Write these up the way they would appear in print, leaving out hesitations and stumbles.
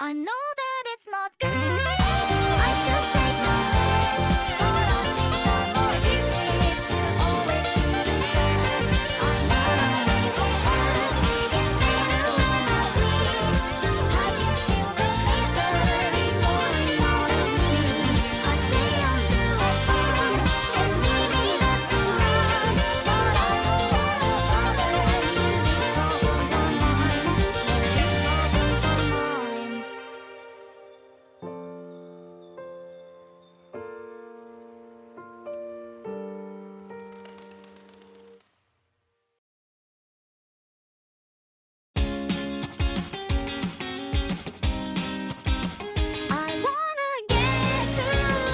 I know that it's not good. I should take my rest, but I think I'm more addicted to always feeling sad. I wanna make a heart, it's better when I bleed. I can feel the misery pouring out of me. I say I'm doing fine, and maybe that's a lie, but I don't wanna bother you. These problems are mine. These problems are mine. I wanna get to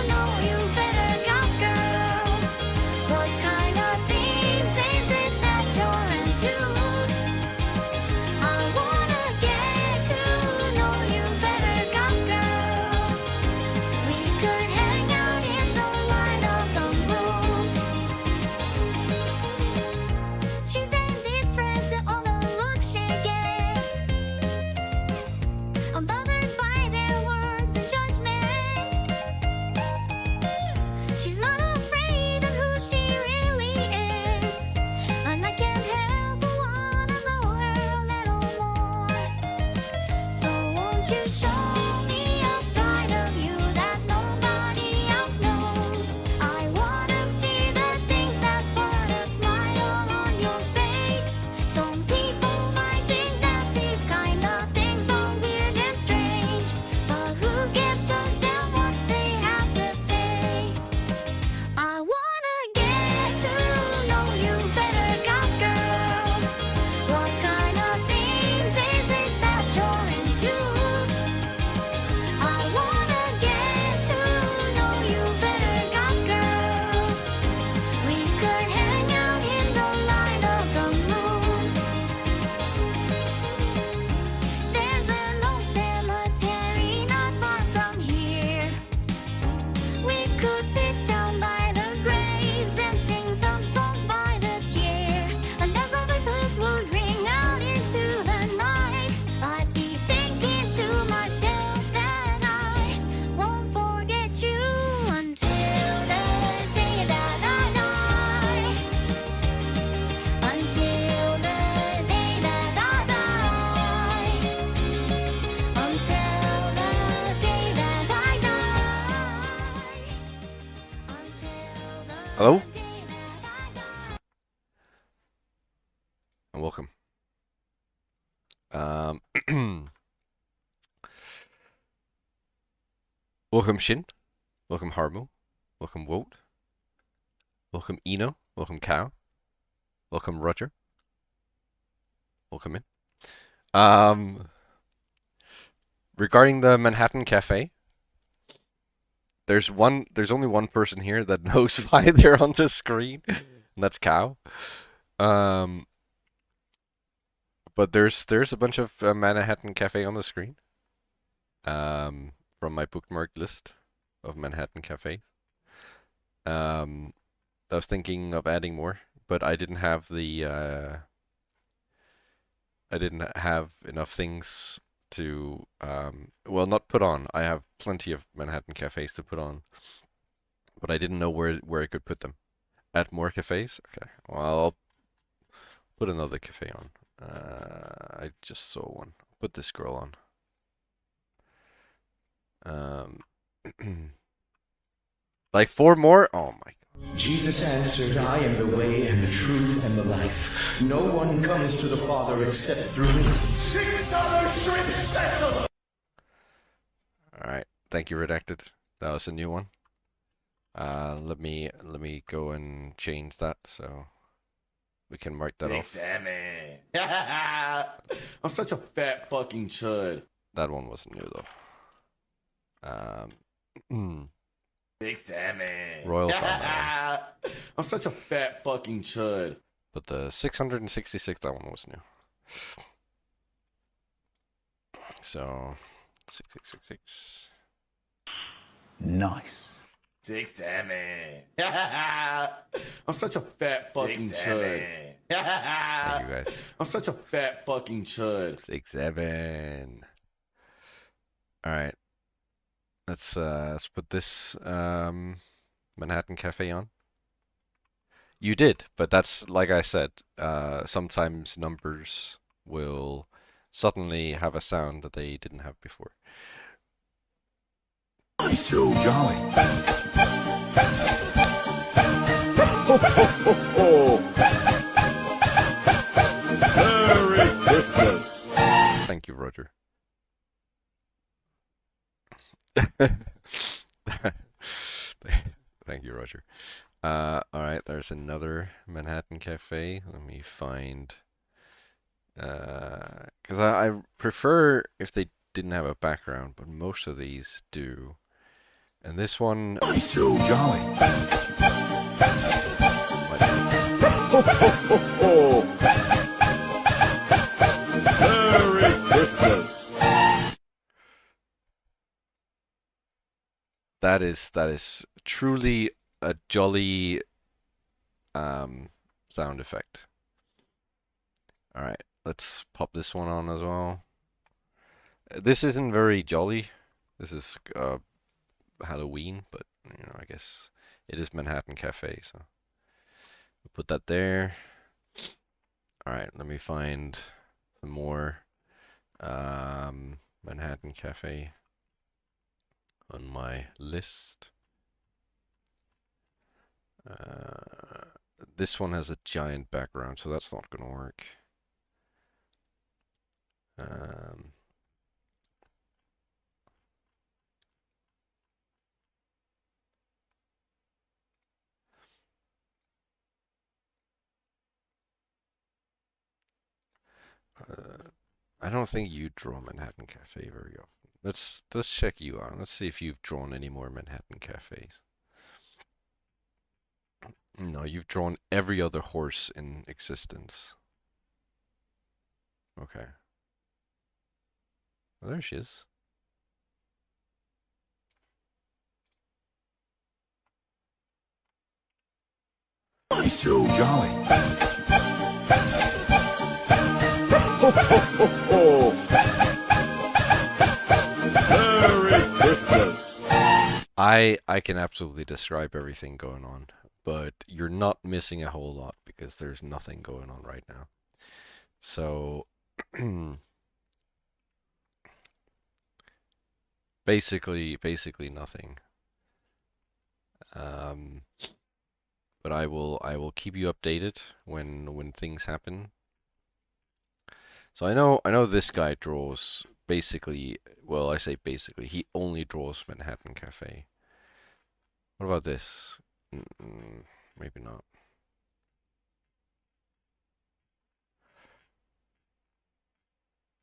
know you better, girl. What kind of things is it that you're into? I wanna get to know you better, girl. We could hang out in the light of the moon. She's indifferent to all the looks she gets. I'm bothered by their words and judgment. She's not afraid of who she really is, and I can't help but wanna know her a little more. So won't you show me a side of you that nobody else knows? I wanna see the things that put a smile on your face. Some people might think that these kind of things are weird and strange, but who gives a damn what they have to say? I wanna get to know you better, girl. What kind of things is it that you're into? I wanna get to know you better, girl. We could hang out in the light of the moon. There's an old cemetery not far from here. We could sit down by the graves and sing some songs by the pier. And as our voices would ring out into the night, I'd be thinking to myself that I won't forget you until the day that I die. Until the day that I die. Until the day that I die. Until the Hello? day that I die. And welcome. Welcome Shin. Welcome Harmo. Welcome Wout. Welcome Eno. Welcome Cow. Welcome Roger. Welcome in. Regarding the Manhattan Cafe, there's only one person here that knows why they're on the screen, and that's Cow. But there's a bunch of Manhattan Cafe on the screen. From my bookmarked list of Manhattan cafes. I was thinking of adding more, but I didn't have enough things to well, not put on. I have plenty of Manhattan cafes to put on, but I didn't know where I could put them. Add more cafes? Okay. Well, I'll put another cafe on. I just saw one. Put this girl on. Like 4 more? Oh my God. Jesus answered, I am the way and the truth and the life. No one comes to the Father except through me. $6 shrimp special! Alright. Thank you, Redacted. That was a new one. Let me go and change that so we can mark that off. Salmon. I'm such a fat fucking chud. That one wasn't new though. Big salmon. Royal Family. I'm such a fat fucking chud. But the 666, that one was new. So, 6666. Nice. Big salmon. I'm such a fat fucking chud. Thank you guys. I'm such a fat fucking chud. 67. All right. Let's put this Manhattan Cafe on. You did, but that's like I said. Sometimes numbers will suddenly have a sound that they didn't have before. So jolly. Merry Christmas. Thank you, Roger. Thank you, Roger. All right, there's another Manhattan Cafe. Let me find. Because I prefer if they didn't have a background, but most of these do. And this one. So jolly. Merry Christmas. That is truly a jolly sound effect. All right, let's pop this one on as well. This isn't very jolly. This is Halloween, but you know, I guess it is Manhattan Cafe, so we'll put that there. All right, let me find some more Manhattan Cafe on my list. This one has a giant background, so that's not gonna work. I don't think you draw Manhattan Cafe very often. Let's check you out. Let's see if you've drawn any more Manhattan Cafes. No, you've drawn every other horse in existence. Okay. Well, there she is. So jolly. Merry Christmas. I can absolutely describe everything going on, but you're not missing a whole lot because there's nothing going on right now. So basically nothing. But I will keep you updated when things happen. So I know this guy draws basically, well, I say basically, he only draws Manhattan Cafe. What about this? Maybe not.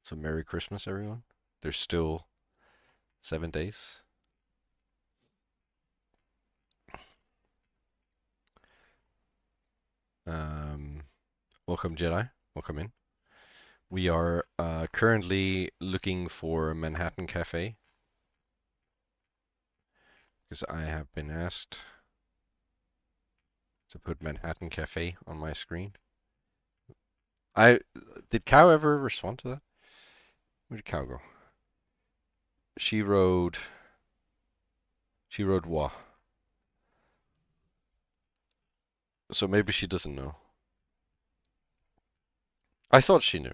So Merry Christmas, everyone. There's still 7 days. Welcome, Jedi. Welcome in. We are currently looking for Manhattan Cafe because I have been asked to put Manhattan Cafe on my screen. Did Cow ever respond to that? Where did Cow go? She rode Wa. So maybe she doesn't know. I thought she knew.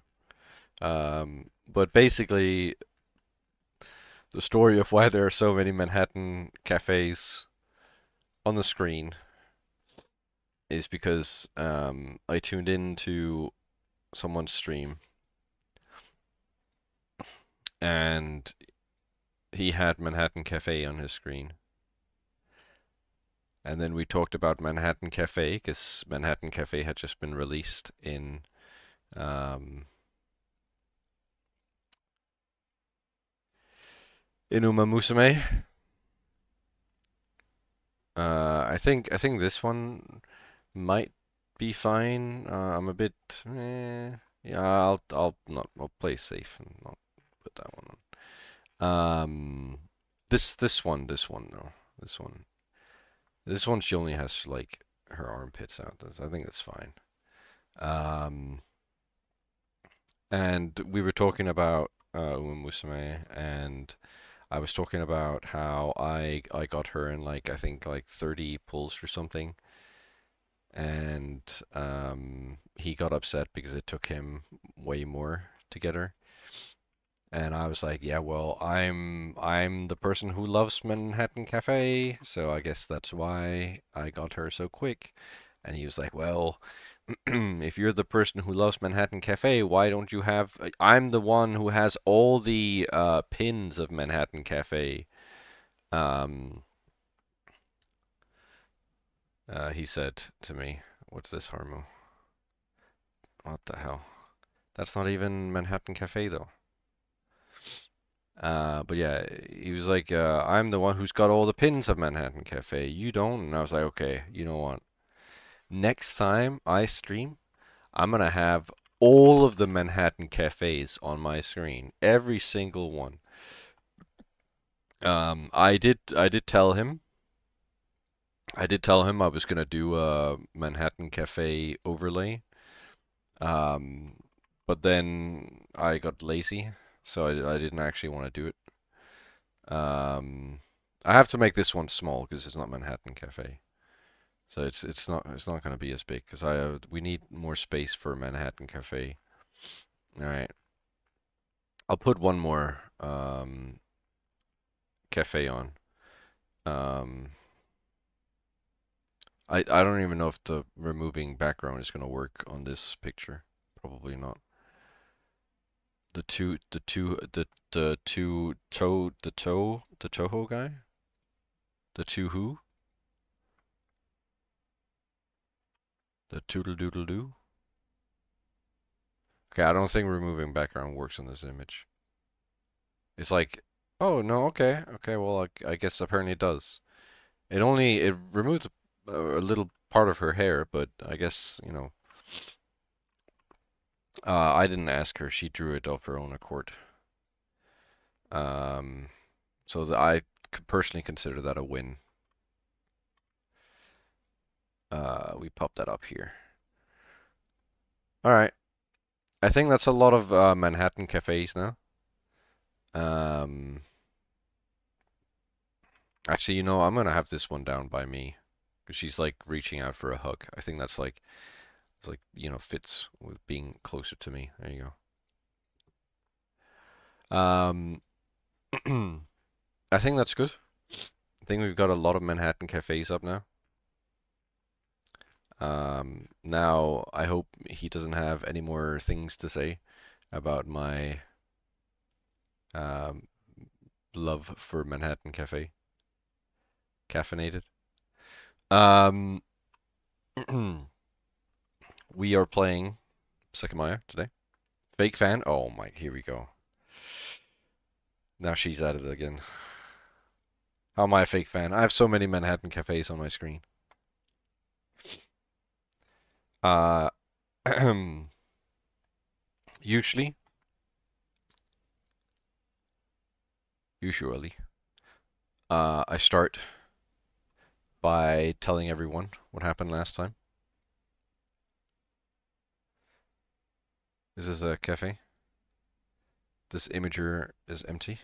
But basically, the story of why there are so many Manhattan cafes on the screen is because I tuned into someone's stream and he had Manhattan Cafe on his screen. And then we talked about Manhattan Cafe because Manhattan Cafe had just been released in Uma Musume. I think this one might be fine. I'm a bit yeah, I'll play safe and not put that one on. This one no. This one she only has like her armpits out. I think that's fine. And we were talking about Uma Musume, and I was talking about how I got her in like I think like 30 pulls or something, and he got upset because it took him way more to get her. And I was like, yeah, well, I'm the person who loves Manhattan Cafe, so I guess that's why I got her so quick. And he was like, well, if you're the person who loves Manhattan Cafe, why don't you have? I'm the one who has all the pins of Manhattan Cafe. Um, he said to me, "What's this, Harmo? What the hell? That's not even Manhattan Cafe though." But yeah, he was like, I'm the one who's got all the pins of Manhattan Cafe. You don't. And I was like, okay, you know what? Next time I stream, I'm gonna have all of the Manhattan Cafes on my screen, every single one. I did tell him. I did tell him I was gonna do a Manhattan Cafe overlay. Um, but then I got lazy, so I didn't actually want to do it. Um, I have to make this one small because it's not Manhattan Cafe, so it's not going to be as big because we need more space for Manhattan Cafe. All right, I'll put one more cafe on. Um, I don't even know if the removing background is going to work on this picture. Probably not. The Toho guy? The two who? The toodle doodle doo? Okay, I don't think removing background works on this image. It's like, oh no, okay, okay, well I guess apparently it does. It removed a little part of her hair, but I guess, I didn't ask her. She drew it of her own accord. Um, so I personally consider that a win. We pop that up here. All right. I think that's a lot of Manhattan cafes now. Um, Actually, I'm gonna have this one down by me because she's like reaching out for a hug. I think that's like it's like fits with being closer to me. There you go. I think that's good. I think we've got a lot of Manhattan cafes up now. Now I hope he doesn't have any more things to say about my um, love for Manhattan Cafe. Caffeinated. Um, we are playing Sekimeiya today. Fake fan? Oh my, here we go. Now she's at it again. How am I a fake fan? I have so many Manhattan cafes on my screen. Uh, usually, usually, I start by telling everyone what happened last time. Is this a cafe? This imager is empty.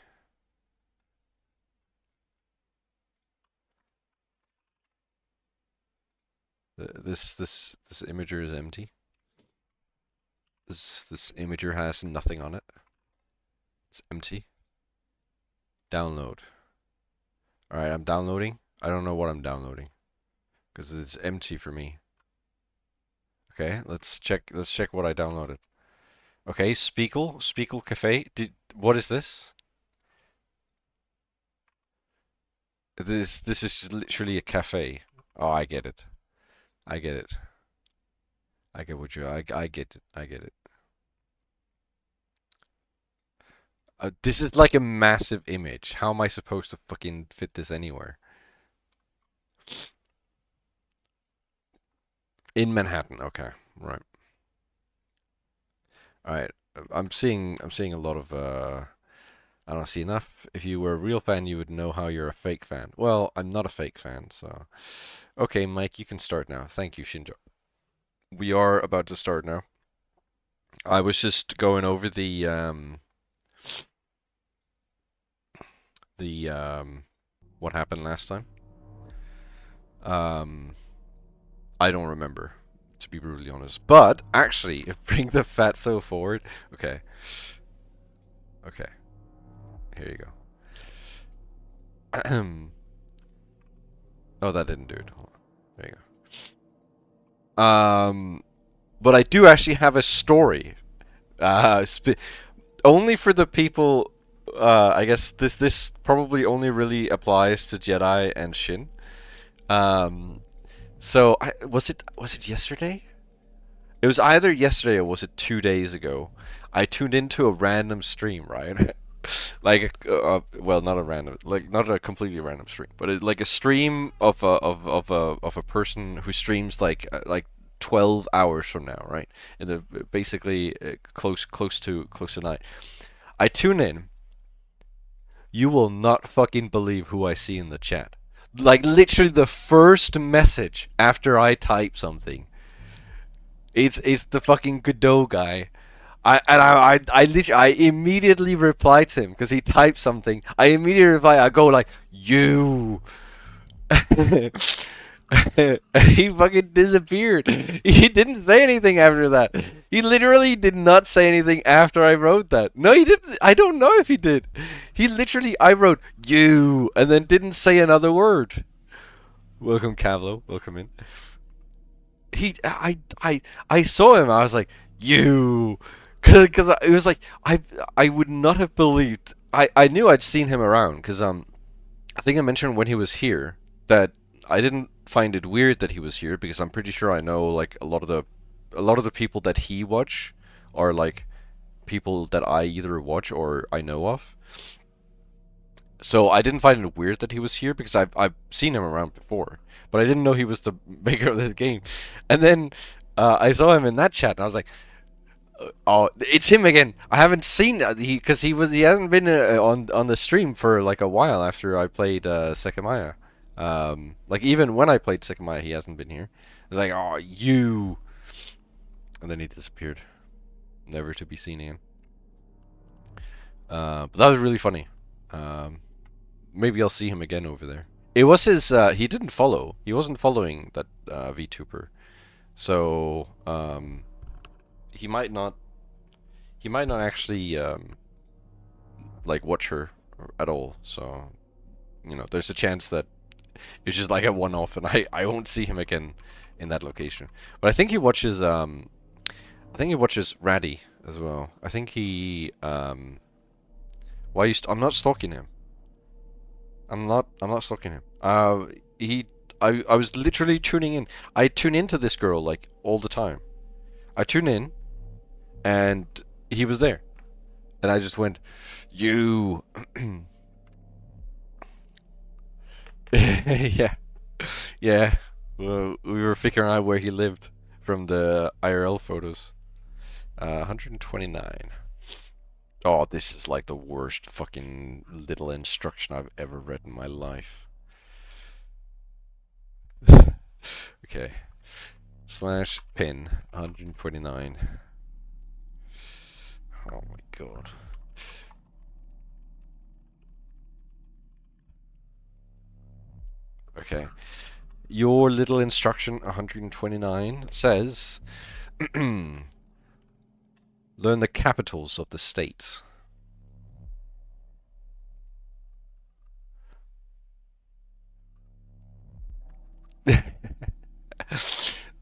This imager is empty. This imager has nothing on it. It's empty. Download. All right, I'm downloading. I don't know what I'm downloading because it's empty for me. Okay, let's check. Let's check what I downloaded. Okay, Speakle Cafe. What is this? This is literally a cafe. Oh, I get it. I get it. I get what you. I get it. I get it. This is like a massive image. How am I supposed to fucking fit this anywhere? In Manhattan. Okay, right. All right. I'm seeing a lot of I don't see enough. If you were a real fan, you would know how you're a fake fan. Well, I'm not a fake fan, so okay, Mike, you can start now. Thank you, Shinjo. We are about to start now. I was just going over the what happened last time. I don't remember, to be brutally honest. But actually, bring the fatso forward. Okay. Okay. Here you go. Oh, that didn't do it. Hold on. There you go. But I do actually have a story. Only for the people. I guess this probably only really applies to Jedi and Shin. So was it yesterday? It was either yesterday or was it 2 days ago? I tuned into a random stream, right? Like well, not a random, like not a completely random stream, but like a stream of a person who streams like 12 hours from now, right? And the basically close to night. I tune in. You will not fucking believe who I see in the chat. Like literally the first message after I type something. It's the fucking Godot guy. I immediately reply to him because he typed something. I immediately reply. I go like, you. And he fucking disappeared. He didn't say anything after that. He literally did not say anything after I wrote that. No, he didn't. I don't know if he did. He literally, I wrote you and then didn't say another word. Welcome, Cavlo. Welcome in. I saw him. I was like, you. Because it was like, I would not have believed. I knew I'd seen him around because I think I mentioned when he was here that I didn't find it weird that he was here because I'm pretty sure I know like a lot of the people that he watch are like people that I either watch or I know of. So I didn't find it weird that he was here because I've seen him around before, but I didn't know he was the maker of this game. And then I saw him in that chat and I was like, oh, it's him again. I haven't seen he hasn't been on the stream for like a while after I played Sekimeiya. Like even when I played Sekimeiya, he hasn't been here. I was like, oh, you. And then he disappeared, never to be seen again. But that was really funny. Maybe I'll see him again over there. It was his. He didn't follow. He wasn't following that VTuber, so he might not. He might not actually like watch her at all. So you know, there's a chance that it's just like a one-off, and I won't see him again in that location. But I think he watches Raddy as well. I think he why you I'm not stalking him. I'm not stalking him. I was literally tuning in. I tune into this girl like all the time. I tune in, and he was there, and I just went, you. Yeah, yeah. Well, we were figuring out where he lived from the IRL photos. 129. Oh, this is like the worst fucking little instruction I've ever read in my life. Okay. /pin 149. Oh my god. Okay. Your little instruction 129 says learn the capitals of the states.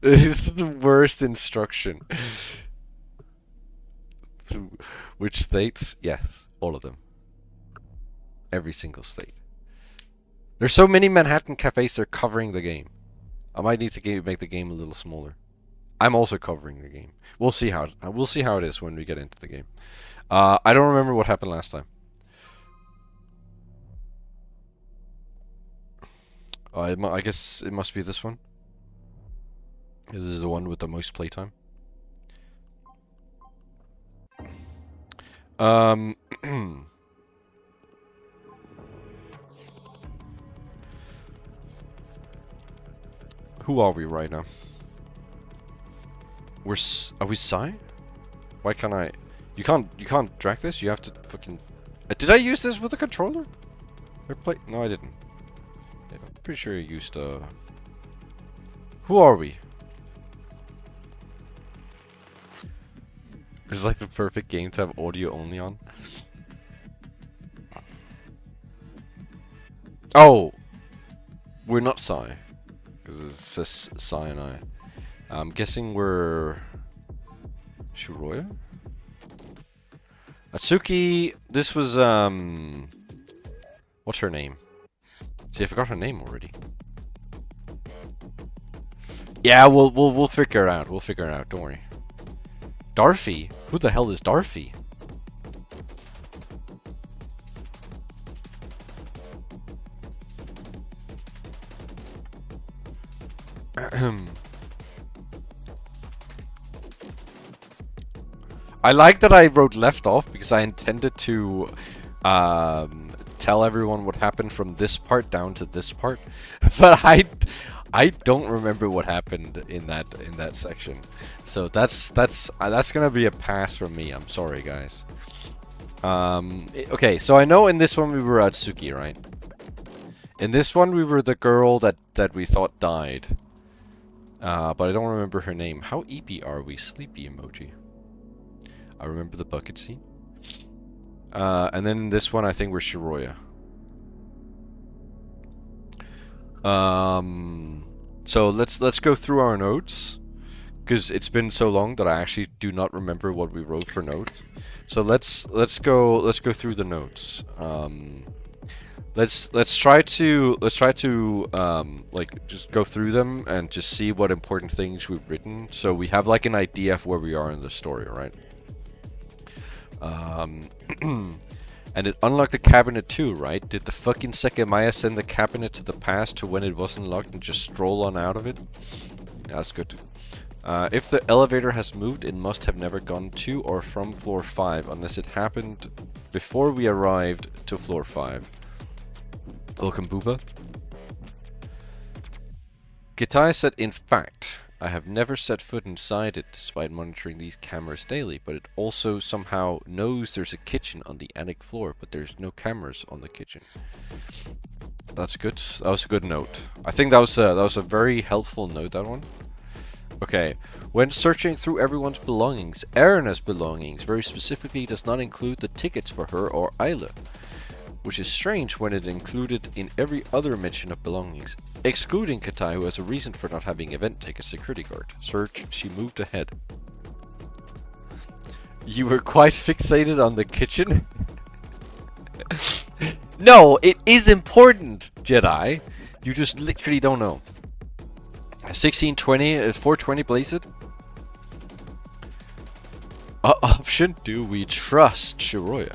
This is the worst instruction. Which states? Yes, all of them. Every single state. There's so many Manhattan cafes they're covering the game. I might need to make the game a little smaller. I'm also covering the game. We'll see how it is when we get into the game. I don't remember what happened last time. I guess it must be this one. This is the one with the most playtime. Who are we right now? Are we Psy? Why can't I? You can't drag this. You have to fucking. Did I use this with a controller? No, I didn't. Yeah, I'm pretty sure I used Who are we? It's like the perfect game to have audio only on. Oh! We're not Psy. Because it says Psy and I. I'm guessing we're... Shiroya? Atsuki, this was, what's her name? See, I forgot her name already. Yeah, we'll figure it out. We'll figure it out, don't worry. Darfy? Who the hell is Darfy? I like that I wrote left off because I intended to tell everyone what happened from this part down to this part, but I don't remember what happened in that section. So that's gonna be a pass from me. I'm sorry, guys. Okay, so I know in this one we were Atsuki, right? In this one we were the girl that we thought died. But I don't remember her name. How eepy are we? Sleepy emoji. I remember the bucket scene. And then in this one I think we're Shiroya. So let's go through our notes, because it's been so long that I actually do not remember what we wrote for notes. So let's go through the notes. Let's try to like just go through them and just see what important things we've written, so we have like an idea of where we are in the story, right? And it unlocked the cabinet too, right? Did the fucking Sekimeiya send the cabinet to the past to when it wasn't locked and just stroll on out of it? Yeah, that's good. If the elevator has moved, it must have never gone to or from floor 5 unless it happened before we arrived to floor 5. Welcome, Booba. Gitai said, in fact, I have never set foot inside it despite monitoring these cameras daily, but it also somehow knows there's a kitchen on the attic floor, but there's no cameras on the kitchen. That's good. That was a good note. I think that was a very helpful note, that one. Okay. When searching through everyone's belongings, Erina's belongings very specifically does not include the tickets for her or Isla, which is strange when it included in every other mention of belongings, excluding Katai, who has a reason for not having event ticket security guard. Search, she moved ahead. You were quite fixated on the kitchen? No, it is important, Jedi. You just literally don't know. 1620, 420 Blazed. Option, do we trust Shiroya?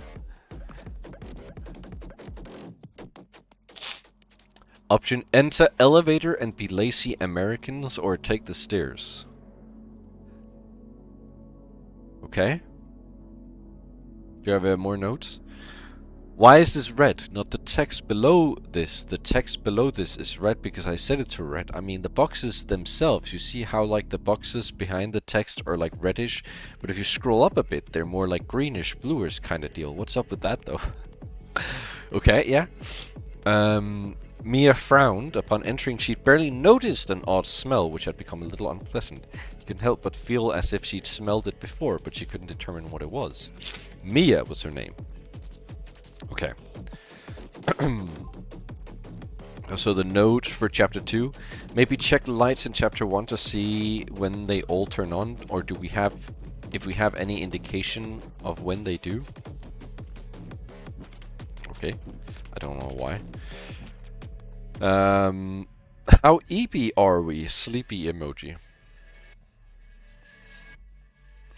Option, enter elevator and be lazy Americans or take the stairs. Okay. Do you have more notes? Why is this red? Not the text below this. The text below this is red because I set it to red. I mean, the boxes themselves, you see how like the boxes behind the text are like reddish, but if you scroll up a bit, they're more like greenish, bluish kind of deal. What's up with that though? Okay, yeah. Mia frowned. Upon entering, she'd barely noticed an odd smell, which had become a little unpleasant. You couldn't help but feel as if she'd smelled it before, but she couldn't determine what it was. Mia was her name. Okay. So the note for chapter 2. Maybe check the lights in chapter 1 to see when they all turn on, or do we have, if we have any indication of when they do? Okay. I don't know why. How eepy are we? Sleepy emoji.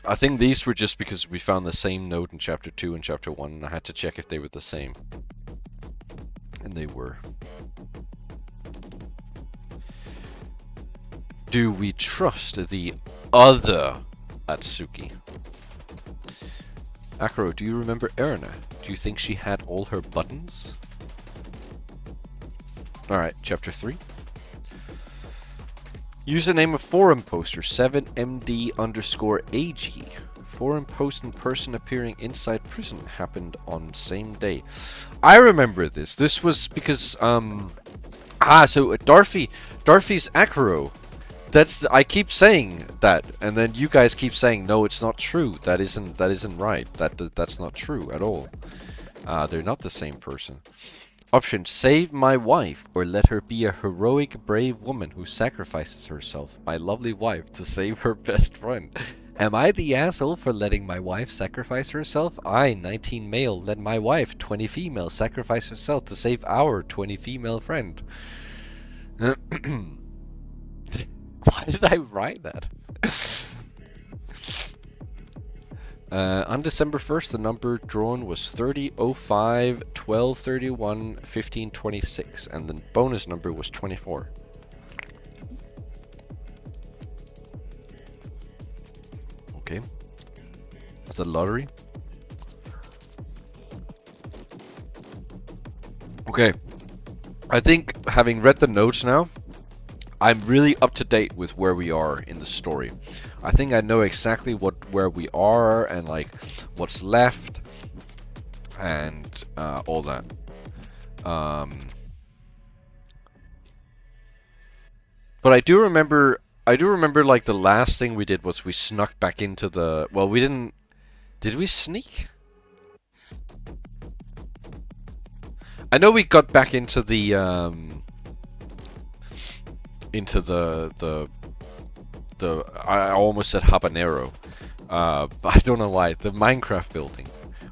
I think these were just because we found the same note in chapter 2 and chapter 1, and I had to check if they were the same. And they were. Do we trust the other Atsuki? Akro, do you remember Erina? Do you think she had all her buttons? Alright, chapter 3. Username of forum poster 7MD_AG. foreign post and person appearing inside prison happened on same day. I remember this. This was because so Darfy's Acro. I keep saying that, and then you guys keep saying no, it's not true. That isn't right. That's not true at all. They're not the same person. Option: save my wife, or let her be a heroic, brave woman who sacrifices herself, my lovely wife, to save her best friend. Am I the asshole for letting my wife sacrifice herself? I, 19 male, let my wife, 20 female, sacrifice herself to save our 20 female friend. Why did I write that? On December 1st, the number drawn was 3005 1231 1526, and the bonus number was 24. Okay. That's a lottery. Okay. I think, having read the notes now, I'm really up to date with where we are in the story. I think I know exactly where we are and like what's left and all that. But I do remember like the last thing we did was we snuck back into the, well, we didn't, did we sneak? I know we got back into the I almost said habanero, but I don't know why, the Minecraft building.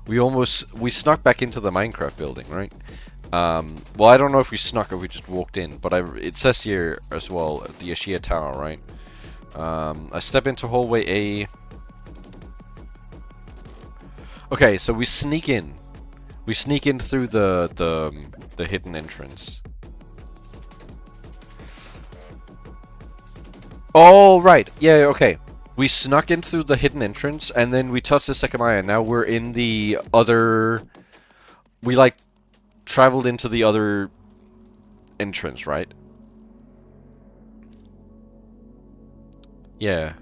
We snuck back into the Minecraft building, right? Well, I don't know if we snuck or we just walked in, but it says here as well, the Ashia Tower, right? I step into hallway A. Okay, so we sneak in. We sneak in through the hidden entrance. Oh, right. Yeah, okay. We snuck in through the hidden entrance, and then we touched the Sekimeiya. Now we're in the other... We, like, traveled into the other entrance, right? Yeah.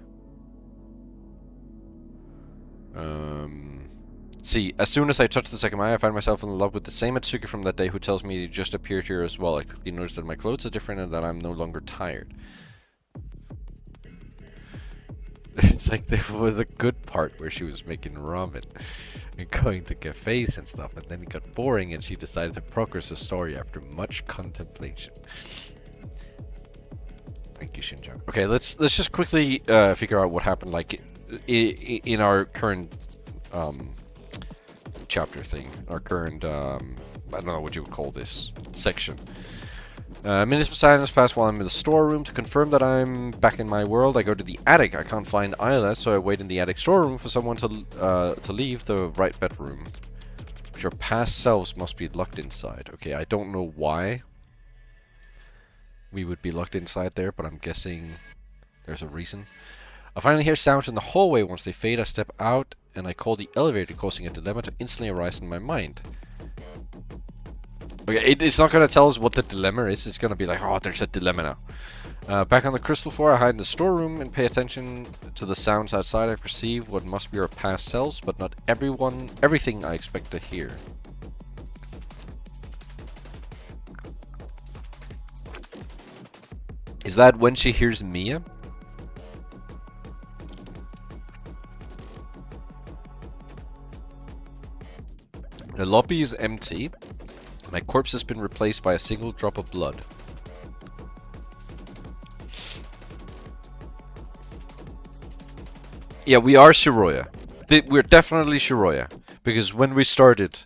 See, as soon as I touched the Sekimeiya, I find myself in love with the same Atsuki from that day who tells me he just appeared here as well. I quickly noticed that my clothes are different and that I'm no longer tired. It's like there was a good part where she was making ramen and going to cafes and stuff, and then it got boring and she decided to progress the story after much contemplation. Thank you, Shinjong. Okay, let's just quickly figure out what happened, like in our current chapter thing, our current I don't know what you would call this section. Minutes of silence pass while I'm in the storeroom. To confirm that I'm back in my world, I go to the attic. I can't find either, so I wait in the attic storeroom for someone to leave the right bedroom. Your past selves must be locked inside. Okay, I don't know why we would be locked inside there, but I'm guessing there's a reason. I finally hear sounds in the hallway. Once they fade, I step out and I call the elevator, causing a dilemma to instantly arise in my mind. Okay, it's not going to tell us what the dilemma is. It's going to be like, oh, there's a dilemma now. Back on the crystal floor, I hide in the storeroom and pay attention to the sounds outside. I perceive what must be our past selves, but not everything I expect to hear. Is that when she hears Mia? The lobby is empty. My corpse has been replaced by a single drop of blood. Yeah, we are Shiroya. We're definitely Shiroya. Because when we started,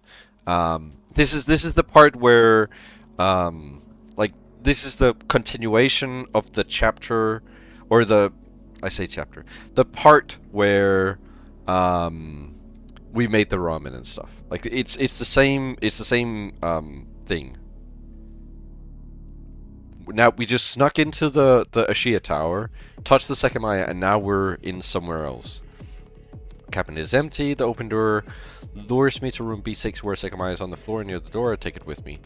this is the part where, like, this is the continuation of the chapter, or the part where, we made the ramen and stuff. Like it's the same thing. Now we just snuck into the Ashia Tower, touched the Sekimeiya, and now we're in somewhere else. Cabinet is empty. The open door lures me to room B6 where Sekimeiya is on the floor near the door. I take it with me.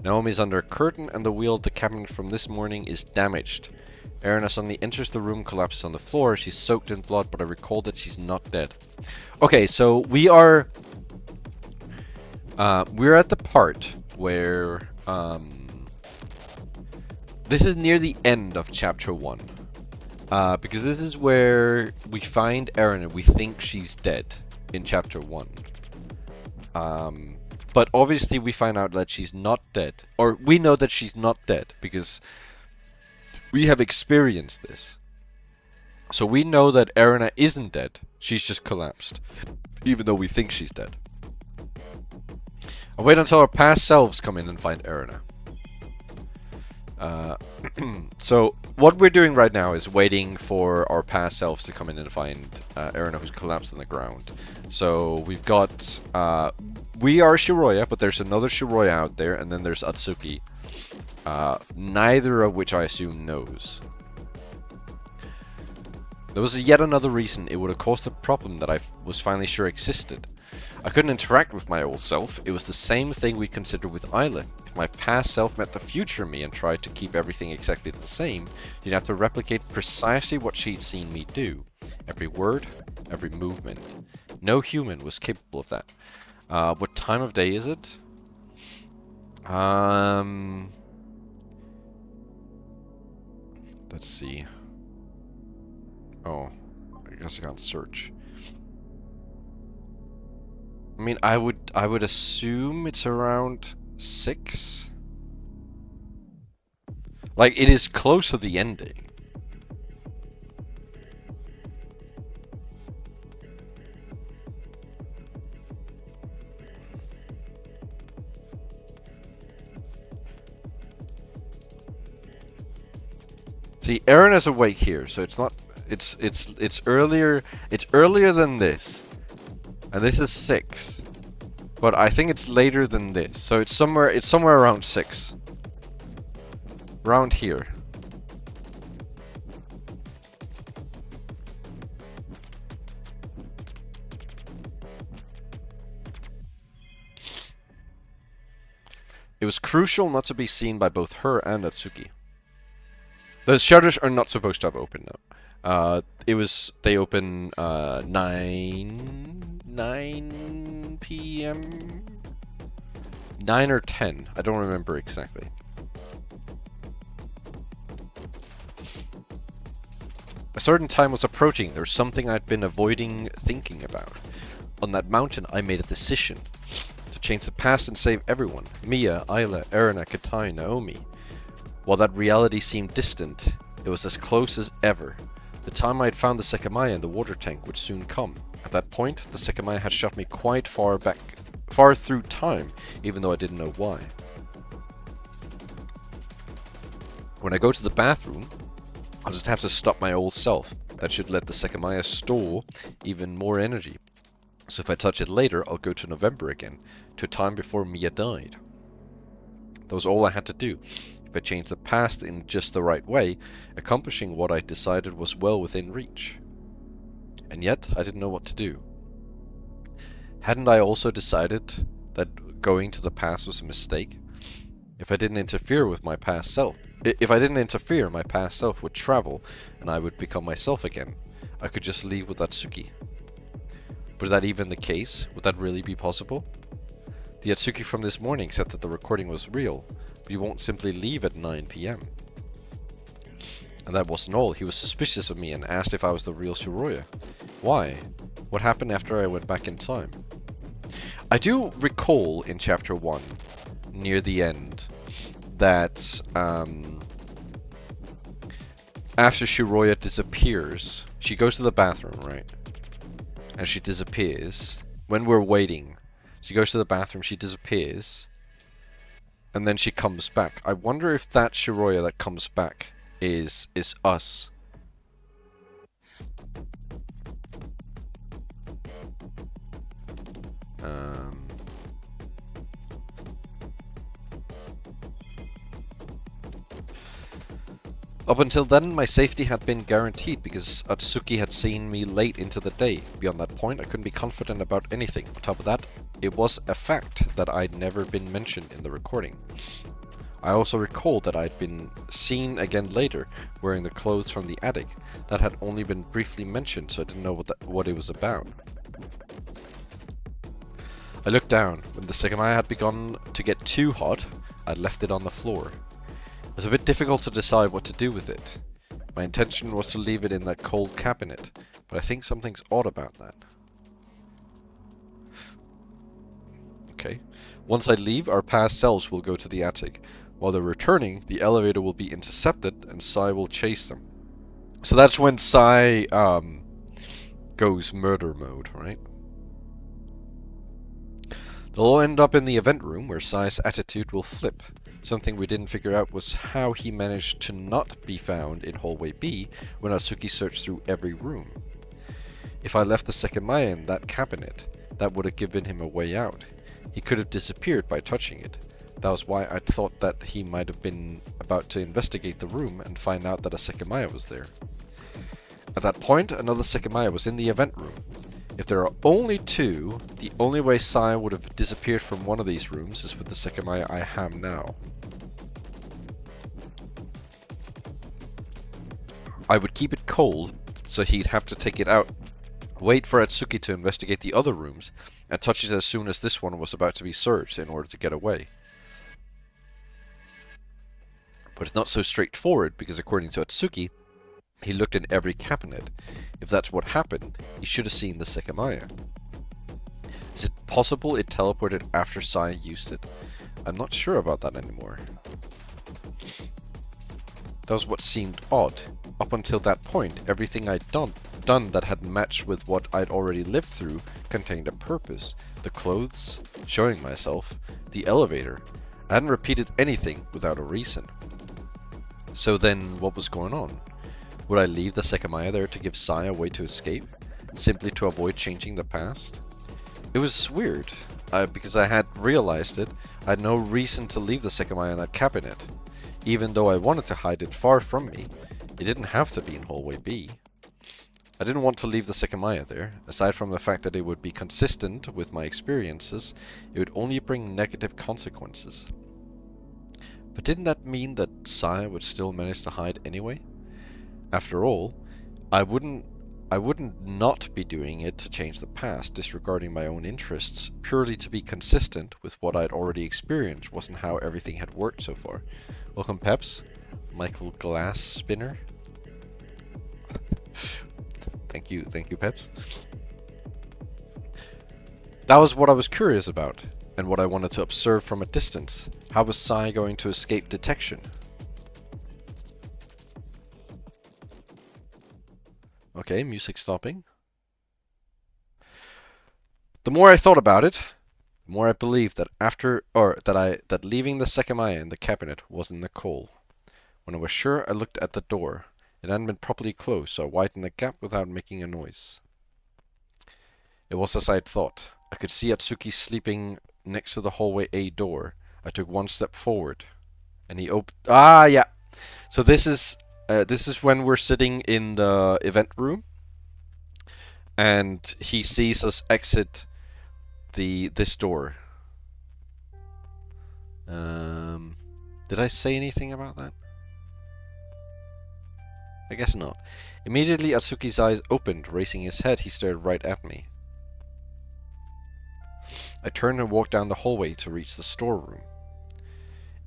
Naomi's under a curtain, and the wheel of the cabinet from this morning is damaged. Erina suddenly enters the room, collapses on the floor. She's soaked in blood, but I recall that she's not dead. Okay, so we're at the part where this is near the end of chapter 1. Because this is where we find Erina. We think she's dead in chapter 1. But obviously we find out that she's not dead. Or we know that she's not dead because we have experienced this. So we know that Erina isn't dead. She's just collapsed. Even though we think she's dead. I'll wait until our past selves come in and find Erina. So what we're doing right now is waiting for our past selves to come in and find Erina, who's collapsed on the ground. So we've got we are Shiroya, but there's another Shiroya out there, and then there's Atsuki. Neither of which I assume knows. There was yet another reason it would have caused a problem that I was finally sure existed. I couldn't interact with my old self. It was the same thing we considered with Isla. If my past self met the future me and tried to keep everything exactly the same, you'd have to replicate precisely what she'd seen me do. Every word, every movement. No human was capable of that. What time of day is it? Let's see. Oh, I guess I can't search. I mean, I would assume it's around 6. Like, it is close to the ending. See, Aaron is awake here, so it's not. It's earlier. It's earlier than this, and this is 6. But I think it's later than this, so it's somewhere. It's somewhere around 6. Around here. It was crucial not to be seen by both her and Atsuki. The shutters are not supposed to have opened now. They open 9 p.m. 9 or 10. I don't remember exactly. A certain time was approaching. There was something I'd been avoiding thinking about. On that mountain, I made a decision to change the past and save everyone. Mia, Ayla, Erina, Katai, Naomi. While that reality seemed distant, it was as close as ever. The time I had found the Sekimeiya in the water tank would soon come. At that point, the Sekimeiya had shot me quite far through time, even though I didn't know why. When I go to the bathroom, I'll just have to stop my old self. That should let the Sekimeiya store even more energy. So if I touch it later, I'll go to November again, to a time before Mia died. That was all I had to do. If I changed the past in just the right way, accomplishing what I decided was well within reach. And yet, I didn't know what to do. Hadn't I also decided that going to the past was a mistake? If I didn't interfere with my past self, my past self would travel, and I would become myself again. I could just leave with Atsuki. Was that even the case? Would that really be possible? The Atsuki from this morning said that the recording was real, but he won't simply leave at 9 p.m. And that wasn't all. He was suspicious of me and asked if I was the real Shiroya. Why? What happened after I went back in time? I do recall in chapter 1, near the end, that after Shiroya disappears, she goes to the bathroom, right? And she disappears. When we're waiting, she goes to the bathroom, she disappears, and then she comes back. I wonder if that Shiroya that comes back is us. Up until then, my safety had been guaranteed because Atsuki had seen me late into the day. Beyond that point, I couldn't be confident about anything. On top of that, it was a fact that I'd never been mentioned in the recording. I also recalled that I'd been seen again later, wearing the clothes from the attic. That had only been briefly mentioned, so I didn't know what it was about. I looked down. When the Sekimeiya had begun to get too hot, I'd left it on the floor. It was a bit difficult to decide what to do with it. My intention was to leave it in that cold cabinet, but I think something's odd about that. Okay. Once I leave, our past selves will go to the attic. While they're returning, the elevator will be intercepted and Sai will chase them. So that's when Sai goes murder mode, right? They'll all end up in the event room where Sai's attitude will flip. Something we didn't figure out was how he managed to not be found in hallway B when Atsuki searched through every room. If I left the Sekimeiya in that cabinet, that would have given him a way out. He could have disappeared by touching it. That was why I thought that he might have been about to investigate the room and find out that a Sekimeiya was there. At that point, another Sekimeiya was in the event room. If there are only two, the only way Sai would have disappeared from one of these rooms is with the Sekimeiya I have now. I would keep it cold, so he'd have to take it out, wait for Atsuki to investigate the other rooms, and touch it as soon as this one was about to be searched in order to get away. But it's not so straightforward, because according to Atsuki, he looked in every cabinet. If that's what happened, he should have seen the Sekimeiya. Is it possible it teleported after Sai used it? I'm not sure about that anymore. That was what seemed odd. Up until that point, everything I'd done that had matched with what I'd already lived through contained a purpose. The clothes, showing myself, the elevator. I hadn't repeated anything without a reason. So then, what was going on? Would I leave the Sekimeiya there to give Sai a way to escape? Simply to avoid changing the past? It was weird, because I had realized it. I had no reason to leave the Sekimeiya in that cabinet. Even though I wanted to hide it far from me, it didn't have to be in hallway B. I didn't want to leave the Sekimeiya there. Aside from the fact that it would be consistent with my experiences, it would only bring negative consequences. But didn't that mean that Sai would still manage to hide anyway? After all, I wouldn't not be doing it to change the past, disregarding my own interests, purely to be consistent with what I'd already experienced wasn't how everything had worked so far. Welcome, Peps. Michael Glass Spinner. Thank you, Peps. That was what I was curious about, and what I wanted to observe from a distance. How was Sai going to escape detection? Okay, music stopping. The more I thought about it, the more I believed that that leaving the Sekimeiya in the cabinet wasn't the call. When I was sure, I looked at the door. It hadn't been properly closed, so I widened the gap without making a noise. It was as I had thought. I could see Atsuki sleeping next to the hallway A door. I took one step forward, and he opened. Ah, yeah. So this is when we're sitting in the event room, and he sees us exit this door. Did I say anything about that? I guess not. Immediately, Atsuki's eyes opened. Raising his head, he stared right at me. I turned and walked down the hallway to reach the storeroom.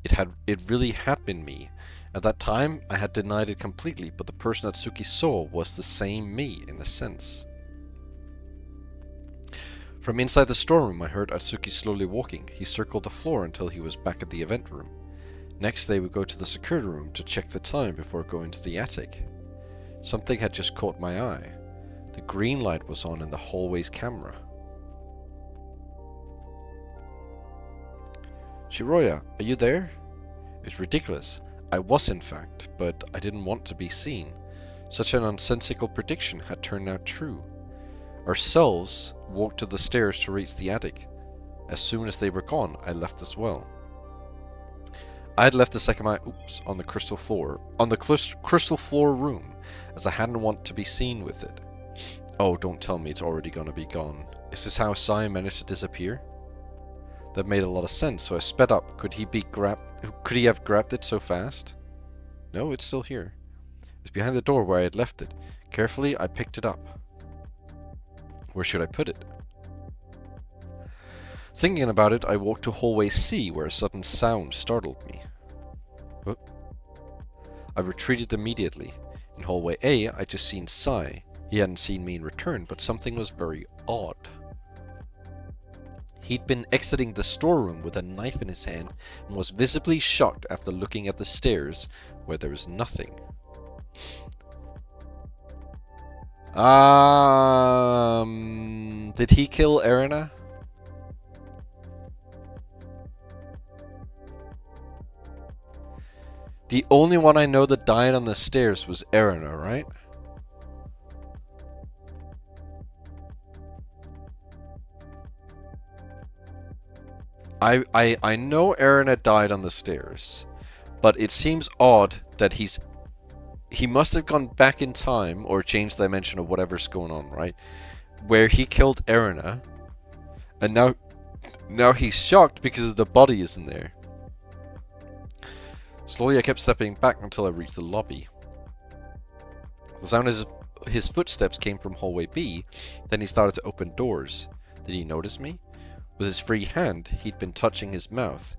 It really had been me. At that time, I had denied it completely, but the person Atsuki saw was the same me, in a sense. From inside the storeroom, I heard Atsuki slowly walking. He circled the floor until he was back at the event room. Next, they would go to the security room to check the time before going to the attic. Something had just caught my eye. The green light was on in the hallway's camera. Shiroya, are you there? It's ridiculous. I was, in fact, but I didn't want to be seen. Such an nonsensical prediction had turned out true. Ourselves walked to the stairs to reach the attic. As soon as they were gone, I left as well. I had left the Sekimeiya, on the crystal floor room, as I hadn't want to be seen with it. Oh, don't tell me it's already gonna be gone. Is this how Sai managed to disappear? That made a lot of sense, so I sped up. Could he have grabbed it so fast? No, it's still here. It's behind the door where I had left it. Carefully, I picked it up. Where should I put it? Thinking about it, I walked to hallway C, where a sudden sound startled me. Whoop. I retreated immediately. In hallway A, I just seen Sai. He hadn't seen me in return, but something was very odd. He'd been exiting the storeroom with a knife in his hand and was visibly shocked after looking at the stairs, where there was nothing. Did he kill Erina? The only one I know that died on the stairs was Erina, right? I know Erina died on the stairs, but it seems odd that he must have gone back in time or changed dimension or whatever's going on, right? Where he killed Erina, and now he's shocked because the body isn't there. Slowly I kept stepping back until I reached the lobby. The sound of his footsteps came from hallway B, then he started to open doors. Did he notice me? With his free hand, he'd been touching his mouth.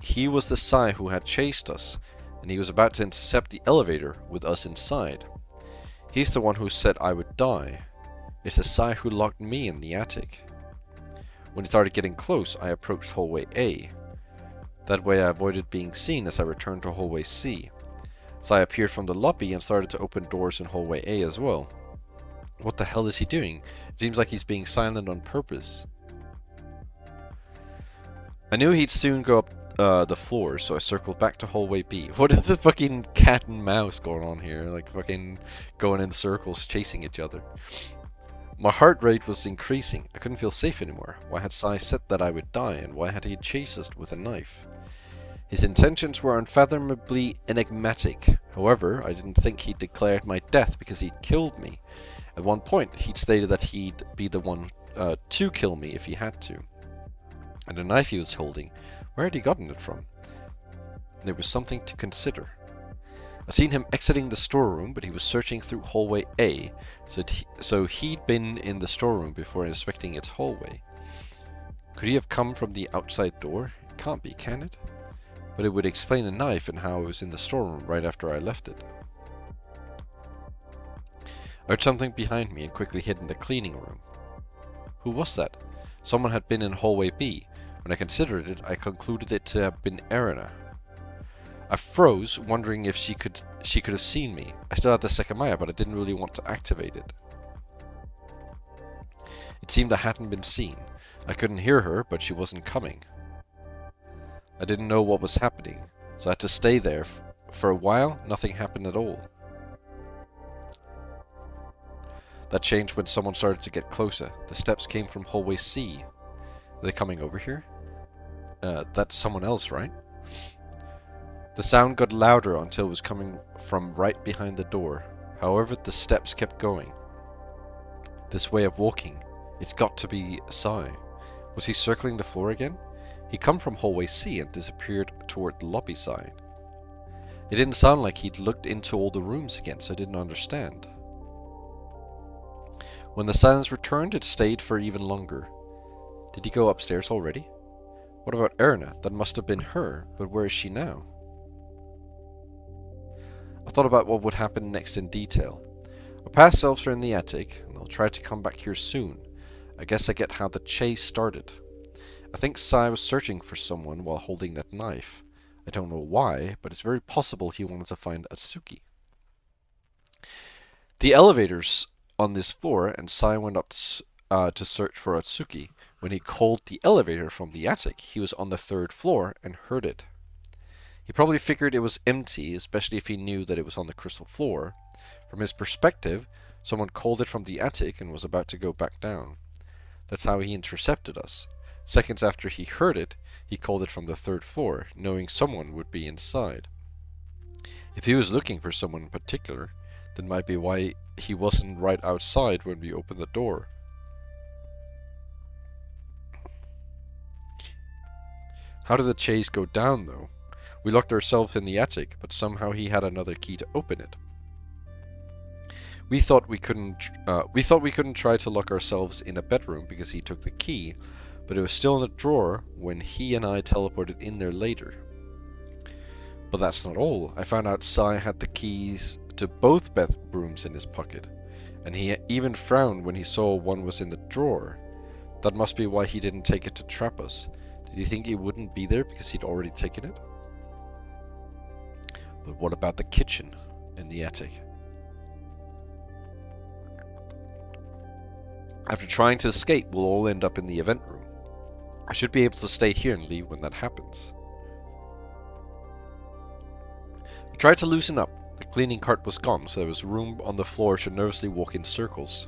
He was the Sai who had chased us, and he was about to intercept the elevator with us inside. He's the one who said I would die. It's the Sai who locked me in the attic. When he started getting close, I approached hallway A. That way I avoided being seen as I returned to hallway C. Sai appeared from the lobby and started to open doors in hallway A as well. What the hell is he doing? It seems like he's being silent on purpose. I knew he'd soon go up the floor, so I circled back to hallway B. What is the fucking cat and mouse going on here? Like fucking going in circles, chasing each other. My heart rate was increasing. I couldn't feel safe anymore. Why had Sai said that I would die, and why had he chased us with a knife? His intentions were unfathomably enigmatic. However, I didn't think he'd declared my death because he'd killed me. At one point, he'd stated that he'd be the one to kill me if he had to. And the knife he was holding, where had he gotten it from? There was something to consider. I'd seen him exiting the storeroom, but he was searching through hallway A, so he'd been in the storeroom before inspecting its hallway. Could he have come from the outside door? It can't be, can it? But it would explain the knife and how it was in the storeroom right after I left it. I heard something behind me and quickly hid in the cleaning room. Who was that? Someone had been in hallway B. When I considered it, I concluded it to have been Erina. I froze, wondering if she could have seen me. I still had the Sekimeiya, but I didn't really want to activate it. It seemed I hadn't been seen. I couldn't hear her, but she wasn't coming. I didn't know what was happening, so I had to stay there. For a while, nothing happened at all. That changed when someone started to get closer. The steps came from hallway C. Are they coming over here? That's someone else, right? The sound got louder until it was coming from right behind the door. However, the steps kept going. This way of walking, it's got to be Sai. Was he circling the floor again? He'd come from hallway C and disappeared toward the lobby side. It didn't sound like he'd looked into all the rooms again, so I didn't understand. When the silence returned, it stayed for even longer. Did he go upstairs already? What about Erina? That must have been her, but where is she now? I thought about what would happen next in detail. Our past selves are in the attic, and they'll try to come back here soon. I guess I get how the chase started. I think Sai was searching for someone while holding that knife. I don't know why, but it's very possible he wanted to find Atsuki. The elevator's on this floor, and Sai went up to search for Atsuki. When he called the elevator from the attic, he was on the 3rd floor and heard it. He probably figured it was empty, especially if he knew that it was on the crystal floor. From his perspective, someone called it from the attic and was about to go back down. That's how he intercepted us. Seconds after he heard it, he called it from the 3rd floor, knowing someone would be inside. If he was looking for someone in particular, that might be why he wasn't right outside when we opened the door. How did the chase go down, though? We locked ourselves in the attic, but somehow he had another key to open it. We thought we couldn't try to lock ourselves in a bedroom because he took the key, but it was still in the drawer when he and I teleported in there later. But that's not all. I found out Sai had the keys to both bedrooms in his pocket, and he even frowned when he saw one was in the drawer. That must be why he didn't take it to trap us. Did he think it wouldn't be there because he'd already taken it? But what about the kitchen in the attic? After trying to escape, we'll all end up in the event room. I should be able to stay here and leave when that happens. I tried to loosen up. The cleaning cart was gone, so there was room on the floor to nervously walk in circles.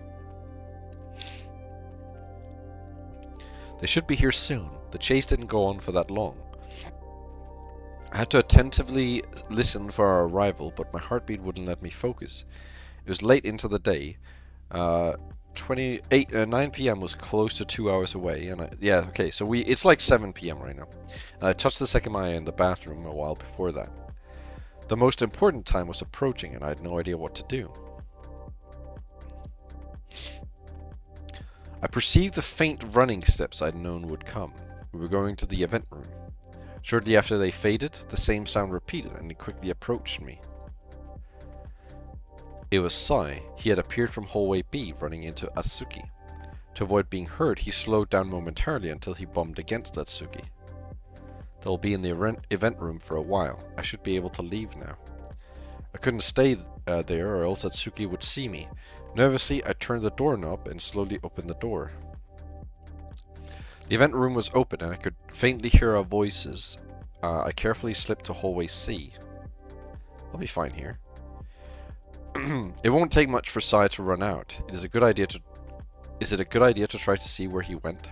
They should be here soon. The chase didn't go on for that long. I had to attentively listen for our arrival, but my heartbeat wouldn't let me focus. It was late into the day. 9 p.m. was close to 2 hours away, and it's like 7 p.m. right now. And I touched the Sekimeiya in the bathroom a while before that. The most important time was approaching, and I had no idea what to do. I perceived the faint running steps I'd known would come. We were going to the event room. Shortly after they faded, the same sound repeated, and he quickly approached me. It was Sai. He had appeared from hallway B, running into Atsuki. To avoid being heard, he slowed down momentarily until he bumped against Atsuki. They'll be in the event room for a while. I should be able to leave now. I couldn't stay there, or else Atsuki would see me. Nervously, I turned the doorknob and slowly opened the door. The event room was open, and I could faintly hear our voices. I carefully slipped to hallway C. I'll be fine here. It won't take much for Sai to run out. Is it a good idea to try to see where he went?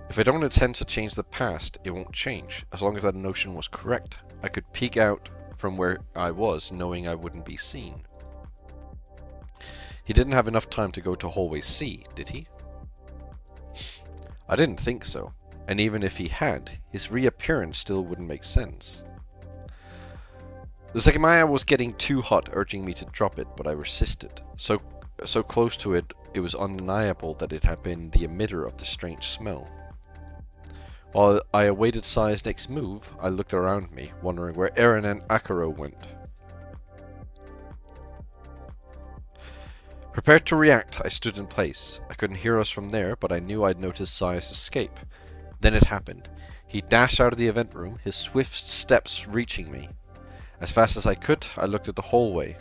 If I don't intend to change the past, it won't change. As long as that notion was correct, I could peek out from where I was, knowing I wouldn't be seen. He didn't have enough time to go to hallway C, did he? I didn't think so, and even if he had, his reappearance still wouldn't make sense. The Sekimeiya was getting too hot, urging me to drop it, but I resisted. So close to it, it was undeniable that it had been the emitter of the strange smell. While I awaited Sai's next move, I looked around me, wondering where Eren and Akaro went. Prepared to react, I stood in place. I couldn't hear us from there, but I knew I'd noticed Sai's escape. Then it happened. He dashed out of the event room, his swift steps reaching me. As fast as I could, I looked at the hallway.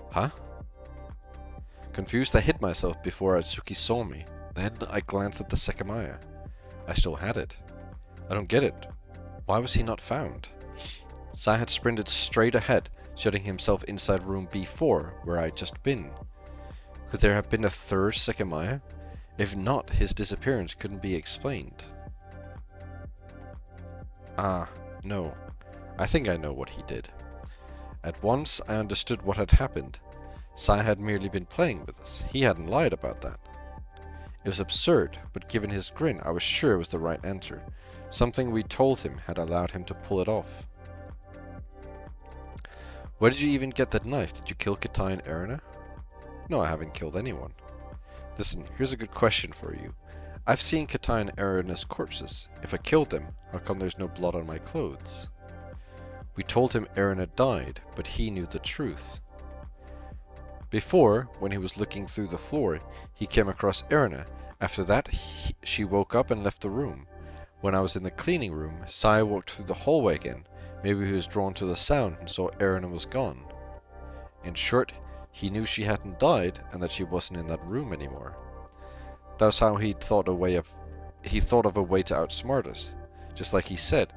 Huh? Confused, I hid myself before Atsuki saw me. Then I glanced at the Sekimeiya. I still had it. I don't get it. Why was he not found? Sai had sprinted straight ahead, shutting himself inside room B4, where I'd just been. Could there have been a third Sekimeiya? If not, his disappearance couldn't be explained. No. I think I know what he did. At once, I understood what had happened. Sai had merely been playing with us. He hadn't lied about that. It was absurd, but given his grin, I was sure it was the right answer. Something we told him had allowed him to pull it off. Where did you even get that knife? Did you kill Kitai and Erina? No, I haven't killed anyone. Listen, here's a good question for you. I've seen Kitai and Erina's corpses. If I killed them, how come there's no blood on my clothes? We told him Erina died, but he knew the truth. Before, when he was looking through the floor, he came across Erina. After that, she woke up and left the room. When I was in the cleaning room, Sai walked through the hallway again. Maybe he was drawn to the sound and saw Erina was gone. In short, he knew she hadn't died and that she wasn't in that room anymore. That was how he thought of a way to outsmart us. Just like he said,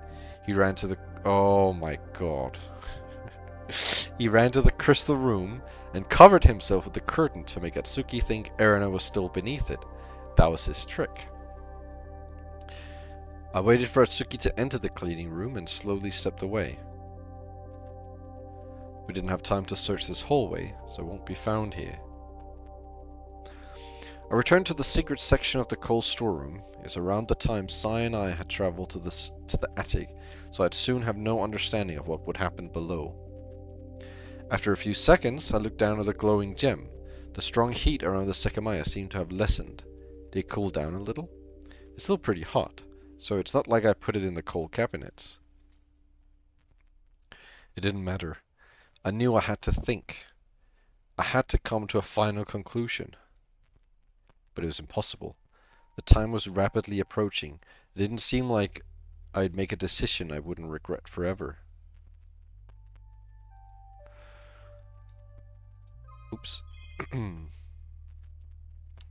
he ran to the... Oh my god. He ran to the crystal room and covered himself with the curtain to make Atsuki think Erina was still beneath it. That was his trick. I waited for Atsuki to enter the cleaning room and slowly stepped away. We didn't have time to search this hallway, so it won't be found here. I returned to the secret section of the coal storeroom. It was around the time Sai and I had traveled to the attic, so I'd soon have no understanding of what would happen below. After a few seconds, I looked down at the glowing gem. The strong heat around the Sekimeiya seemed to have lessened. Did it cool down a little? It's still pretty hot, so it's not like I put it in the coal cabinets. It didn't matter. I knew I had to think. I had to come to a final conclusion. But it was impossible. The time was rapidly approaching. It didn't seem like I'd make a decision I wouldn't regret forever. Oops.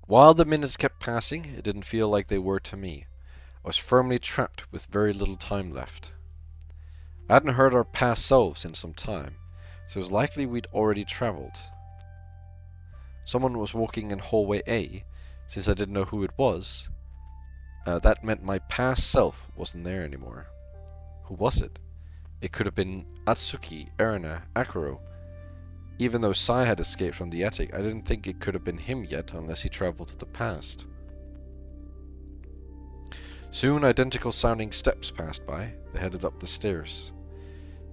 While the minutes kept passing, it didn't feel like they were to me. I was firmly trapped with very little time left. I hadn't heard our past selves in some time, so it was likely we'd already traveled. Someone was walking in hallway A. Since I didn't know who it was, that meant my past self wasn't there anymore. Who was it? It could have been Atsuki, Erina, Akuro. Even though Sai had escaped from the attic, I didn't think it could have been him yet unless he traveled to the past. Soon identical sounding steps passed by. They headed up the stairs.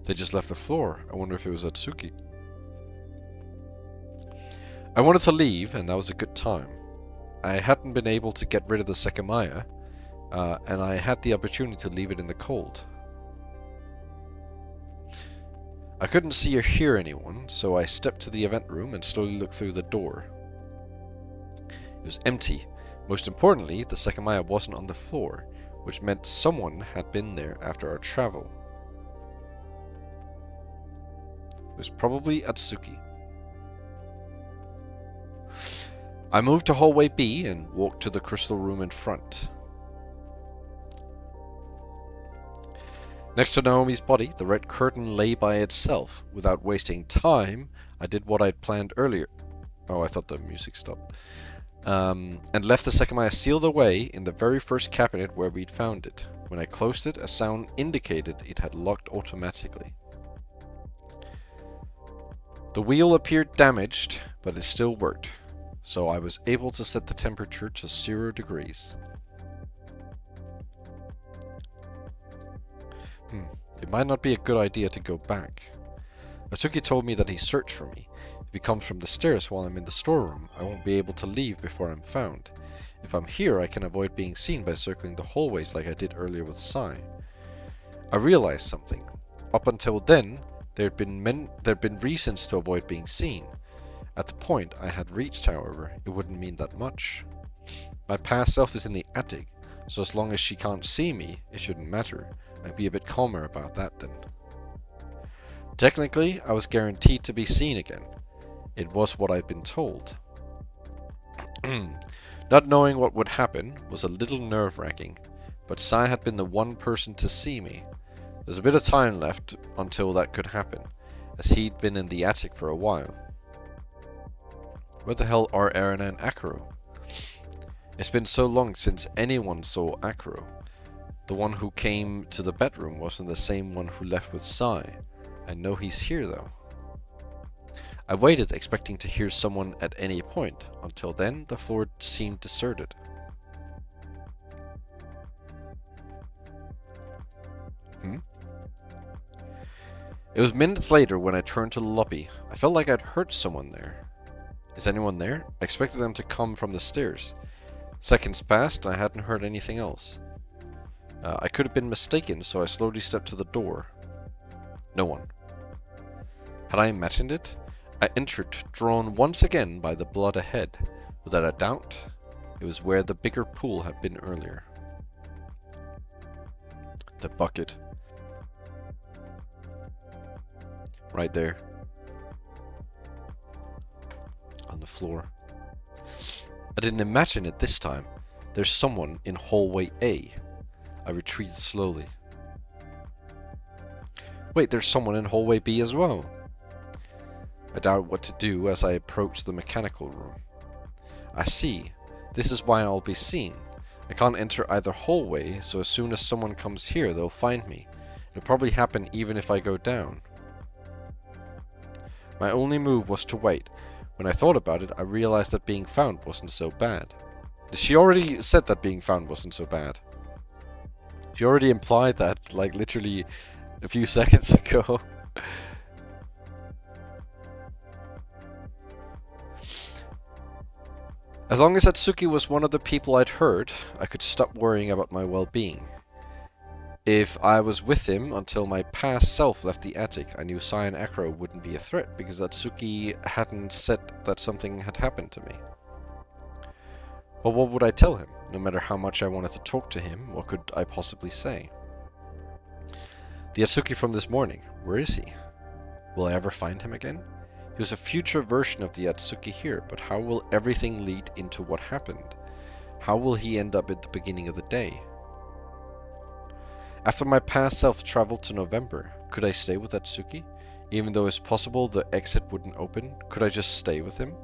They just left the floor. I wonder if it was Atsuki. I wanted to leave, and that was a good time. I hadn't been able to get rid of the Sekimeiya, and I had the opportunity to leave it in the cold. I couldn't see or hear anyone, so I stepped to the event room and slowly looked through the door. It was empty. Most importantly, the Sekimeiya wasn't on the floor, which meant someone had been there after our travel. It was probably Atsuki. I moved to hallway B and walked to the crystal room in front. Next to Naomi's body, the red curtain lay by itself. Without wasting time, I did what I'd planned earlier. Oh, I thought the music stopped. And left the Sekimeiya sealed away in the very first cabinet where we'd found it. When I closed it, a sound indicated it had locked automatically. The wheel appeared damaged, but it still worked. So I was able to set the temperature to 0 degrees. It might not be a good idea to go back. Atsuki told me that he searched for me. If he comes from the stairs while I'm in the storeroom, I won't be able to leave before I'm found. If I'm here, I can avoid being seen by circling the hallways like I did earlier with Sai. I realized something. Up until then, there'd been reasons to avoid being seen. At the point I had reached, however, it wouldn't mean that much. My past self is in the attic, so as long as she can't see me, it shouldn't matter. I'd be a bit calmer about that then. Technically, I was guaranteed to be seen again. It was what I'd been told. Not knowing what would happen was a little nerve-wracking, but Sai had been the one person to see me. There's a bit of time left until that could happen, as he'd been in the attic for a while. Where the hell are Erina and Akuro? It's been so long since anyone saw Akuro. The one who came to the bedroom wasn't the same one who left with Sai. I know he's here though. I waited, expecting to hear someone at any point. Until then, the floor seemed deserted. It was minutes later when I turned to the lobby. I felt like I'd heard someone there. Is anyone there? I expected them to come from the stairs. Seconds passed and I hadn't heard anything else. I could have been mistaken, so I slowly stepped to the door. No one. Had I imagined it? I entered, drawn once again by the blood ahead. Without a doubt, it was where the bigger pool had been earlier. The bucket. Right there. On the floor. I didn't imagine it this time. There's someone in hallway A. I retreated slowly. Wait, there's someone in hallway B as well. I doubted what to do as I approached the mechanical room. I see. This is why I'll be seen. I can't enter either hallway, so as soon as someone comes here, they'll find me. It'll probably happen even if I go down. My only move was to wait. When I thought about it, I realized that being found wasn't so bad. She already said that being found wasn't so bad. She already implied that, like, literally a few seconds ago. As long as Atsuki was one of the people I'd heard, I could stop worrying about my well-being. If I was with him until my past self left the attic, I knew Sai and Acro wouldn't be a threat because Atsuki hadn't said that something had happened to me. But what would I tell him? No matter how much I wanted to talk to him, what could I possibly say? The Atsuki from this morning, where is he? Will I ever find him again? He was a future version of the Atsuki here, but how will everything lead into what happened? How will he end up at the beginning of the day? After my past self traveled to November, could I stay with Atsuki? Even though it's possible the exit wouldn't open, could I just stay with him?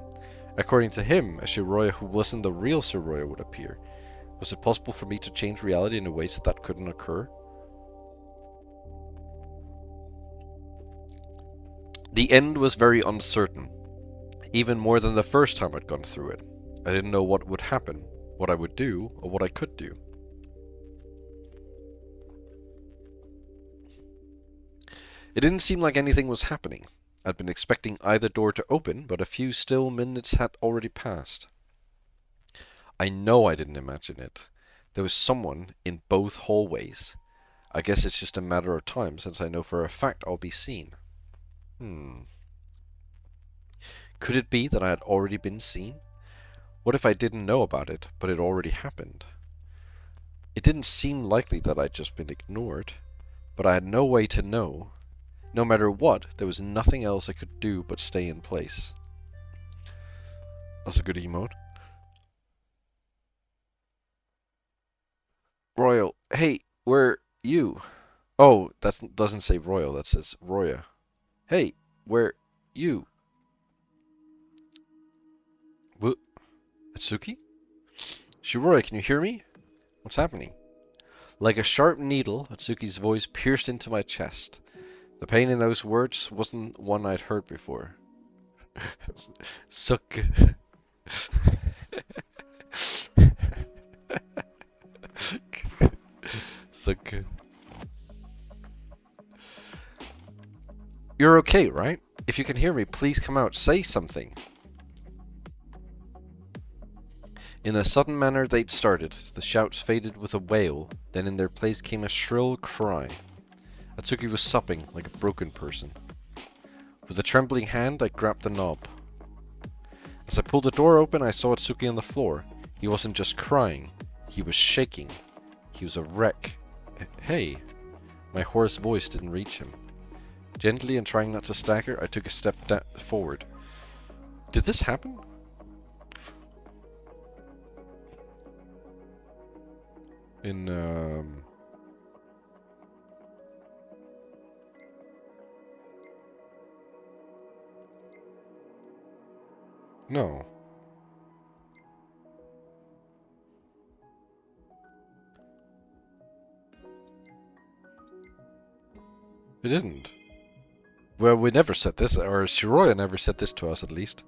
According to him, a Shiroya who wasn't the real Shiroya would appear. Was it possible for me to change reality in a way so that couldn't occur? The end was very uncertain, even more than the first time I'd gone through it. I didn't know what would happen, what I would do, or what I could do. It didn't seem like anything was happening. I'd been expecting either door to open, but a few still minutes had already passed. I know I didn't imagine it. There was someone in both hallways. I guess it's just a matter of time, since I know for a fact I'll be seen. Could it be that I had already been seen? What if I didn't know about it, but it already happened? It didn't seem likely that I'd just been ignored, but I had no way to know. No matter what, there was nothing else I could do but stay in place. That's a good emote. Royal, hey, where you? Oh, that doesn't say Royal, that says Roya. Hey, where you? What? Atsuki? Shiroya, can you hear me? What's happening? Like a sharp needle, Atsuki's voice pierced into my chest. The pain in those words wasn't one I'd heard before. Suck. Suck. You're okay, right? If you can hear me, please come out. Say something. In a sudden manner they'd started. The shouts faded with a wail. Then in their place came a shrill cry. Atsuki was sobbing like a broken person. With a trembling hand, I grabbed the knob. As I pulled the door open, I saw Atsuki on the floor. He wasn't just crying. He was shaking. He was a wreck. Hey. My hoarse voice didn't reach him. Gently and trying not to stagger, I took a step forward. Did this happen? No. It didn't. Well, we never said this, or Shiroya never said this to us, at least.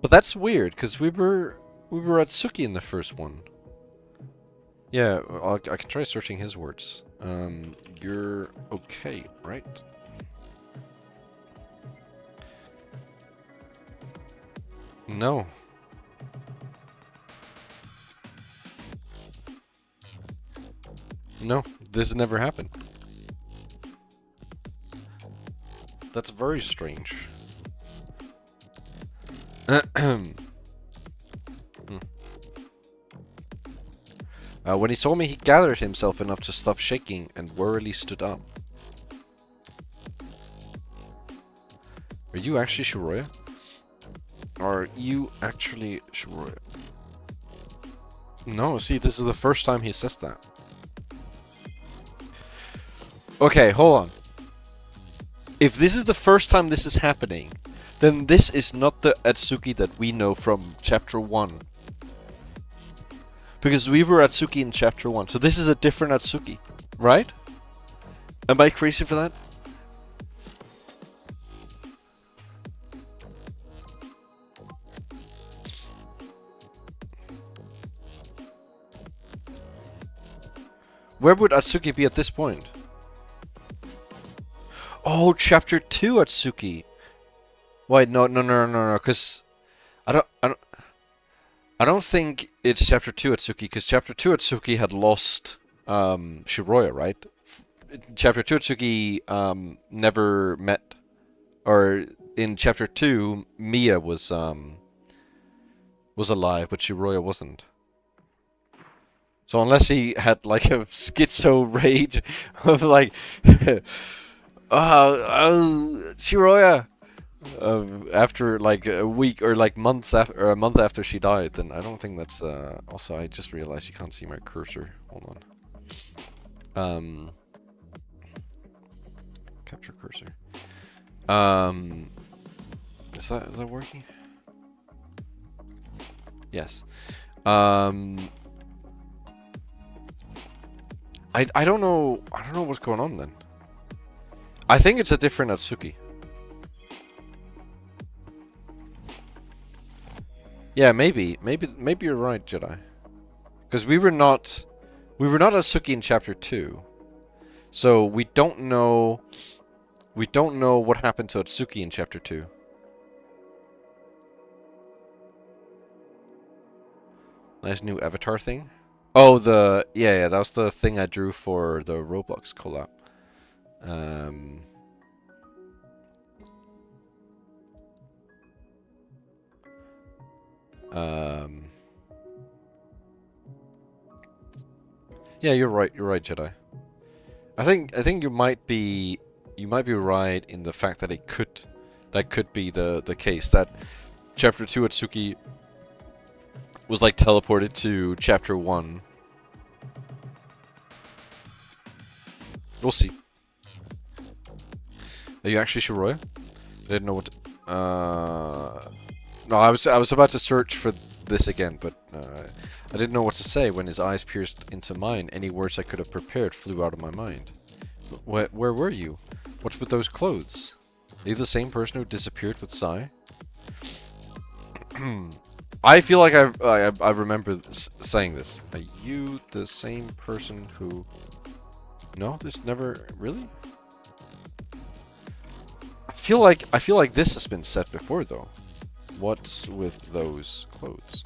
But that's weird, because we were Atsuki in the first one. Yeah, I can try searching his words. You're okay, right? No. No, this never happened. That's very strange. When he saw me, he gathered himself enough to stop shaking and wearily stood up. Are you actually Shiroya? Are you actually Shiroya? No, see, this is the first time he says that. Okay, hold on. If this is the first time this is happening, then this is not the Atsuki that we know from Chapter 1. Because we were Atsuki in Chapter 1, so this is a different Atsuki, right? Am I crazy for that? Where would Atsuki be at this point? Oh, chapter 2 Atsuki. Wait, no, because I don't think it's chapter 2 Atsuki, because chapter 2 Atsuki had lost Shiroya, right? Chapter 2 Atsuki never met, or in chapter 2 Miya was alive, but Shiroya wasn't. So unless he had like a schizo rage of like, Shiroya, after like a week or like months after, or a month after she died, then I don't think that's. Also, I just realized you can't see my cursor. Hold on. Capture cursor. Is that working? Yes. I don't know what's going on then. I think it's a different Atsuki. Yeah, maybe you're right, Jedi. Because we were not Atsuki in chapter 2. So we don't know what happened to Atsuki in chapter 2. Nice new avatar thing. Oh, yeah, that was the thing I drew for the Roblox collab. Yeah, you're right, Jedi. I think you might be right in the fact that that could be the case, that chapter 2 Atsuki was like teleported to chapter 1. We'll see. Are you actually Shiroya? I didn't know what to, no, I was about to search for this again, but I didn't know what to say when his eyes pierced into mine. Any words I could have prepared flew out of my mind. Where were you? What's with those clothes? Are you the same person who disappeared with Sai? I feel like I remember saying this. Are you the same person who... No, this never... Really? I feel like this has been said before, though. What's with those clothes?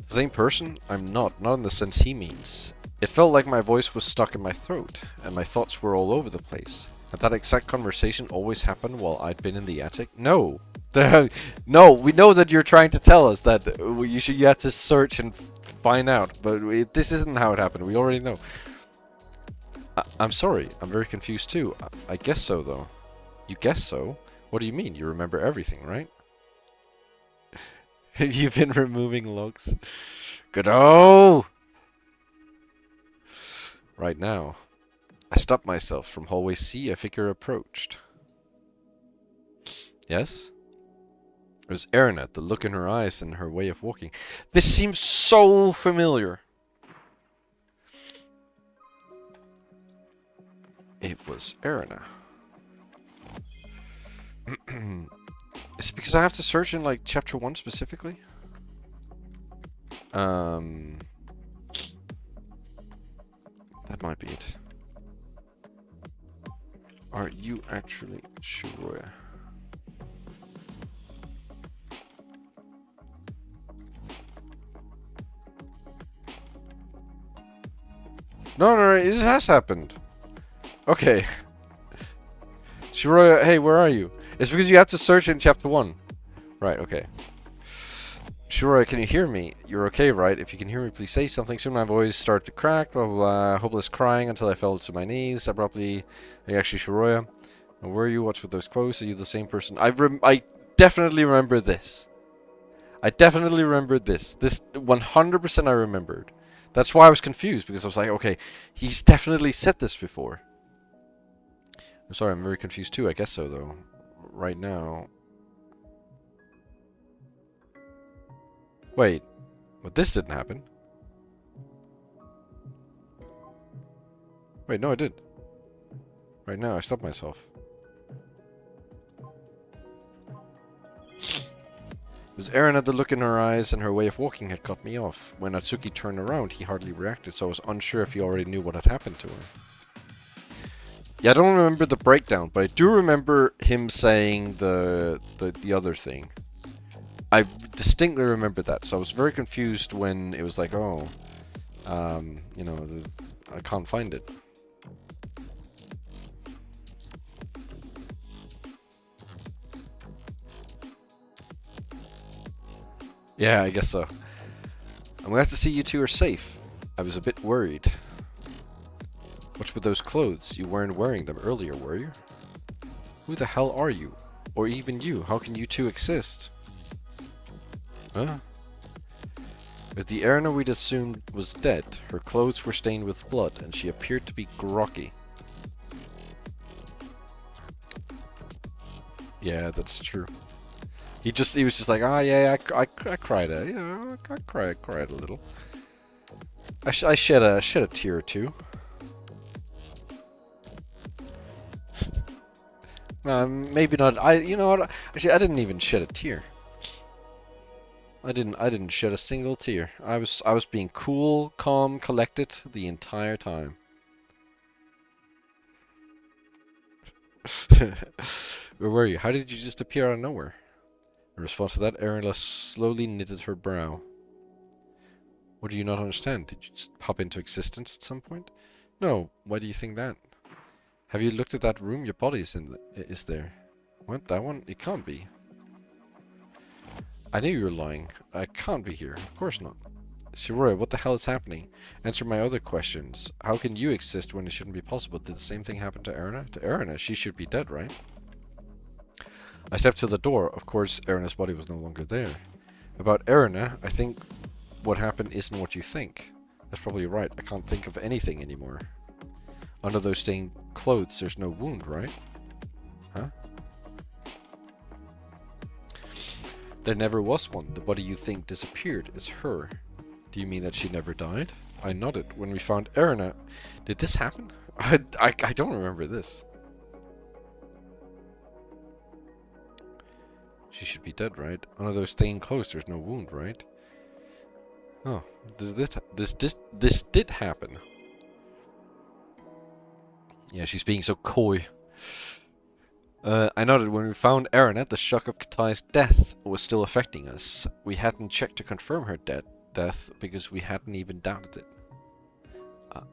Same person? I'm not in the sense he means. It felt like my voice was stuck in my throat, and my thoughts were all over the place. Had that exact conversation always happened while I'd been in the attic? No! No, we know that you're trying to tell us that you had to search and find out, but this isn't how it happened. We already know. I'm sorry, I'm very confused too. I guess so, though. You guess so? What do you mean? You remember everything, right? You've been removing logs. Good-oh! Right now. I stopped myself. From hallway C, a figure approached. Yes? It was Erinette, the look in her eyes and her way of walking. This seems so familiar. It was Erinette. Is it because I have to search in like chapter 1 specifically? That might be it. Are you actually Shiroya? No, it has happened. Okay. Shiroya, hey, where are you? It's because you have to search in chapter 1. Right, okay. Shiroya, can you hear me? You're okay, right? If you can hear me, please say something. Soon my voice started to crack, blah, blah, blah. Hopeless crying until I fell to my knees. Abruptly, are you actually Shiroya? Where were you? What's with those clothes? Are you the same person? I definitely remember this. I definitely remembered this. This 100% I remembered. That's why I was confused, because I was like, okay, he's definitely said this before. I'm sorry, I'm very confused too. I guess so, though. Right now. Wait, but this didn't happen. Wait, no, I did. Right now, I stopped myself. It was Erina. The look in her eyes and her way of walking had cut me off. When Natsuki turned around, he hardly reacted, so I was unsure if he already knew what had happened to her. Yeah, I don't remember the breakdown, but I do remember him saying the other thing. I distinctly remember that, so I was very confused when it was like, oh, you know, I can't find it. Yeah, I guess so. I'm glad to see you two are safe. I was a bit worried. What's with those clothes? You weren't wearing them earlier, were you? Who the hell are you? Or even you? How can you two exist? Huh? As the Erina we'd assumed was dead, her clothes were stained with blood, and she appeared to be groggy. Yeah, that's true. He was just like, ah, yeah, I cried, yeah, I cried a little. I shed a tear or two. Maybe not. You know what? Actually, I didn't even shed a tear. I didn't shed a single tear. I was being cool, calm, collected the entire time. Where were you? How did you just appear out of nowhere? In response to that, Erina slowly knitted her brow. What do you not understand? Did you just pop into existence at some point? No. Why do you think that? Have you looked at that room your body is there? What? That one? It can't be. I knew you were lying. I can't be here. Of course not. Shiroi, what the hell is happening? Answer my other questions. How can you exist when it shouldn't be possible? Did the same thing happen to Erina? To Erina? She should be dead, right? I stepped to the door. Of course, Erina's body was no longer there. About Erina, I think what happened isn't what you think. That's probably right. I can't think of anything anymore. Under those stained clothes, there's no wound, right? Huh? There never was one. The body you think disappeared is her. Do you mean that she never died? I nodded. When we found Erina, did this happen? I don't remember this. She should be dead, right? Under those stained clothes, there's no wound, right? Oh, this did happen. Yeah, she's being so coy. I noted when we found Erina, the shock of Katai's death was still affecting us. We hadn't checked to confirm her death because we hadn't even doubted it.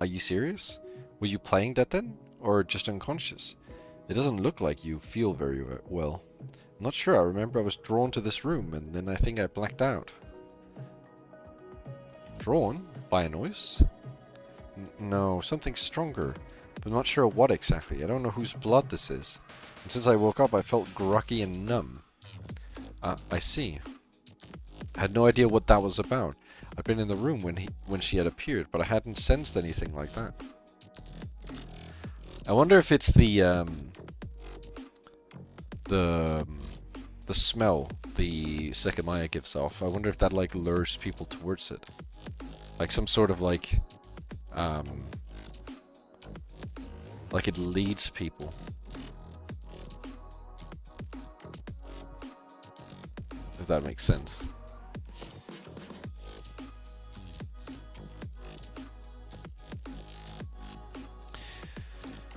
Are you serious? Were you playing that then? Or just unconscious? It doesn't look like you feel very well. I'm not sure. I remember I was drawn to this room and then I think I blacked out. Drawn? By a noise? No, something stronger. But I'm not sure what exactly. I don't know whose blood this is. And since I woke up, I felt groggy and numb. I see. I had no idea what that was about. I'd been in the room when she had appeared, but I hadn't sensed anything like that. I wonder if it's the smell the Sekimeiya gives off. I wonder if that like lures people towards it. Like some sort of like it leads people. If that makes sense.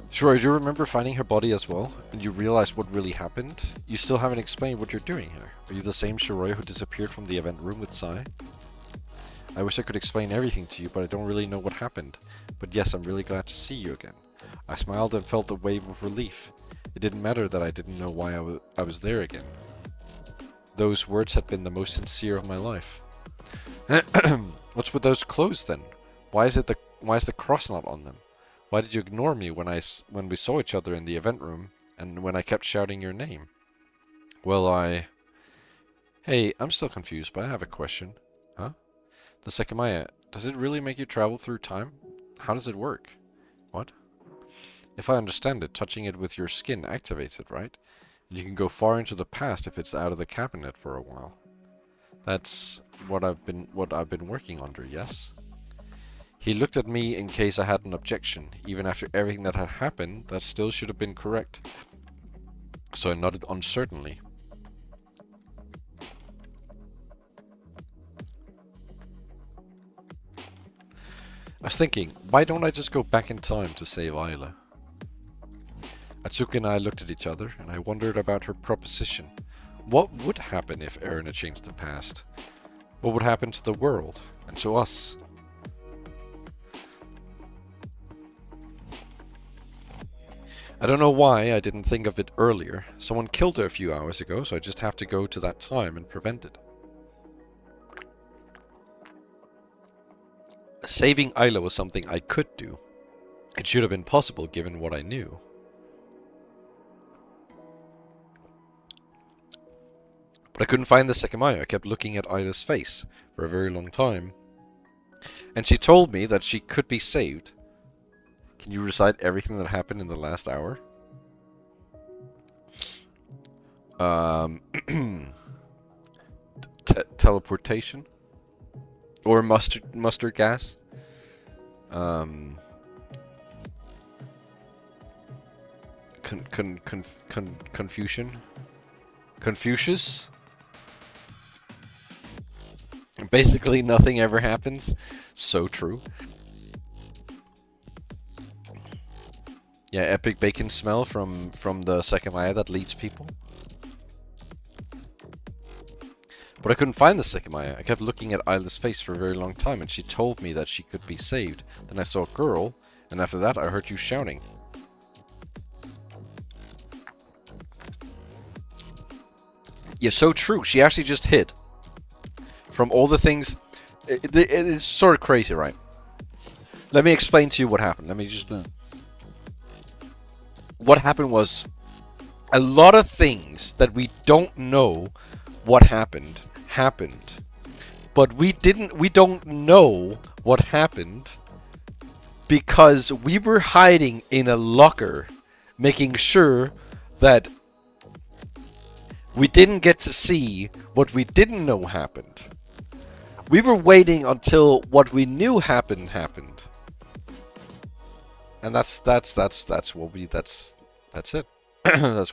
Sure, do you remember finding her body as well? And you realized what really happened? You still haven't explained what you're doing here. Are you the same Shiroi who disappeared from the event room with Sai? I wish I could explain everything to you, but I don't really know what happened. But yes, I'm really glad to see you again. I smiled and felt a wave of relief. It didn't matter that I didn't know why I was there again. Those words had been the most sincere of my life. What's with those clothes then? Why is the cross not on them? Why did you ignore me when we saw each other in the event room and when I kept shouting your name? Well, Hey, I'm still confused, but I have a question. Huh? The Sekimeiya, does it really make you travel through time? How does it work? What? If I understand it, touching it with your skin activates it, right? You can go far into the past if it's out of the cabinet for a while. That's what I've been working under, yes? He looked at me in case I had an objection. Even after everything that had happened, that still should have been correct. So I nodded uncertainly. I was thinking, why don't I just go back in time to save Isla? Atsuki and I looked at each other, and I wondered about her proposition. What would happen if Erina changed the past? What would happen to the world, and to us? I don't know why I didn't think of it earlier. Someone killed her a few hours ago, so I just have to go to that time and prevent it. Saving Isla was something I could do. It should have been possible given what I knew. But I couldn't find the Sekimeiya. I kept looking at Isla's face for a very long time. And she told me that she could be saved. Can you recite everything that happened in the last hour? Teleportation? Or mustard gas? Confucian? Confucius? Basically nothing ever happens. So true. Yeah, epic bacon smell from the Sekimeiya that leads people. But I couldn't find the Sekimeiya. I kept looking at Isla's face for a very long time, and she told me that she could be saved. Then I saw a girl, and after that I heard you shouting. Yeah, so true. She actually just hid. From all the things... It is sort of crazy, right? Let me explain to you what happened. Let me just... What happened was... A lot of things that we don't know what happened. But we don't know what happened because we were hiding in a locker, making sure that we didn't get to see what we didn't know happened. We were waiting until what we knew happened. And that's it. That's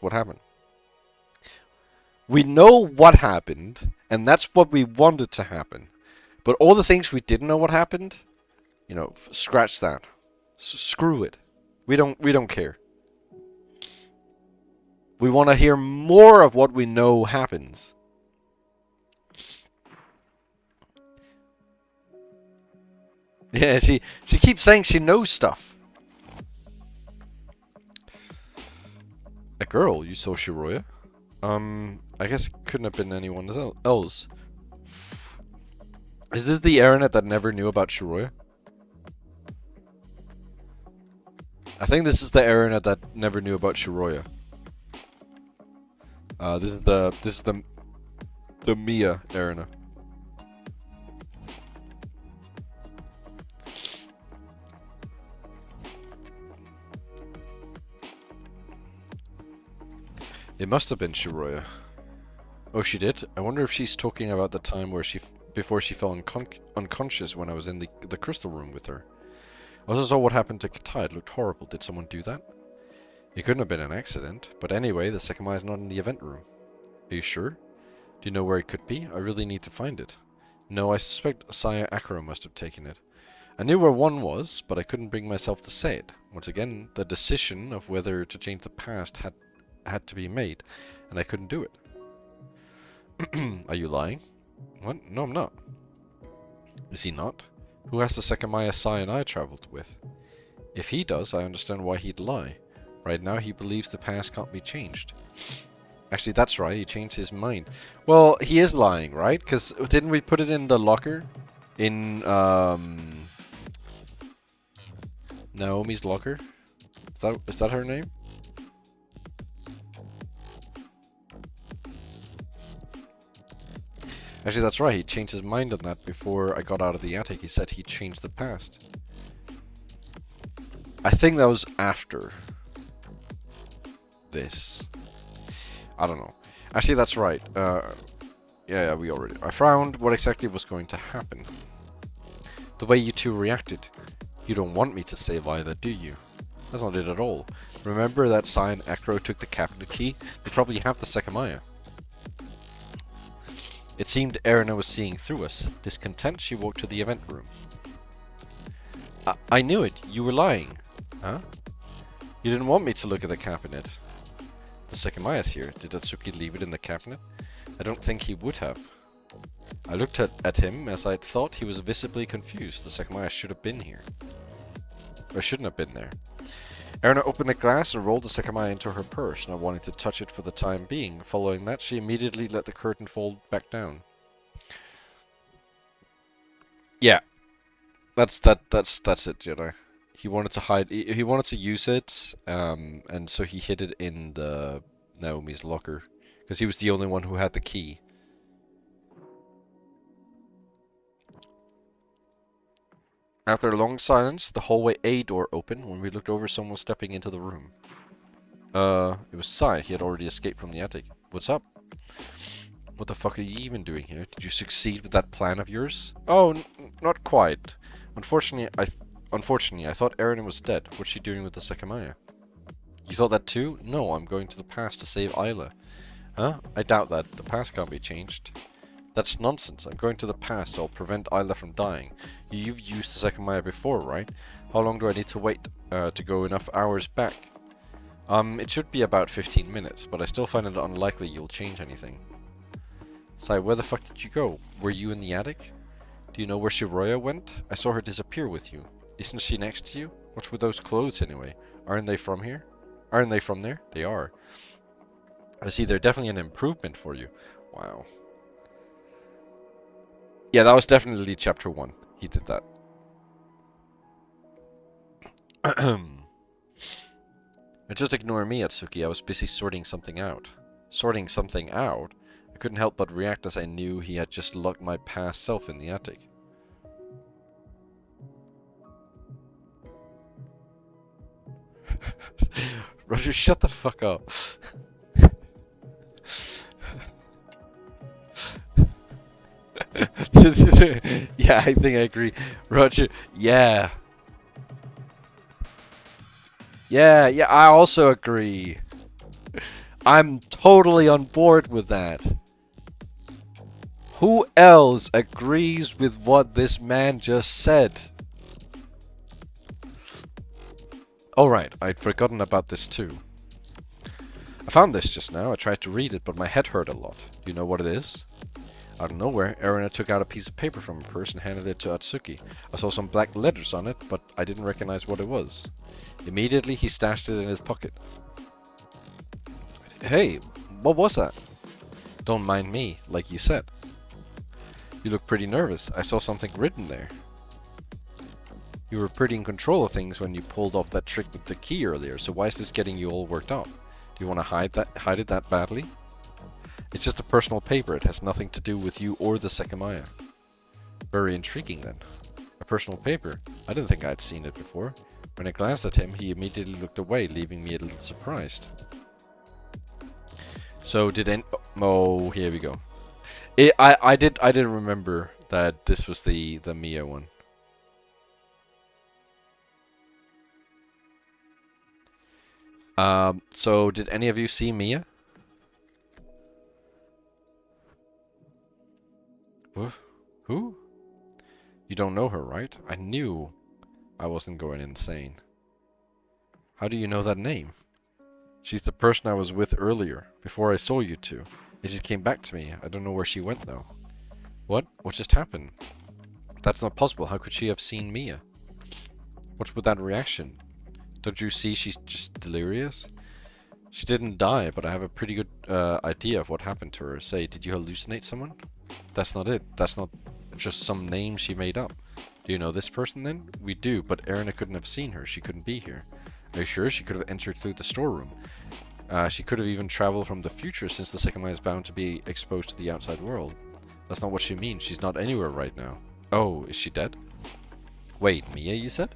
what happened. We know what happened, and that's what we wanted to happen. But all the things we didn't know what happened, you know, scratch that. Screw it. We don't care. We want to hear more of what we know happens. Yeah, she keeps saying she knows stuff. A girl, you saw Shiroya? I guess it couldn't have been anyone else. Is this the Erina that never knew about Shiroya? I think this is the Erina that never knew about Shiroya. This is the Mia Erina. It must have been Shiroya. Oh, she did? I wonder if she's talking about the time where before she fell unconscious when I was in the crystal room with her. I also saw what happened to Katai. It looked horrible. Did someone do that? It couldn't have been an accident. But anyway, the Sekimeiya is not in the event room. Are you sure? Do you know where it could be? I really need to find it. No, I suspect Saya Akro must have taken it. I knew where one was, but I couldn't bring myself to say it. Once again, the decision of whether to change the past had to be made, and I couldn't do it. Are you lying? What? No, I'm not. Is he not? Who has the Sekimeiya Sai and I traveled with? If he does, I understand why he'd lie. Right now, he believes the past can't be changed. Actually, that's right, he changed his mind. Well, he is lying, right? Because didn't we put it in the locker? In, Naomi's locker? Is that her name? Actually, that's right. He changed his mind on that before I got out of the attic. He said he changed the past. I think that was after this. I don't know. Actually, that's right. Yeah, we already... I found what exactly was going to happen. The way you two reacted. You don't want me to save either, do you? That's not it at all. Remember that Sai and Acro took the cabinet key? They probably have the Sekimeiya. It seemed Erina was seeing through us. Discontent, she walked to the event room. I knew it. You were lying. Huh? You didn't want me to look at the cabinet. The Sekimeiya's here. Did Atsuki leave it in the cabinet? I don't think he would have. I looked at him as I thought he was visibly confused. The Sekimeiya should have been here. Or shouldn't have been there. Erna opened the glass and rolled the Sekimeiya into her purse, not wanting to touch it for the time being. Following that, she immediately let the curtain fall back down. Yeah. That's it, Jedi. He wanted to hide. He wanted to use it, and so he hid it in the Naomi's locker because he was the only one who had the key. After a long silence, the hallway A door opened. When we looked over, someone was stepping into the room. It was Sai. He had already escaped from the attic. What's up? What the fuck are you even doing here? Did you succeed with that plan of yours? Oh, not quite. Unfortunately, I thought Erin was dead. What's she doing with the Sekimeiya? You thought that too? No, I'm going to the past to save Isla. Huh? I doubt that. The past can't be changed. That's nonsense. I'm going to the past, so I'll prevent Isla from dying. You've used the Sekimeiya before, right? How long do I need to wait to go enough hours back? It should be about 15 minutes, but I still find it unlikely you'll change anything. Sai, where the fuck did you go? Were you in the attic? Do you know where Shiroya went? I saw her disappear with you. Isn't she next to you? What's with those clothes anyway? Aren't they from here? Aren't they from there? They are. I see they're definitely an improvement for you. Wow. Yeah, that was definitely chapter 1. He did that. Just ignore me, Atsuki. I was busy sorting something out. Sorting something out? I couldn't help but react as I knew he had just locked my past self in the attic. Roger, shut the fuck up. Yeah, I think I agree. Roger, yeah. Yeah, I also agree. I'm totally on board with that. Who else agrees with what this man just said? Alright, I'd forgotten about this too. I found this just now. I tried to read it, but my head hurt a lot. Do you know what it is? Out of nowhere, Erina took out a piece of paper from her purse and handed it to Atsuki. I saw some black letters on it, but I didn't recognize what it was. Immediately, he stashed it in his pocket. Hey, what was that? Don't mind me, like you said. You look pretty nervous. I saw something written there. You were pretty in control of things when you pulled off that trick with the key earlier, so why is this getting you all worked up? Do you want to hide it that badly? It's just a personal paper. It has nothing to do with you or the Sekimeiya. Very intriguing then. A personal paper? I didn't think I'd seen it before. When I glanced at him, he immediately looked away, leaving me a little surprised. So oh, here we go. I didn't remember that this was the Mia one. So did any of you see Mia? Who? You don't know her, right? I knew I wasn't going insane. How do you know that name? She's the person I was with earlier, before I saw you two. It just came back to me. I don't know where she went, though. What? What just happened? That's not possible. How could she have seen Mia? What's with that reaction? Don't you see she's just delirious? She didn't die, but I have a pretty good idea of what happened to her. Say, did you hallucinate someone? That's not it. That's not just some name she made up. Do you know this person then? We do, but Erina couldn't have seen her. She couldn't be here. Are you sure? She could have entered through the storeroom. She could have even traveled from the future, since the Sekimeiya is bound to be exposed to the outside world. That's not what she means. She's not anywhere right now. Oh, is she dead? Wait, Mia, you said?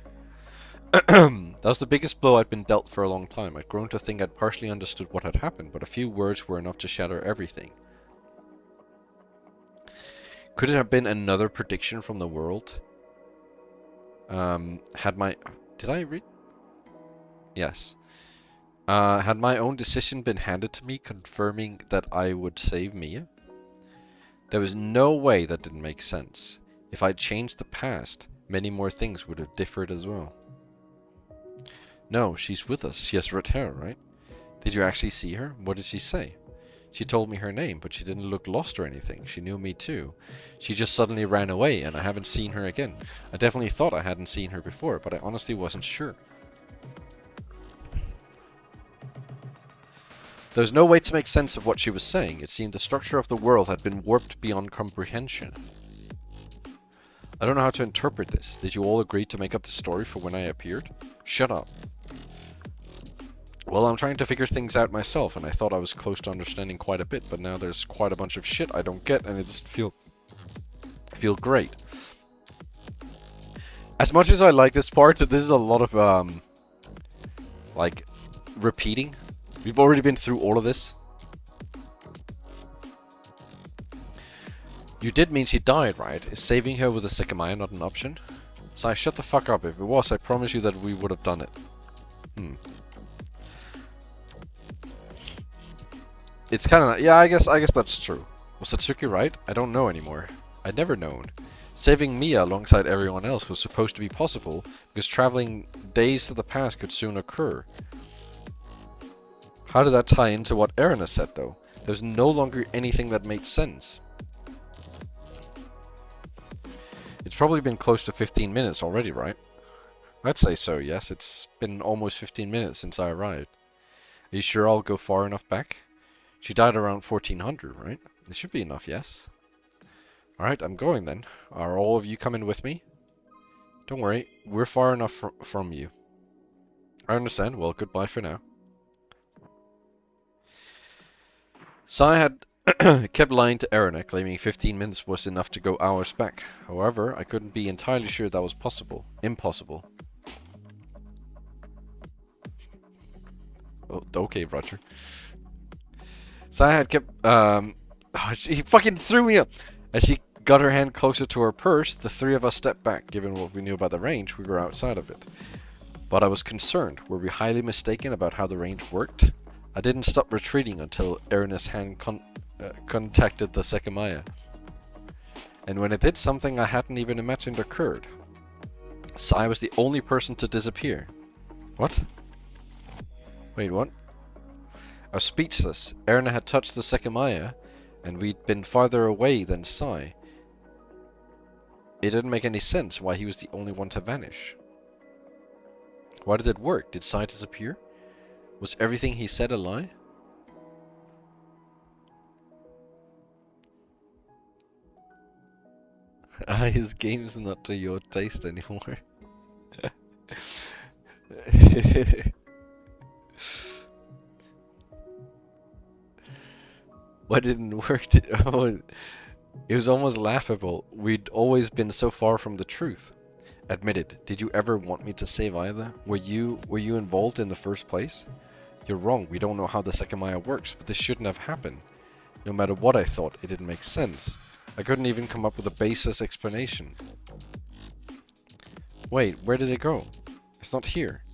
That was the biggest blow I'd been dealt for a long time. I'd grown to think I'd partially understood what had happened, but a few words were enough to shatter everything. Could it have been another prediction from the world? Did I read? Yes. Had my own decision been handed to me, confirming that I would save Mia? There was no way that didn't make sense. If I'd changed the past, many more things would have differed as well. No, she's with us. She has red hair, right? Did you actually see her? What did she say? She told me her name, but she didn't look lost or anything. She knew me too. She just suddenly ran away, and I haven't seen her again. I definitely thought I hadn't seen her before, but I honestly wasn't sure. There was no way to make sense of what she was saying. It seemed the structure of the world had been warped beyond comprehension. I don't know how to interpret this. Did you all agree to make up the story for when I appeared? Shut up. Well, I'm trying to figure things out myself, and I thought I was close to understanding quite a bit, but now there's quite a bunch of shit I don't get, and it doesn't feel great. As much as I like this part, this is a lot of, like, repeating. We've already been through all of this. You did mean she died, right? Is saving her with a Sekimeiya not an option? So I shut the fuck up. If it was, I promise you that we would have done it. It's kind of... Yeah, I guess that's true. Was Satsuki right? I don't know anymore. I'd never known. Saving Mia alongside everyone else was supposed to be possible, because traveling days to the past could soon occur. How did that tie into what Erina said, though? There's no longer anything that made sense. It's probably been close to 15 minutes already, right? I'd say so, yes. It's been almost 15 minutes since I arrived. Are you sure I'll go far enough back? She died around 1400, right? It should be enough, yes. Alright, I'm going then. Are all of you coming with me? Don't worry, we're far enough from you. I understand. Well, goodbye for now. Sai had kept lying to Erina, claiming 15 minutes was enough to go hours back. However, I couldn't be entirely sure that was possible. Impossible. Oh, okay, Roger. Sai had kept... she fucking threw me up! As she got her hand closer to her purse, the three of us stepped back. Given what we knew about the range, we were outside of it. But I was concerned. Were we highly mistaken about how the range worked? I didn't stop retreating until Erina's hand contacted the Sekimeiya. And when it did, something I hadn't even imagined occurred. Sai was the only person to disappear. What? Wait, what? I was speechless. Erina had touched the Sekimeiya, and we'd been farther away than Sai. It didn't make any sense why he was the only one to vanish. Why did it work? Did Sai disappear? Was everything he said a lie? His game's not to your taste anymore. Why didn't it work? Oh, it was almost laughable. We'd always been so far from the truth. Admitted. Did you ever want me to save either? Were you involved in the first place? You're wrong. We don't know how the Sekimeiya works, but this shouldn't have happened. No matter what I thought, it didn't make sense. I couldn't even come up with a baseless explanation. Wait, where did it go? It's not here.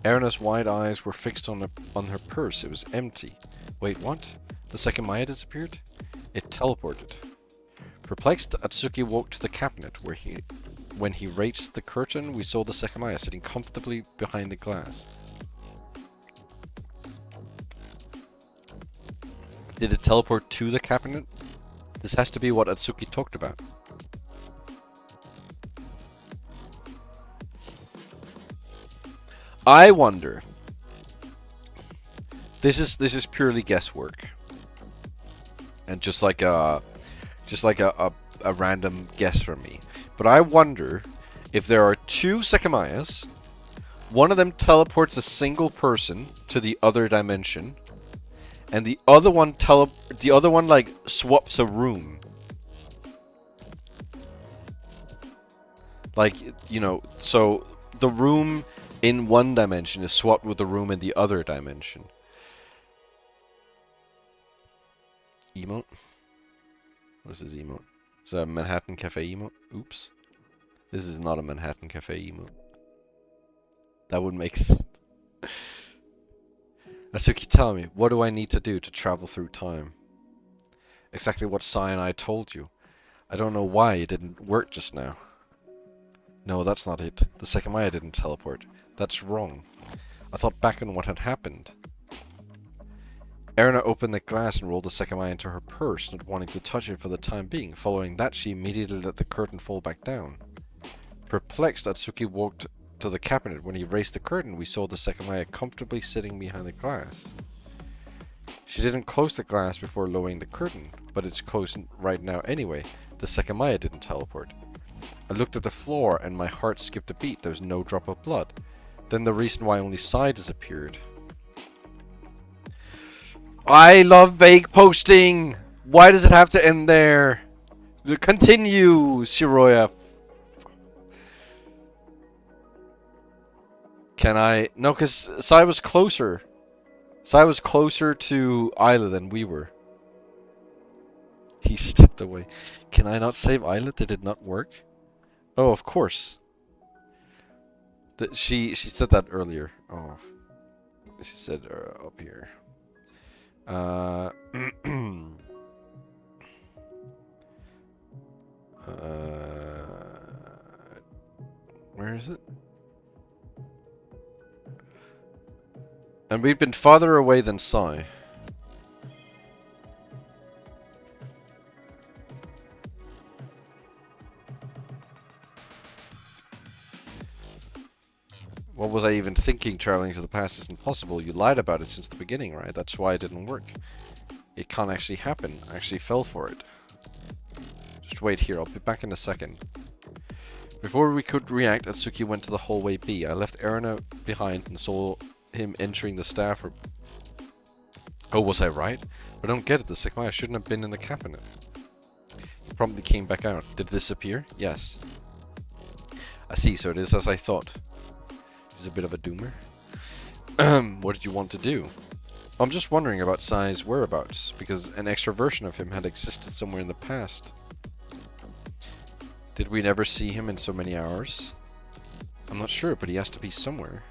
Erina's wide eyes were fixed on her purse. It was empty. Wait, what? The Sekimeiya disappeared? It teleported. Perplexed, Atsuki walked to the cabinet, where when he raised the curtain, we saw the Sekimeiya sitting comfortably behind the glass. Did it teleport to the cabinet? This has to be what Atsuki talked about. I wonder. This is purely guesswork, and just like a random guess from me. But I wonder if there are two Sekimeiyas. One of them teleports a single person to the other dimension, and the other one like swaps a room. Like, you know, so the room in one dimension is swapped with the room in the other dimension. Emote? What is this emote? Is that a Manhattan Cafe emote? Oops. This is not a Manhattan Cafe emote. That would make sense. Atsuki, tell me, what do I need to do to travel through time? Exactly what Sai and I told you. I don't know why it didn't work just now. No, that's not it. The Sekimeiya didn't teleport. That's wrong. I thought back on what had happened. Erna opened the glass and rolled the Sekimeiya into her purse, not wanting to touch it for the time being. Following that, she immediately let the curtain fall back down. Perplexed, Atsuki walked to the cabinet. When he raised the curtain, we saw the Sekimeiya comfortably sitting behind the glass. She didn't close the glass before lowering the curtain, but it's closed right now anyway. The Sekimeiya didn't teleport. I looked at the floor and my heart skipped a beat. There was no drop of blood. Then the reason why only Sai disappeared. I love vague posting! Why does it have to end there? Continue, Shiroya. Can I? No, because Sai was closer. Sai was closer to Isla than we were. He stepped away. Can I not save Isla? Did it not work? Oh, of course. She said that earlier. Oh, she said up here. Where is it? And we've been farther away than Sai. What was I even thinking? Traveling to the past isn't possible. You lied about it since the beginning, right? That's why it didn't work. It can't actually happen. I actually fell for it. Just wait here. I'll be back in a second. Before we could react, Atsuki went to the hallway B. I left Erina behind and saw him entering the staff room. Oh, was I right? I don't get it. The Sekimeiya shouldn't have been in the cabinet. He promptly came back out. Did it disappear? Yes. I see. So it is as I thought. He's a bit of a doomer. What did you want to do? I'm just wondering about Sai's whereabouts, because an extra version of him had existed somewhere in the past. Did we never see him in so many hours? I'm not sure, but he has to be somewhere.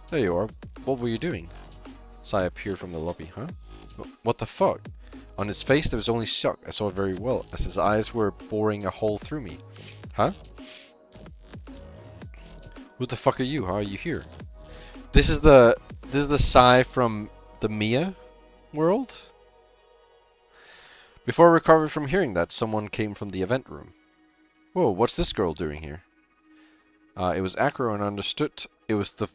There you are. What were you doing? Sai appeared from the lobby, huh? What the fuck? On his face there was only shock. I saw it very well, as his eyes were boring a hole through me. Huh? Who the fuck are you? How are you here? This is the Sai from the Mia world? Before I recovered from hearing that, someone came from the event room. Whoa, what's this girl doing here? It was Akuro and I understood it was the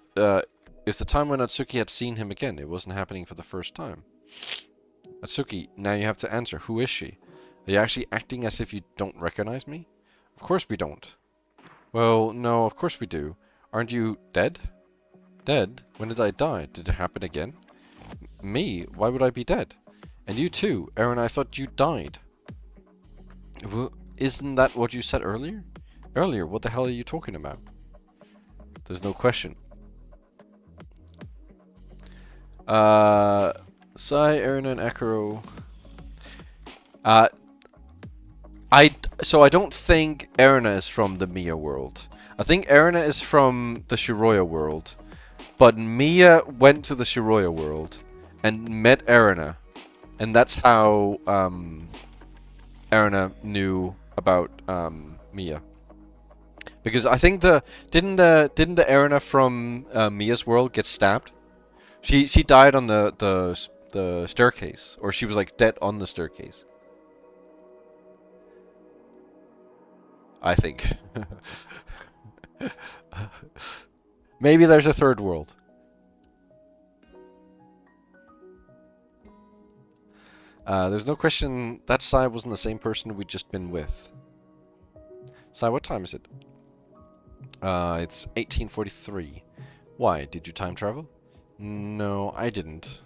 time when Atsuki had seen him again. It wasn't happening for the first time. Atsuki, now you have to answer. Who is she? Are you actually acting as if you don't recognize me? Of course we don't. Well, no, of course we do. Aren't you dead? Dead? When did I die? Did it happen again? Me? Why would I be dead? And you too. Aaron, I thought you died. Isn't that what you said earlier? Earlier? What the hell are you talking about? There's no question. Sai, Aaron, and Akuro. So I don't think Erina is from the Mia world. I think Erina is from the Shiroya world. But Mia went to the Shiroya world and met Erina. And that's how Erina knew about Mia. Because I think didn't the Erina from Mia's world get stabbed? She died on the staircase, or she was like dead on the staircase. I think. Maybe there's a third world. There's no question that Sai wasn't the same person we'd just been with. Sai, what time is it? It's 18:43. Why? Did you time travel? No, I didn't.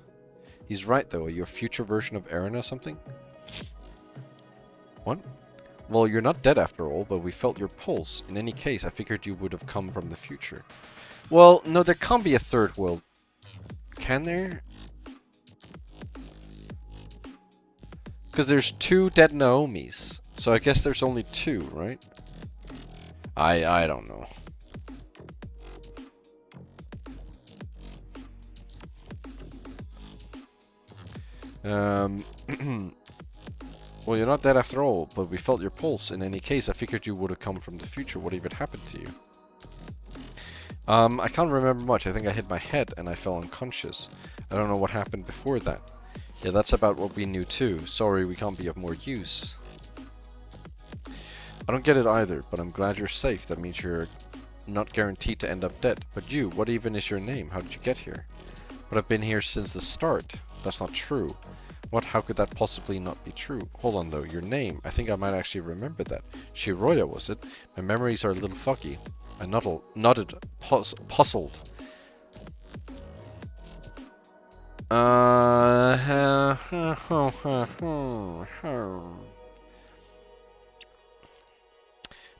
He's right, though. Are you a future version of Erina or something? What? Well, you're not dead after all, but we felt your pulse. In any case, I figured you would have come from the future. Well, no, there can't be a third world. Can there? Because there's 2 dead Naomis. So I guess there's only 2, right? I don't know. Well, you're not dead after all, but we felt your pulse. In any case, I figured you would have come from the future. What even happened to you? I can't remember much. I think I hit my head and I fell unconscious. I don't know what happened before that. Yeah, that's about what we knew too. Sorry, we can't be of more use. I don't get it either, but I'm glad you're safe. That means you're not guaranteed to end up dead. But you, what even is your name? How did you get here? But I've been here since the start. That's not true. What? How could that possibly not be true? Hold on though, your name. I think I might actually remember that. Shiroya, was it? My memories are a little foggy. I nodded, puzzled.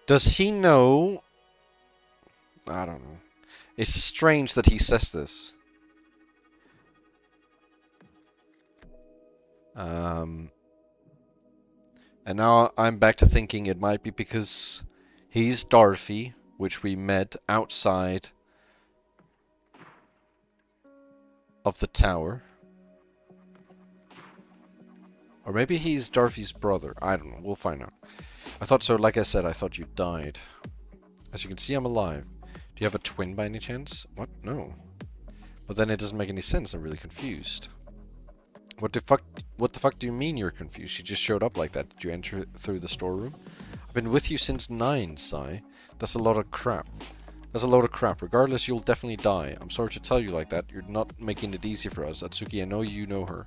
Does he know? I don't know. It's strange that he says this. And now I'm back to thinking it might be because he's Dorothy, which we met outside of the tower. Or maybe he's Dorothy's brother. I don't know. We'll find out. I thought so. Like I said, I thought you died. As you can see, I'm alive. Do you have a twin by any chance? What? No. But then it doesn't make any sense. I'm really confused. What the fuck do you mean you're confused? She just showed up like that. Did you enter through the storeroom? I've been with you since 9, Sai. That's a lot of crap. That's a load of crap. Regardless, you'll definitely die. I'm sorry to tell you like that. You're not making it easy for us. Atsuki, I know you know her.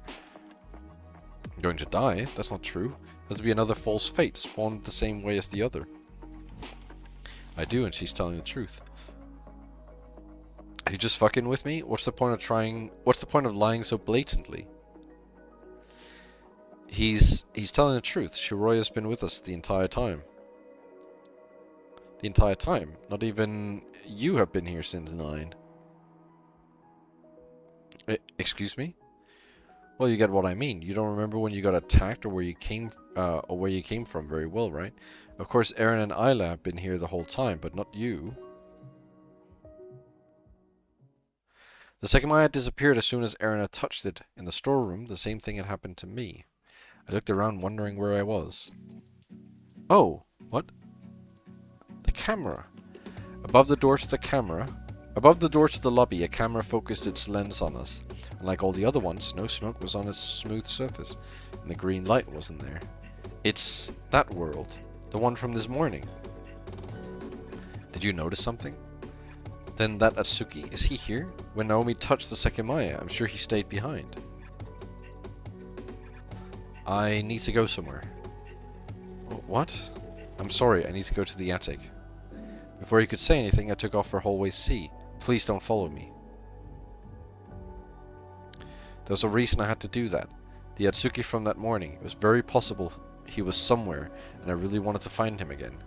I'm going to die? That's not true. There'll be another false fate, spawned the same way as the other. I do, and she's telling the truth. Are you just fucking with me? What's the point of lying so blatantly? He's telling the truth. Shiroya's been with us the entire time. The entire time. Not even you have been here since 9. Excuse me? Well, you get what I mean. You don't remember when you got attacked or where you came from very well, right? Of course, Eren and Ayla have been here the whole time, but not you. The Sekimeiya disappeared as soon as Eren had touched it. In the storeroom, the same thing had happened to me. I looked around wondering where I was. Oh, what? The camera. Above the door to the lobby, a camera focused its lens on us. Unlike all the other ones, no smoke was on its smooth surface, and the green light wasn't there. It's that world. The one from this morning. Did you notice something? Then that Atsuki, is he here? When Naomi touched the Sekimeiya, I'm sure he stayed behind. I need to go somewhere. What? I'm sorry, I need to go to the attic. Before he could say anything, I took off for hallway C. Please don't follow me. There was a reason I had to do that. The Atsuki from that morning. It was very possible he was somewhere, and I really wanted to find him again.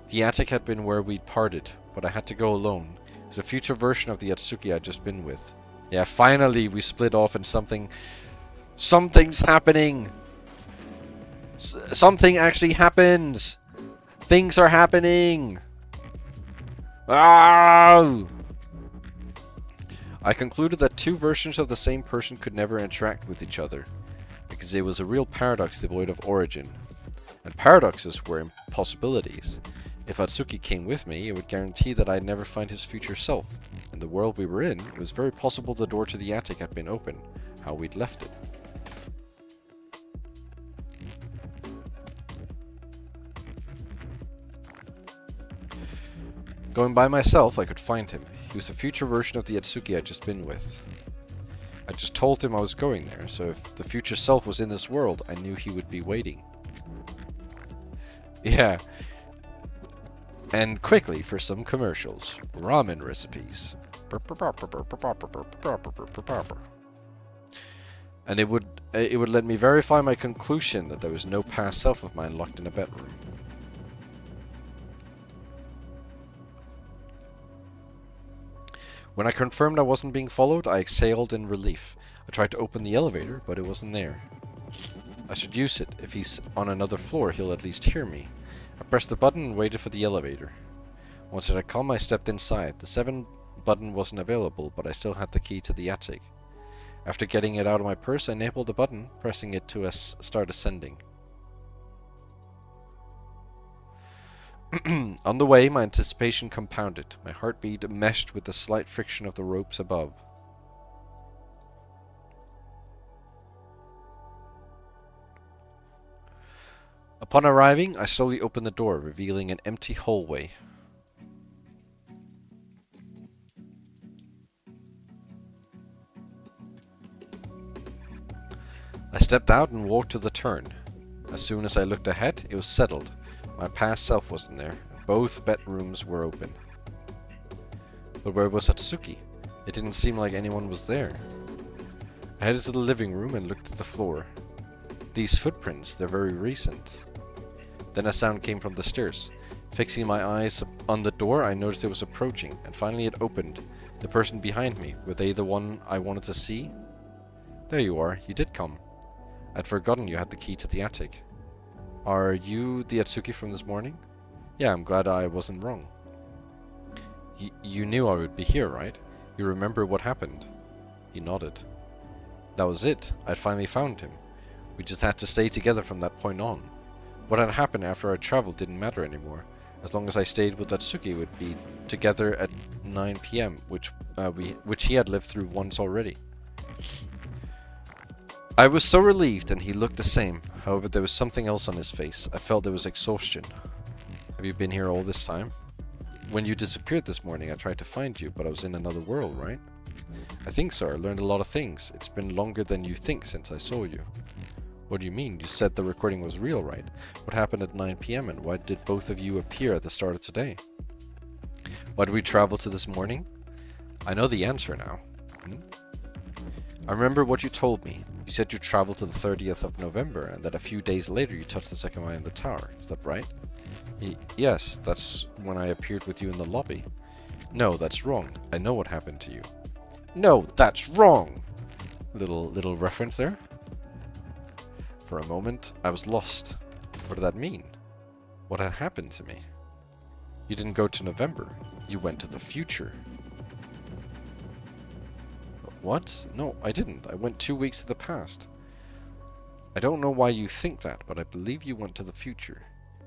The attic had been where we'd parted, but I had to go alone. It was a future version of the Atsuki I'd just been with. Yeah, finally we split off and something's happening! Something actually happens! Things are happening! Ah! I concluded that two versions of the same person could never interact with each other, because it was a real paradox devoid of origin. And paradoxes were impossibilities. If Atsuki came with me, it would guarantee that I'd never find his future self. In the world we were in, it was very possible the door to the attic had been open, how we'd left it. Going by myself, I could find him. He was a future version of the Atsuki I'd just been with. I just told him I was going there, so if the future self was in this world, I knew he would be waiting. Yeah. And quickly for some commercials. Ramen recipes. And it would let me verify my conclusion that there was no past self of mine locked in a bedroom. When I confirmed I wasn't being followed, I exhaled in relief. I tried to open the elevator, but it wasn't there. I should use it. If he's on another floor, he'll at least hear me. I pressed the button and waited for the elevator. Once it had come, I stepped inside. The 7 button wasn't available, but I still had the key to the attic. After getting it out of my purse, I enabled the button, pressing it to start ascending. On the way, my anticipation compounded. My heartbeat meshed with the slight friction of the ropes above. Upon arriving, I slowly opened the door, revealing an empty hallway. I stepped out and walked to the turn. As soon as I looked ahead, it was settled. My past self wasn't there. Both bedrooms were open. But where was Atsuki? It didn't seem like anyone was there. I headed to the living room and looked at the floor. These footprints, they're very recent. Then a sound came from the stairs. Fixing my eyes on the door, I noticed it was approaching, and finally it opened. The person behind me, were they the one I wanted to see? There you are, you did come. I'd forgotten you had the key to the attic. Are you the Atsuki from this morning? Yeah, I'm glad I wasn't wrong. You knew I would be here, right? You remember what happened? He nodded. That was it. I'd finally found him. We just had to stay together from that point on. What had happened after I traveled didn't matter anymore. As long as I stayed with Atsuki, we'd be together at 9 p.m., which he had lived through once already. I was so relieved, and he looked the same. However, there was something else on his face. I felt there was exhaustion. Have you been here all this time? When you disappeared this morning, I tried to find you, but I was in another world, right? I think so. I learned a lot of things. It's been longer than you think since I saw you. What do you mean? You said the recording was real, right? What happened at 9 p.m. and why did both of you appear at the start of today? Why did we travel to this morning? I know the answer now. I remember what you told me. You said you traveled to the 30th of November and that a few days later you touched the Sekimeiya in the tower. Is that right? Yes, that's when I appeared with you in the lobby. No, that's wrong. I know what happened to you. No, that's wrong! Little reference there. For a moment, I was lost. What did that mean? What had happened to me? You didn't go to November. You went to the future. What? No, I didn't. I went 2 weeks to the past. I don't know why you think that, but I believe you went to the future.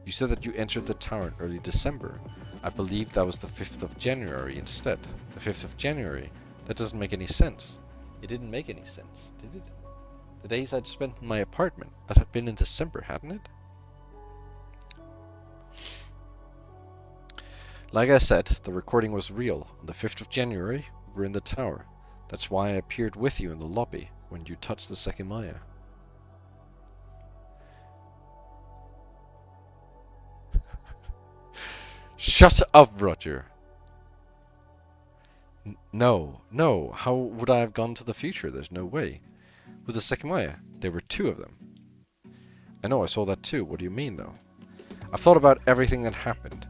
You said that you entered the tower in early December. I believe that was the 5th of January instead. The 5th of January? That doesn't make any sense. It didn't make any sense, did it? The days I'd spent in my apartment, that had been in December, hadn't it? Like I said, the recording was real. On the 5th of January, we were in the tower. That's why I appeared with you in the lobby when you touched the Sekimeiya. Shut up, Roger! No. How would I have gone to the future? There's no way. With the Sekimeiya, there were 2 of them. I know, I saw that too. What do you mean, though? I've thought about everything that happened.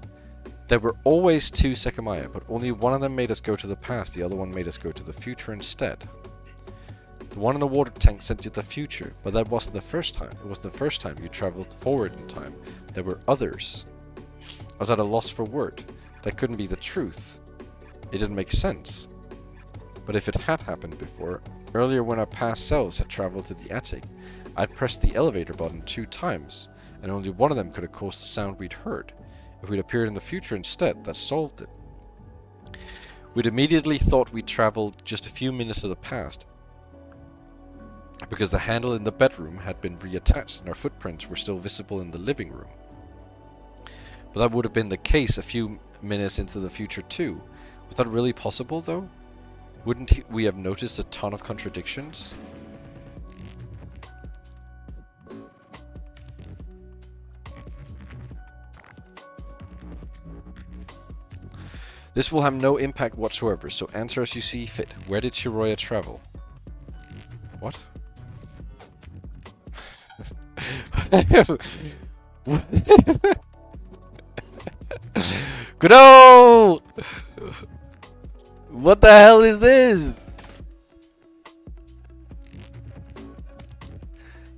There were always 2 Sekimeiya, but only one of them made us go to the past, the other one made us go to the future instead. The one in the water tank sent you to the future, but that wasn't the first time. It was the first time you traveled forward in time. There were others. I was at a loss for word. That couldn't be the truth. It didn't make sense. But if it had happened before, earlier when our past selves had traveled to the attic, I'd pressed the elevator button 2 times, and only one of them could have caused the sound we'd heard. If we'd appeared in the future instead, that solved it. We'd immediately thought we'd traveled just a few minutes to the past, because the handle in the bedroom had been reattached and our footprints were still visible in the living room. But that would have been the case a few minutes into the future too. Was that really possible though? Wouldn't we have noticed a ton of contradictions? This will have no impact whatsoever, so answer as you see fit. Where did Shiroya travel? What? Good. What the hell is this?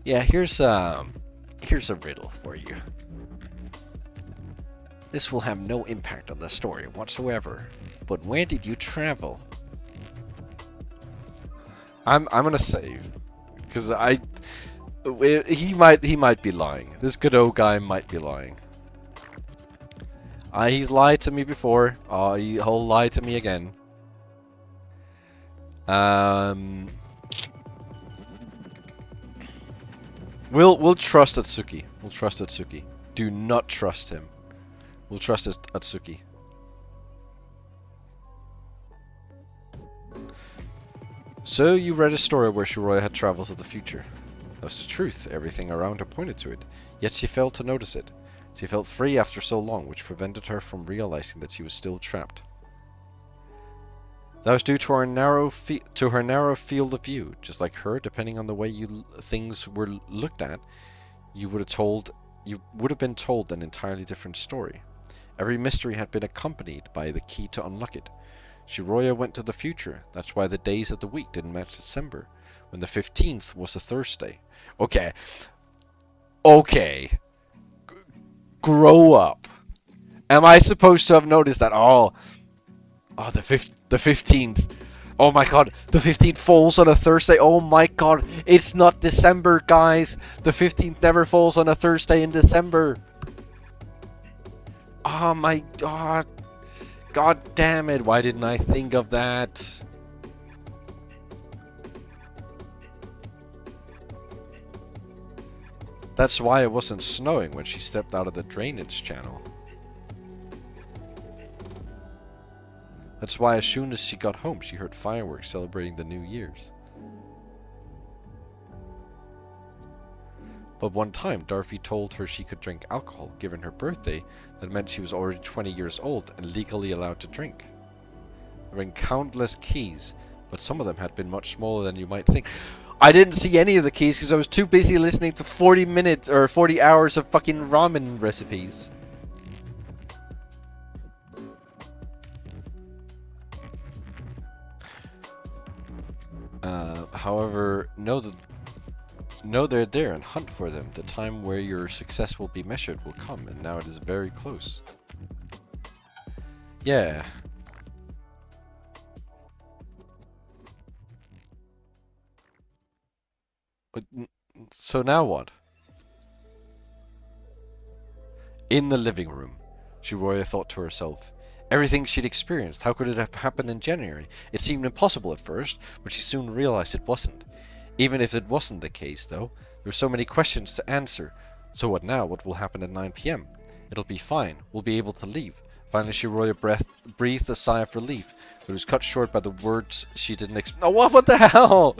Yeah, here's a riddle for you. This will have no impact on the story whatsoever. But where did you travel? I'm gonna save, because he might be lying. This good old guy might be lying. He's lied to me before. He'll lie to me again. We'll trust Atsuki. We'll trust Atsuki. Do not trust him. We'll trust Atsuki. So you read a story where Shiroya had traveled to the future. That was the truth. Everything around her pointed to it. Yet she failed to notice it. She felt free after so long, which prevented her from realizing that she was still trapped. That was due to her narrow field of view. Just like her, depending on the way things were looked at, you would have been told an entirely different story. Every mystery had been accompanied by the key to unlock it. Shiroya went to the future. That's why the days of the week didn't match December, when the 15th was a Thursday. Okay. Grow up. Am I supposed to have noticed that? The 15th. Oh my god, the 15th falls on a Thursday. Oh my god, it's not December, guys. The 15th never falls on a Thursday in December. Oh my god. God damn it, why didn't I think of that? That's why it wasn't snowing when she stepped out of the drainage channel. That's why as soon as she got home, she heard fireworks celebrating the New Year's. But one time, Dorothy told her she could drink alcohol. Given her birthday, that meant she was already 20 years old and legally allowed to drink. There were countless keys, but some of them had been much smaller than you might think. I didn't see any of the keys because I was too busy listening to 40 minutes or 40 hours of fucking ramen recipes. However, know they're there and hunt for them. The time where your success will be measured will come, and now it is very close. Yeah. So now what? In the living room, Shiroya thought to herself. Everything she'd experienced, how could it have happened in January? It seemed impossible at first, but she soon realized it wasn't. Even if it wasn't the case, though, there were so many questions to answer. So what now? What will happen at 9 p.m.? It'll be fine. We'll be able to leave. Finally, Shiroya breathed a sigh of relief, but it was cut short by the words she didn't expect. Oh, what the hell?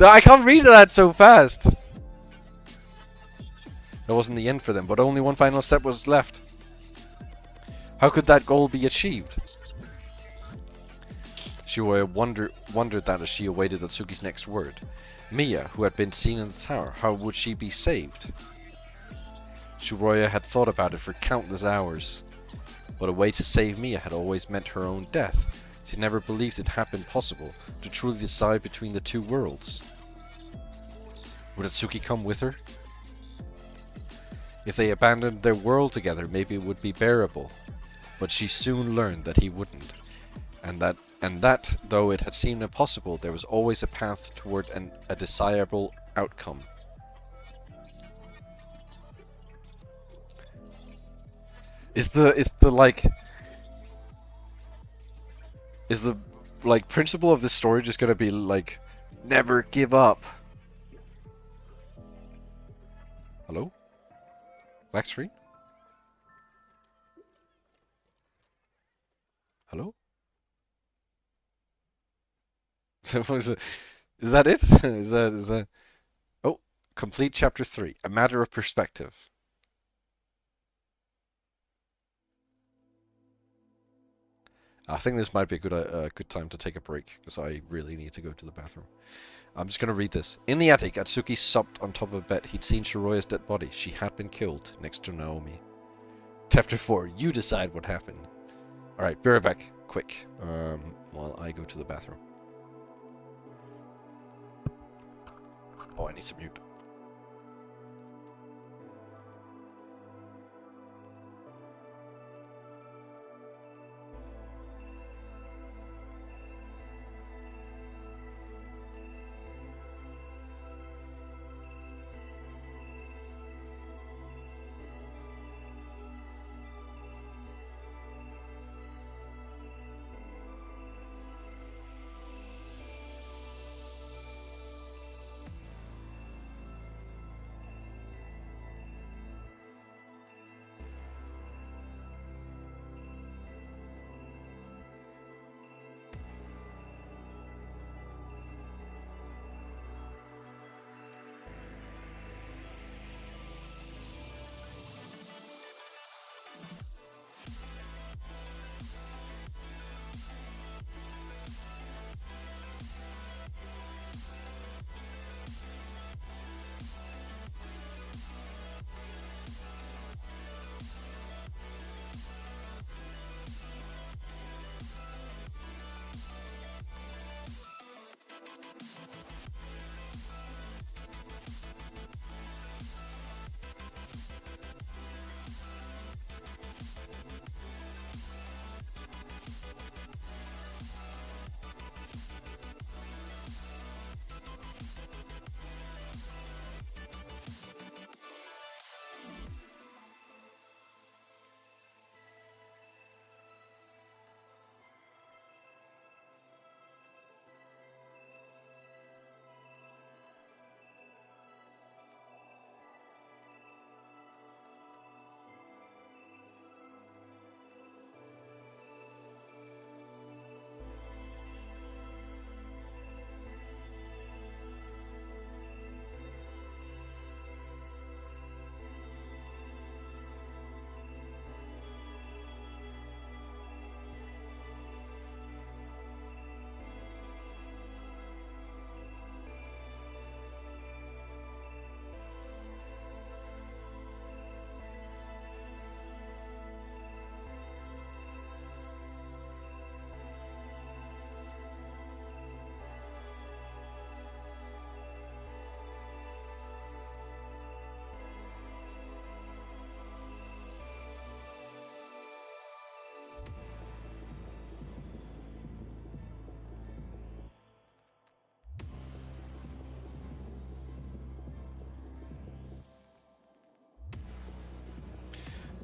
I can't read that so fast. That wasn't the end for them, but only one final step was left. How could that goal be achieved? Shiroya wondered that as she awaited Atsuki's next word. Miya, who had been seen in the tower, how would she be saved? Shiroya had thought about it for countless hours, but a way to save Miya had always meant her own death. She never believed it had been possible to truly decide between the two worlds. Would Atsuki come with her? If they abandoned their world together, maybe it would be bearable. But she soon learned that he wouldn't, and that, though it had seemed impossible, there was always a path toward a desirable outcome. Is the principle of this story just gonna be like, never give up? Hello? Black screen? Hello? Is that it? Is that... Oh, complete chapter 3. A matter of perspective. I think this might be a good time to take a break, because I really need to go to the bathroom. I'm just going to read this. In the attic, Atsuki supped on top of a bed. He'd seen Shiroya's dead body. She had been killed next to Naomi. Chapter 4. You decide what happened. Alright, be right back. Quick. While I go to the bathroom. Oh, I need to mute.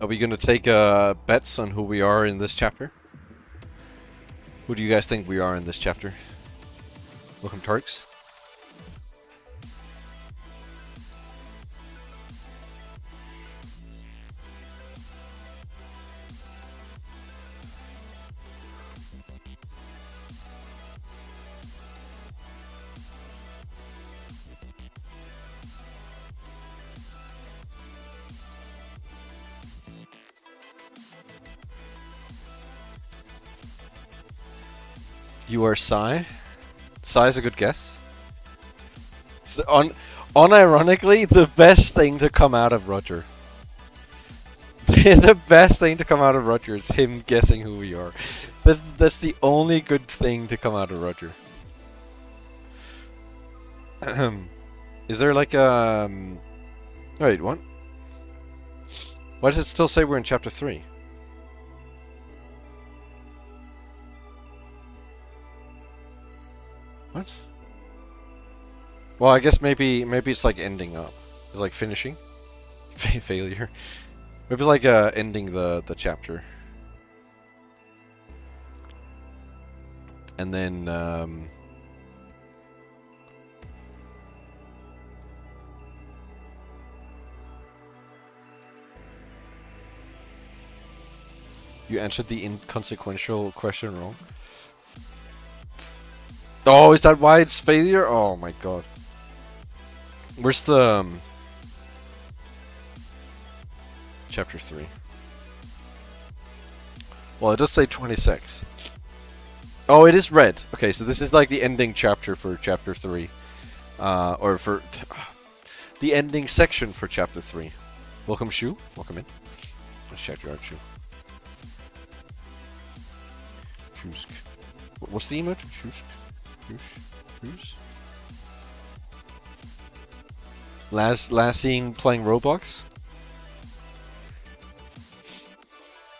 Are we gonna take bets on who we are in this chapter? Who do you guys think we are in this chapter? Welcome, Tarks. You are Sai. Sai is a good guess. It's unironically, the best thing to come out of Roger. The best thing to come out of Roger is him guessing who we are. That's the only good thing to come out of Roger. Is there like wait, what? Why does it still say we're in chapter 3? What? Well, I guess maybe it's like ending up. It's like finishing. Failure. Maybe it's like ending the chapter. And then you answered the inconsequential question wrong. Oh, is that why it's failure? Oh my god. Where's the chapter 3? Well, it does say 26. Oh, it is red. Okay, so this is like the ending chapter for chapter 3. Or for the ending section for chapter 3. Welcome, Shu. Welcome in. Let's shout you out, Shu. Shusk. What's the emote? Shusk. Who's? Last seeing playing Roblox.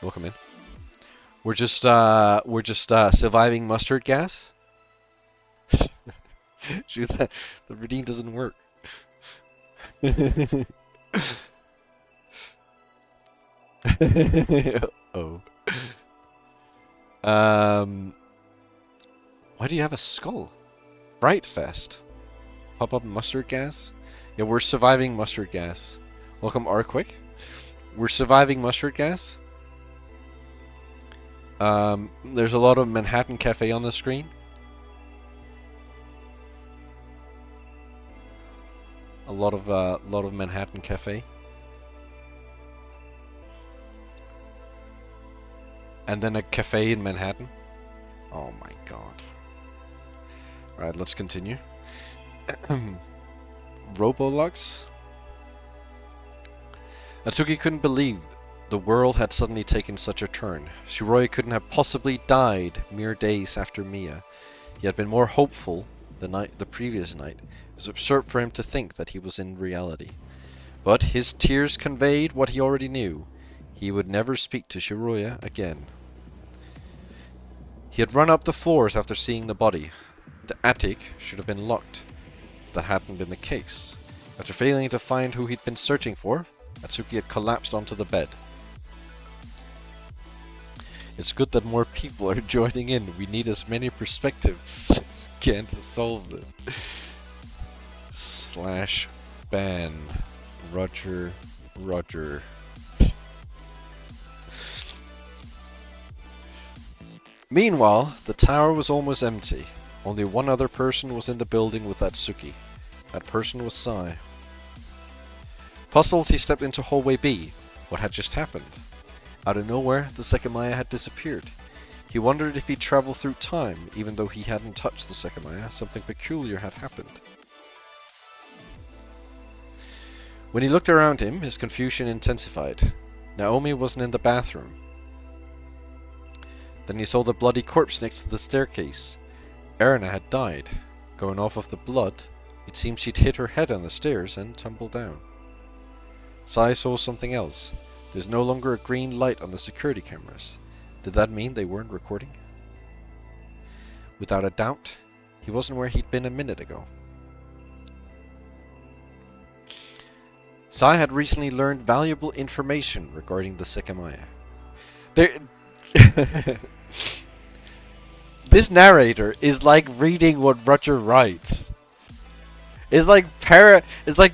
Welcome in. We're just surviving mustard gas. Shoot, that the redeem doesn't work. Oh. Why do you have a skull? Brightfest. Pop up mustard gas? Yeah, we're surviving mustard gas. Welcome, Arquick. We're surviving mustard gas. There's a lot of Manhattan Cafe on the screen. A lot of Manhattan Cafe. And then a cafe in Manhattan. Oh my god. Alright, let's continue. Robolux. Atsuki couldn't believe the world had suddenly taken such a turn. Shiroya couldn't have possibly died mere days after Miya. He had been more hopeful the previous night. It was absurd for him to think that he was in reality. But his tears conveyed what he already knew. He would never speak to Shiroya again. He had run up the floors after seeing the body. The attic should have been locked. That hadn't been the case. After failing to find who he'd been searching for, Atsuki had collapsed onto the bed. It's good that more people are joining in. We need as many perspectives as we can to solve this. /ban Roger. Meanwhile, the tower was almost empty. Only one other person was in the building with Atsuki. That person was Sai. Puzzled, he stepped into hallway B. What had just happened? Out of nowhere, the Sekimeiya had disappeared. He wondered if he'd traveled through time, even though he hadn't touched the Sekimeiya. Something peculiar had happened. When he looked around him, his confusion intensified. Naomi wasn't in the bathroom. Then he saw the bloody corpse next to the staircase. Erna had died. Going off of the blood, it seemed she'd hit her head on the stairs and tumbled down. Sai saw something else. There's no longer a green light on the security cameras. Did that mean they weren't recording? Without a doubt, he wasn't where he'd been a minute ago. Sai had recently learned valuable information regarding the Sekimeiya. There... This narrator is like reading what Roger writes. It's like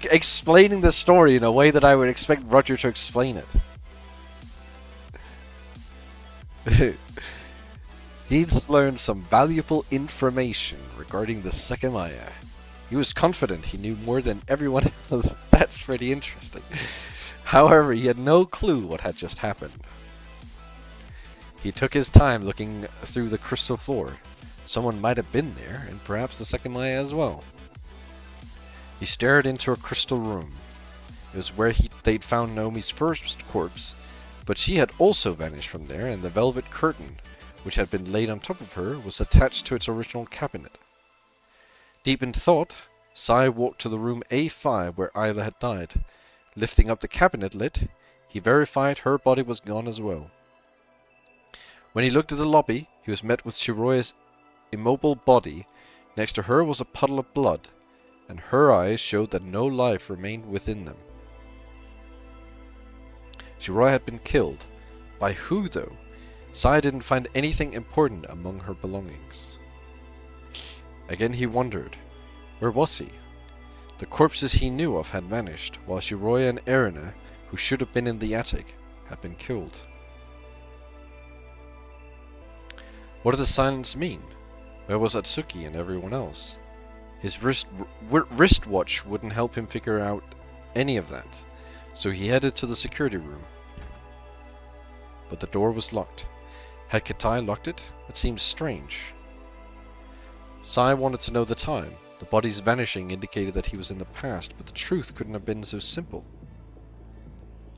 explaining the story in a way that I would expect Roger to explain it. He's learned some valuable information regarding the Sekimeiya. He was confident he knew more than everyone else. That's pretty interesting. However, he had no clue what had just happened. He took his time looking through the crystal floor. Someone might have been there, and perhaps the Sekimeiya as well. He stared into a crystal room. It was where they'd found Naomi's first corpse, but she had also vanished from there, and the velvet curtain, which had been laid on top of her, was attached to its original cabinet. Deep in thought, Sai walked to the room A5 where Isla had died. Lifting up the cabinet lid, he verified her body was gone as well. When he looked at the lobby, he was met with Shiroya's immobile body. Next to her was a puddle of blood, and her eyes showed that no life remained within them. Shiroya had been killed. By who, though? Sai didn't find anything important among her belongings. Again he wondered. Where was he? The corpses he knew of had vanished, while Shiroya and Erina, who should have been in the attic, had been killed. What did the silence mean? Where was Atsuki and everyone else? His wristwatch wouldn't help him figure out any of that, so he headed to the security room. But the door was locked. Had Kitai locked it? It seemed strange. Sai wanted to know the time. The body's vanishing indicated that he was in the past, but the truth couldn't have been so simple.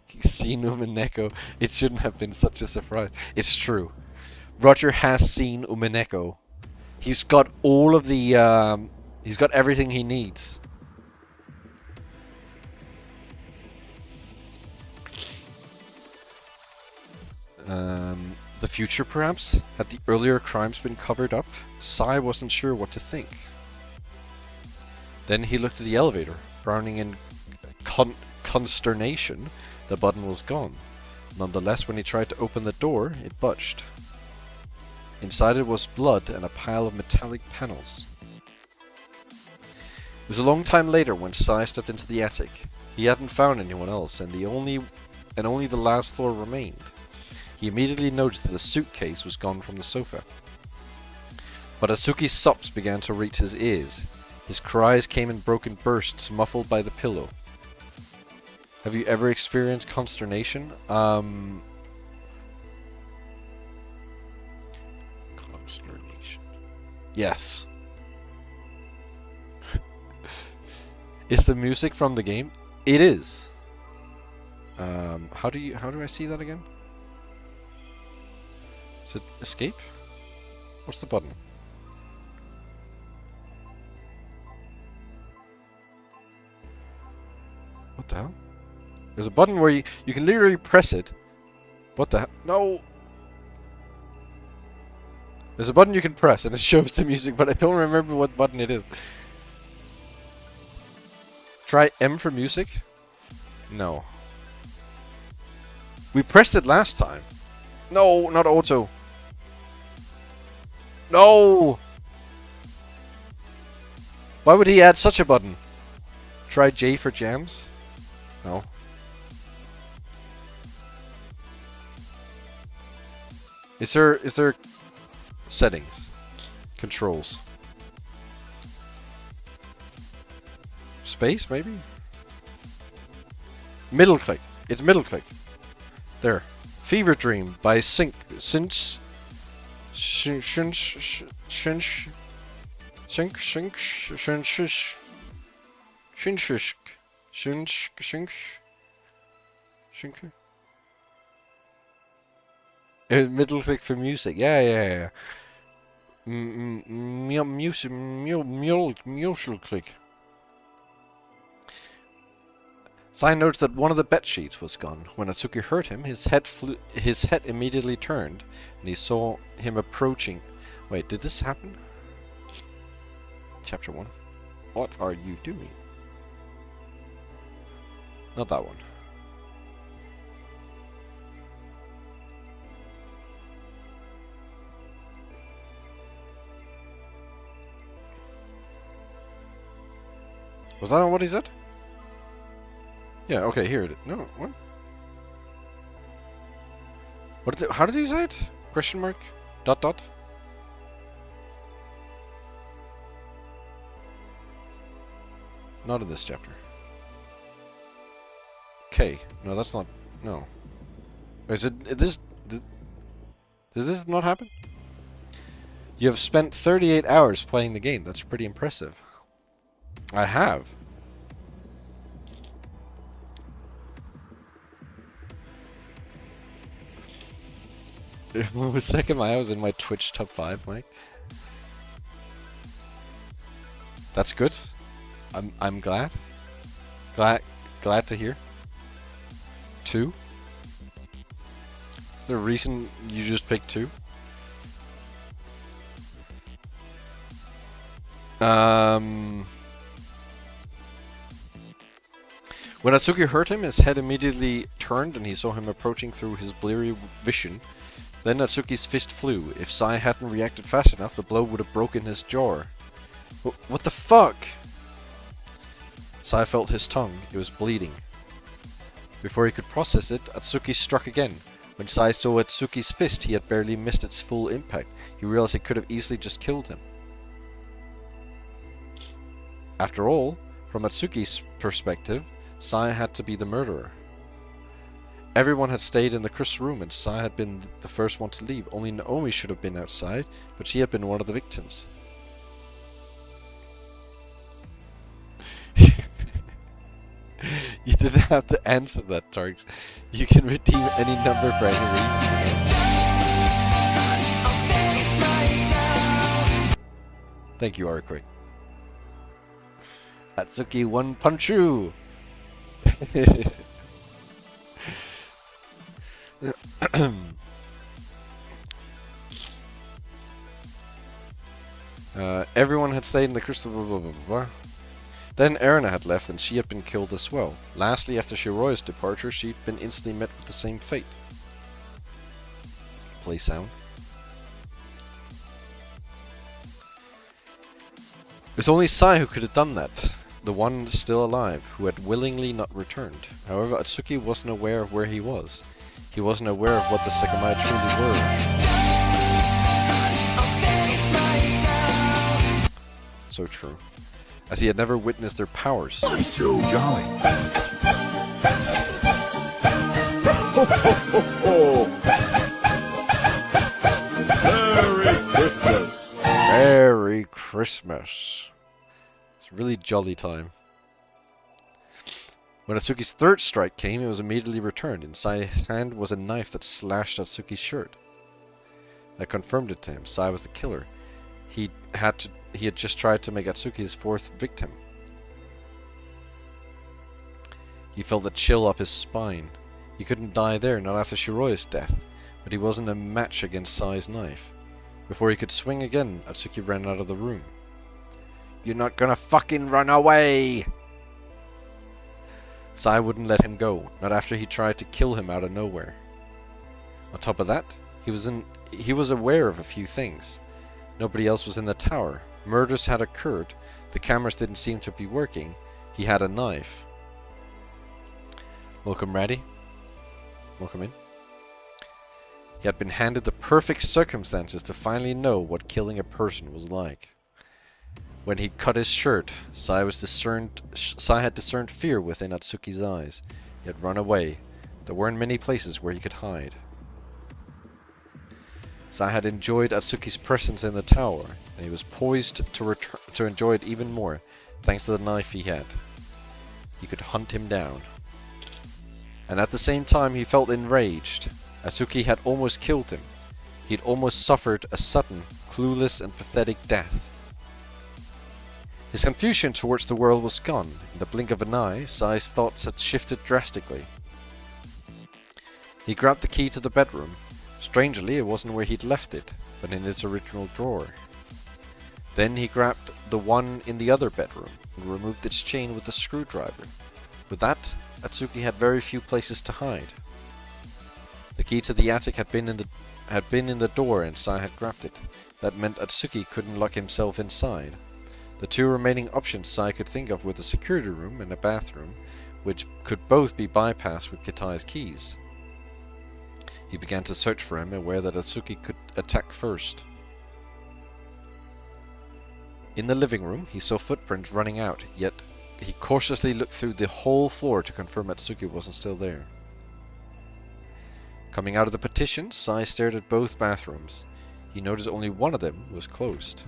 He's seen Umineko. It shouldn't have been such a surprise. It's true. Roger has seen Umineko. He's got all of the... he's got everything he needs. The future, perhaps? Had the earlier crimes been covered up? Sai wasn't sure what to think. Then he looked at the elevator, frowning in consternation. The button was gone. Nonetheless, when he tried to open the door, it budged. Inside it was blood and a pile of metallic panels. It was a long time later when Sai stepped into the attic. He hadn't found anyone else, and only the last floor remained. He immediately noticed that the suitcase was gone from the sofa. But Atsuki's sobs began to reach his ears. His cries came in broken bursts, muffled by the pillow. Have you ever experienced consternation? Consternation. Yes. Is the music from the game? It is. How do I see that again? Is it escape? What's the button? What the hell? There's a button where you can literally press it. What the hell? No! There's a button you can press and it shows the music, but I don't remember what button it is. Try M for music? No. We pressed it last time. No, not auto. No! Why would he add such a button? Try J for jams? No. Is there settings? Controls. Space, maybe? Middle click. It's middle click. There. Fever Dream by Shinsh. Middle click for music. Yeah. Music. Music click. Sai noticed that one of the bed sheets was gone. When Atsuki heard him, his head immediately turned, and he saw him approaching. Wait, did this happen? Chapter 1. What are you doing? Not that one. Was that not what he said? Yeah, okay, here it is. No, what? What did how did he say it? Question mark? Dot dot? Not in this chapter. Okay. No, that's not... No. Is it... Does this not happen? You have spent 38 hours playing the game. That's pretty impressive. I have. When was Sekimeiya? I was in my Twitch top 5, Mike. That's good. I'm glad. Glad to hear. 2? Is there a reason you just picked 2? When Atsuki heard him, his head immediately turned and he saw him approaching through his bleary vision. Then Atsuki's fist flew. If Sai hadn't reacted fast enough, the blow would have broken his jaw. What the fuck? Sai felt his tongue. It was bleeding. Before he could process it, Atsuki struck again. When Sai saw Atsuki's fist, he had barely missed its full impact. He realized he could have easily just killed him. After all, from Atsuki's perspective, Sai had to be the murderer. Everyone had stayed in the crystal room and Sai had been the first one to leave. Only Naomi should have been outside, but she had been one of the victims. You didn't have to answer that, Tarks. You can redeem any number for any reason. Thank you, Arquick. Atsuki one punchu! Everyone had stayed in the crystal blah blah blah blah. Then Erina had left and she had been killed as well. Lastly, after Shiroya's departure, she'd been instantly met with the same fate. Play sound. It was only Sai who could have done that. The one still alive, who had willingly not returned. However, Atsuki wasn't aware of where he was. He wasn't aware of what the Sekimeiya truly were. So true. As he had never witnessed their powers. So jolly. Ho, ho, ho, ho. Merry Christmas. Merry Christmas. It's a really jolly time. When Atsuki's third strike came, it was immediately returned. Inside his hand was a knife that slashed Atsuki's shirt. That confirmed it to him. Sai was the killer. He had just tried to make Atsuki his fourth victim. He felt a chill up his spine. He couldn't die there, not after Shiroya's death. But he wasn't a match against Sai's knife. Before he could swing again, Atsuki ran out of the room. You're not gonna fucking run away! Sai wouldn't let him go, not after he tried to kill him out of nowhere. On top of that, he was aware of a few things. Nobody else was in the tower. Murders had occurred. The cameras didn't seem to be working. He had a knife. Welcome, Ratty. Welcome in. He had been handed the perfect circumstances to finally know what killing a person was like. When he cut his shirt, Sai had discerned fear within Atsuki's eyes. He had run away. There weren't many places where he could hide. Sai had enjoyed Atsuki's presence in the tower, and he was poised to enjoy it even more, thanks to the knife he had. He could hunt him down. And at the same time he felt enraged. Atsuki had almost killed him. He'd almost suffered a sudden, clueless and pathetic death. His confusion towards the world was gone. In the blink of an eye, Sai's thoughts had shifted drastically. He grabbed the key to the bedroom. Strangely, it wasn't where he'd left it, but in its original drawer. Then he grabbed the one in the other bedroom and removed its chain with a screwdriver. With that, Atsuki had very few places to hide. The key to the attic had been in the door and Sai had grabbed it. That meant Atsuki couldn't lock himself inside. The two remaining options Sai could think of were the security room and a bathroom, which could both be bypassed with Kitai's keys. He began to search for him, aware that Atsuki could attack first. In the living room, he saw footprints running out, yet he cautiously looked through the whole floor to confirm Atsuki wasn't still there. Coming out of the partition, Sai stared at both bathrooms. He noticed only one of them was closed.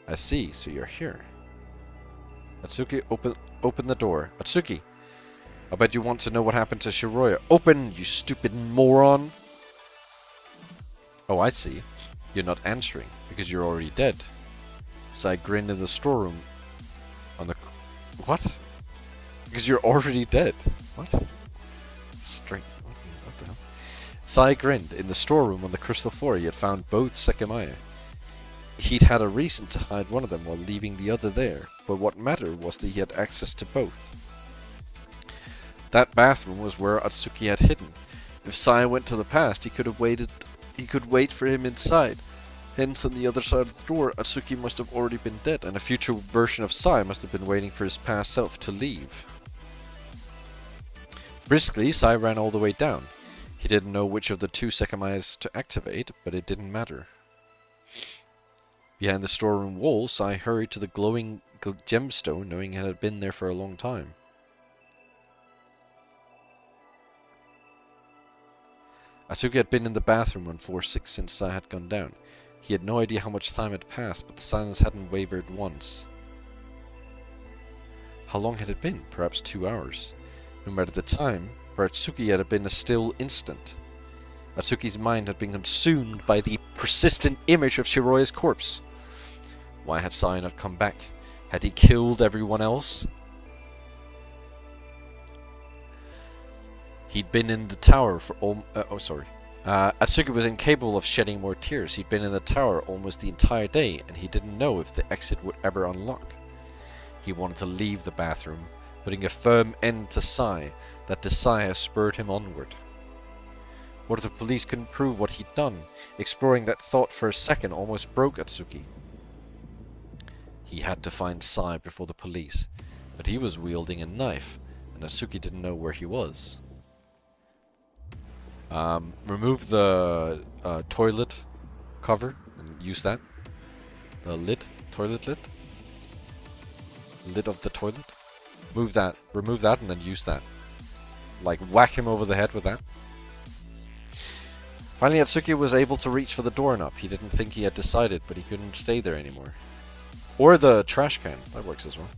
I see, so you're here. Atsuki opened the door. Atsuki! I bet you want to know what happened to Shiroya. Open, you stupid moron! Oh, I see. You're not answering, because you're already dead. Sai grinned in the storeroom. What? Because you're already dead. What? Straight. What the hell? Sai grinned. In the storeroom on the crystal floor, he had found both Sekimeiya. He'd had a reason to hide one of them while leaving the other there, but what mattered was that he had access to both. That bathroom was where Atsuki had hidden. If Sai went to the past, he could wait for him inside. Hence, on the other side of the door, Atsuki must have already been dead, and a future version of Sai must have been waiting for his past self to leave. Briskly, Sai ran all the way down. He didn't know which of the two Sekimeiyas to activate, but it didn't matter. Behind the storeroom wall, Sai hurried to the glowing gemstone, knowing it had been there for a long time. Atsuki had been in the bathroom on floor 6 since Sai had gone down. He had no idea how much time had passed, but the silence hadn't wavered once. How long had it been? Perhaps 2 hours. No matter the time, for Atsuki it had been a still instant. Atsuki's mind had been consumed by the persistent image of Shiroya's corpse. Why had Sai not come back? Had he killed everyone else? He'd been in the tower for Atsuki was incapable of shedding more tears. He'd been in the tower almost the entire day, and he didn't know if the exit would ever unlock. He wanted to leave the bathroom, putting a firm end to Sai. That desire spurred him onward. What if the police couldn't prove what he'd done? Exploring that thought for a second almost broke Atsuki. He had to find Sai before the police, but he was wielding a knife, and Atsuki didn't know where he was. Remove the toilet cover and use that. The lid, toilet lid. Lid of the toilet. Remove that and then use that. Like whack him over the head with that. Finally Atsuki was able to reach for the doorknob. He didn't think he had decided, but he couldn't stay there anymore. Or the trash can, that works as well.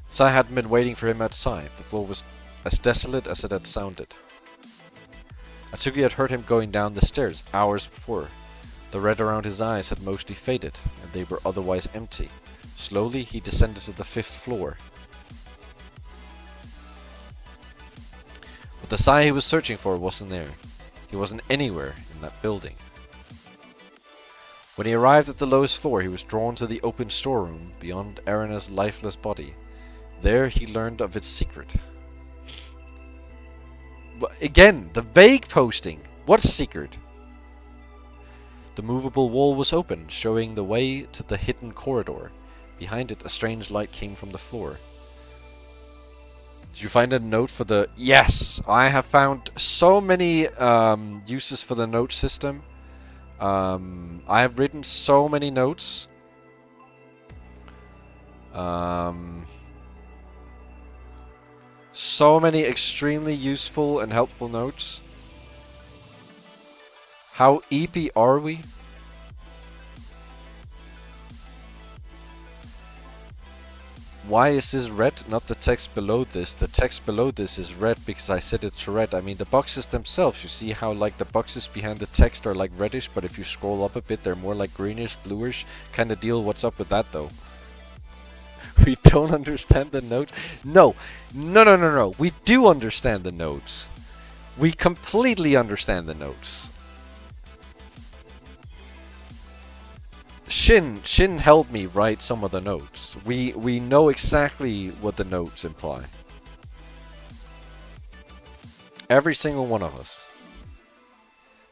Sai hadn't been waiting for him outside. The floor was as desolate as it had sounded. Atsuki had heard him going down the stairs hours before. The red around his eyes had mostly faded, and they were otherwise empty. Slowly, he descended to the 5th floor. But the Sai he was searching for wasn't there. He wasn't anywhere in that building. When he arrived at the lowest floor, he was drawn to the open storeroom beyond Erina's lifeless body. There, he learned of its secret. Again, the vague posting. What secret? The movable wall was open, showing the way to the hidden corridor. Behind it, a strange light came from the floor. Did you find a note for the... Yes! I have found so many uses for the note system. I have written so many notes. So many extremely useful and helpful notes. How EP are we? Why is this red? Not the text below this. The text below this is red because I set it to red. I mean the boxes themselves, you see how like the boxes behind the text are like reddish, but if you scroll up a bit they're more like greenish, bluish kind of deal. What's up with that though? We don't understand the notes? No. We do understand the notes. We completely understand the notes. Shin helped me write some of the notes. We know exactly what the notes imply. Every single one of us.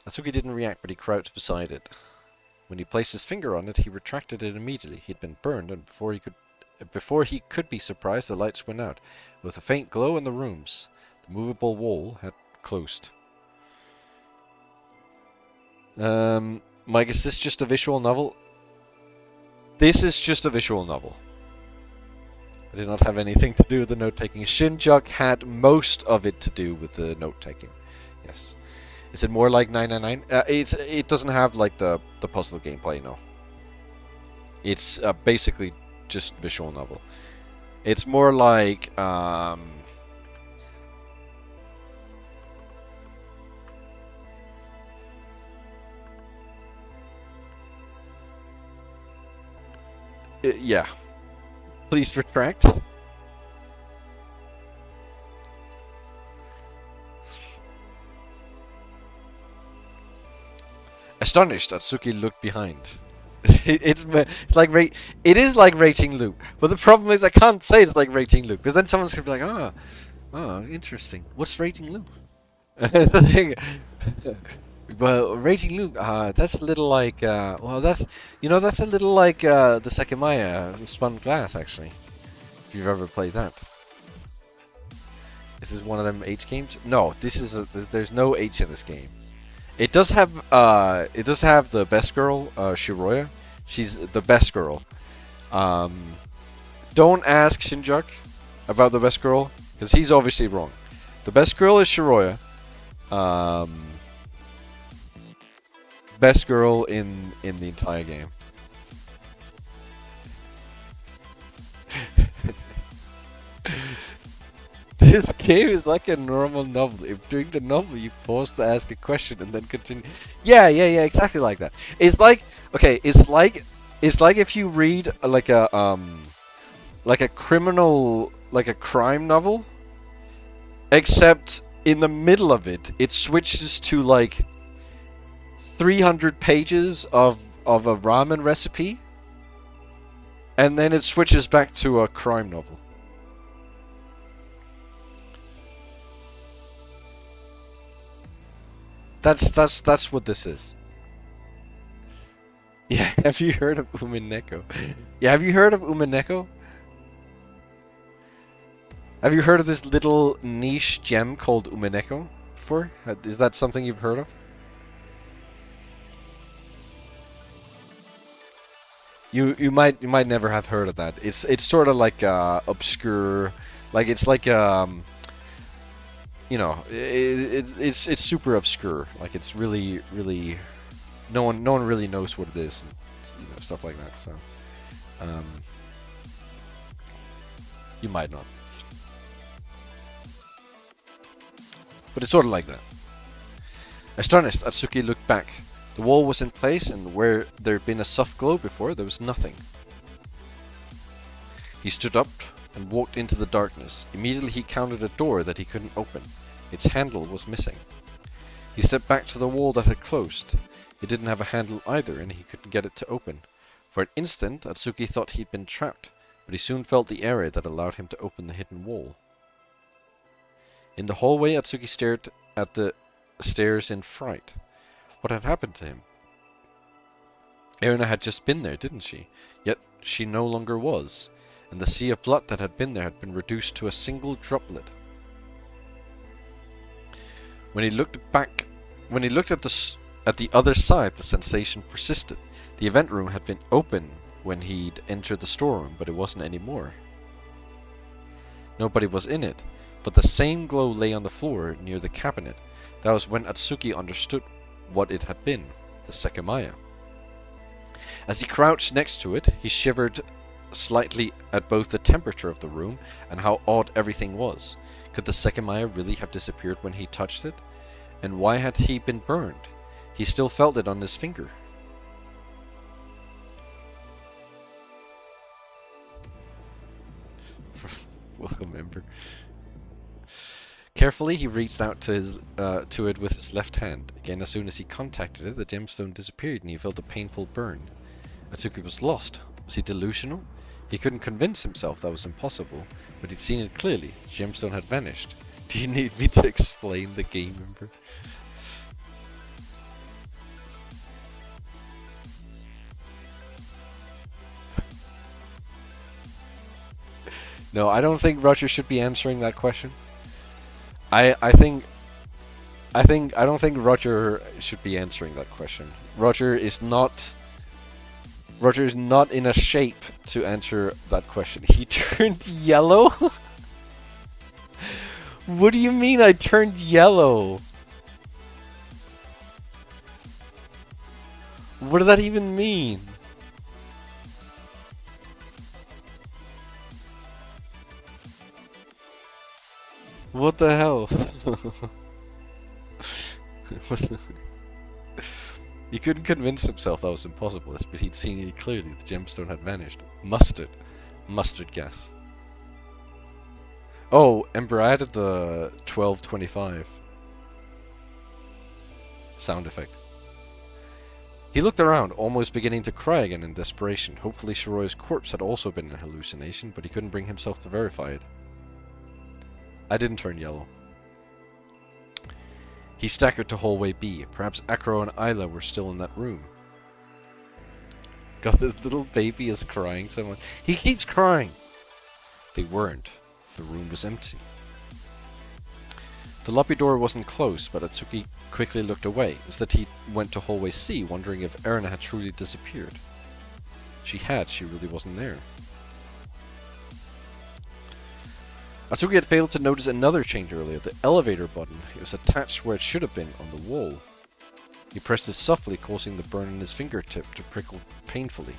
Natsuki didn't react, but he crouched beside it. When he placed his finger on it, he retracted it immediately. He'd been burned, and before he could be surprised, the lights went out. With a faint glow in the rooms, the movable wall had closed. Mike, is this just a visual novel? This is just a visual novel. I did not have anything to do with the note-taking. Shinjuk had most of it to do with the note-taking. Yes. Is it more like 999? It doesn't have like the puzzle gameplay, no. It's basically just visual novel. It's more like yeah. Please retract. Astonished, Atsuki looked behind. It's like it is like rating Luke, but the problem is I can't say it's like rating Luke because then someone's gonna be like, oh, interesting. What's rating Luke? Well, rating Luke, that's a little like, well, that's a little like the Sekimeiya Spun Glass actually. If you've ever played that. Is this one of them H games? No, there's no H in this game. It does have the best girl, Shiroya. She's the best girl. Don't ask Shinjuk about the best girl, because he's obviously wrong. The best girl is Shiroya. Best girl in the entire game. This game is like a normal novel. If during the novel you pause to ask a question and then continue. Yeah, exactly like that. It's like, okay, it's like if you read like a crime novel, except in the middle of it, it switches to like 300 pages of a ramen recipe, and then it switches back to a crime novel. That's what this is. Yeah, have you heard of Umineko? Yeah, have you heard of Umineko? Have you heard of this little niche gem called Umineko before? Is that something you've heard of? You might never have heard of that. It's sort of like obscure, like it's like you know, it's super obscure. Like it's really no one really knows what it is, and stuff like that. So you might not, but it's sort of like that. Astonished, Atsuki looked back. The wall was in place, and where there had been a soft glow before, there was nothing. He stood up and walked into the darkness. Immediately he counted a door that he couldn't open. Its handle was missing. He stepped back to the wall that had closed. It didn't have a handle either, and he couldn't get it to open. For an instant, Atsuki thought he'd been trapped, but he soon felt the area that allowed him to open the hidden wall. In the hallway, Atsuki stared at the stairs in fright. What had happened to him? Erina had just been there, didn't she? Yet she no longer was, and the sea of blood that had been there had been reduced to a single droplet. When he looked at the other side, the sensation persisted. The event room had been open when he'd entered the storeroom, but it wasn't anymore. Nobody was in it, but the same glow lay on the floor near the cabinet. That was when Atsuki understood what it had been, the Sekimeiya. As he crouched next to it, he shivered slightly at both the temperature of the room and how odd everything was. Could the Sekimeiya really have disappeared when he touched it? And why had he been burned? He still felt it on his finger. Welcome, Ember. Carefully, he reached out to it with his left hand. Again, as soon as he contacted it, the gemstone disappeared and he felt a painful burn. Atsuki was lost. Was he delusional? He couldn't convince himself that was impossible, but he'd seen it clearly. The gemstone had vanished. Do you need me to explain the game, Ember? No, I don't think Roger should be answering that question. I don't think Roger should be answering that question. Roger is not in a shape to answer that question. He turned yellow? What do you mean I turned yellow? What does that even mean? What the hell? He couldn't convince himself that was impossible, but he'd seen it clearly. The gemstone had vanished. Mustard. Mustard gas. Oh, Ember added the 1225 sound effect. He looked around, almost beginning to cry again in desperation. Hopefully Shiroya's corpse had also been an hallucination, but he couldn't bring himself to verify it. I didn't turn yellow. He staggered to hallway B. Perhaps Acro and Isla were still in that room. God, this little baby is crying so much. He keeps crying! They weren't. The room was empty. The lobby door wasn't closed, but Atsuki quickly looked away. Instead, he went to hallway C, wondering if Erina had truly disappeared. She really wasn't there. Atsuki had failed to notice another change earlier, the elevator button. It was attached where it should have been, on the wall. He pressed it softly, causing the burn in his fingertip to prickle painfully.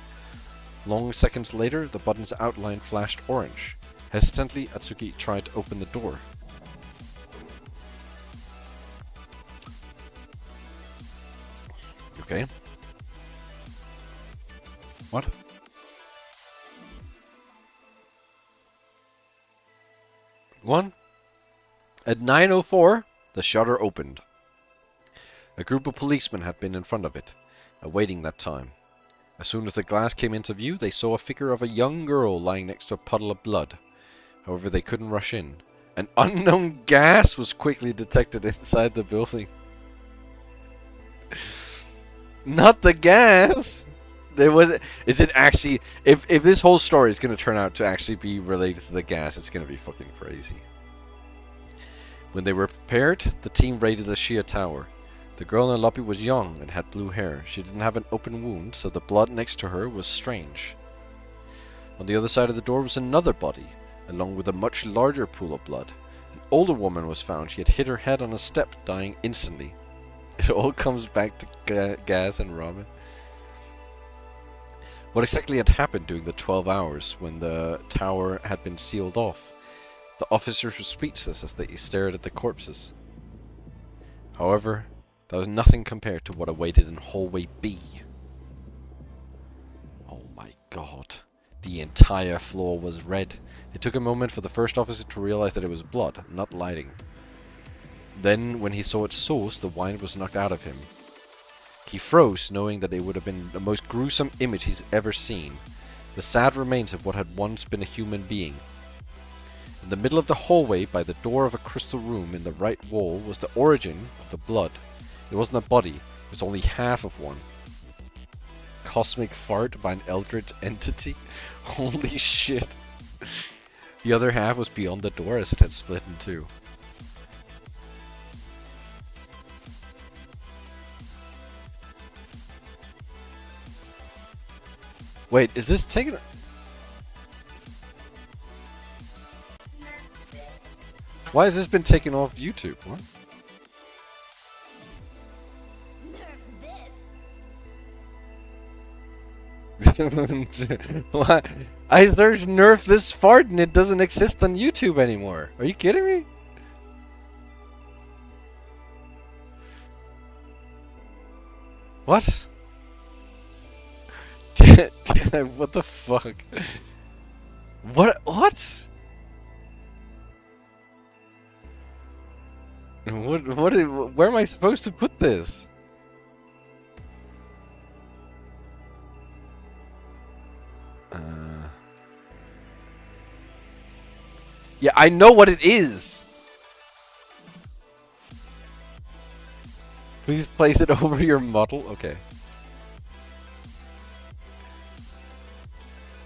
Long seconds later, the button's outline flashed orange. Hesitantly, Atsuki tried to open the door. Okay. What? One. At 9:04, the shutter opened. A group of policemen had been in front of it, awaiting that time. As soon as the glass came into view, they saw a figure of a young girl lying next to a puddle of blood. However, they couldn't rush in. An unknown gas was quickly detected inside the building. Not the gas! Is it actually... If this whole story is going to turn out to actually be related to the gas, it's going to be fucking crazy. When they were prepared, the team raided the Shia Tower. The girl in the lobby was young and had blue hair. She didn't have an open wound, so the blood next to her was strange. On the other side of the door was another body, along with a much larger pool of blood. An older woman was found. She had hit her head on a step, dying instantly. It all comes back to gas and ramen. What exactly had happened during the 12 hours when the tower had been sealed off? The officers were speechless as they stared at the corpses. However, that was nothing compared to what awaited in hallway B. Oh my god. The entire floor was red. It took a moment for the first officer to realize that it was blood, not lighting. Then, when he saw its source, the wine was knocked out of him. He froze, knowing that it would have been the most gruesome image he's ever seen. The sad remains of what had once been a human being. In the middle of the hallway, by the door of a crystal room in the right wall, was the origin of the blood. It wasn't a body, it was only half of one. Cosmic fart by an eldritch entity? Holy shit. The other half was beyond the door as it had split in two. Wait, is this taken? Why has this been taken off YouTube? What? Why? I searched nerf this fart and it doesn't exist on YouTube anymore. Are you kidding me? What? What the fuck? What? What? Where am I supposed to put this? Yeah, I know what it is. Please place it over your model. Okay.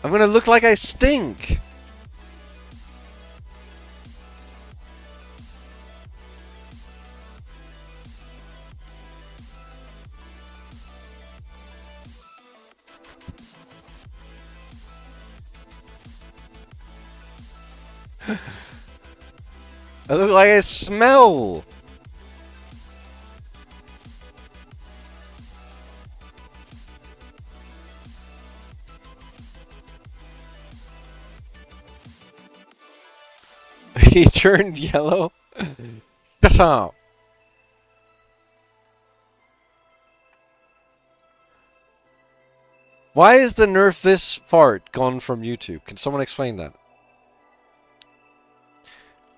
I'm gonna look like I stink. I look like I smell. He turned yellow. Shut up. Why is the nerf this fart gone from YouTube? Can someone explain that?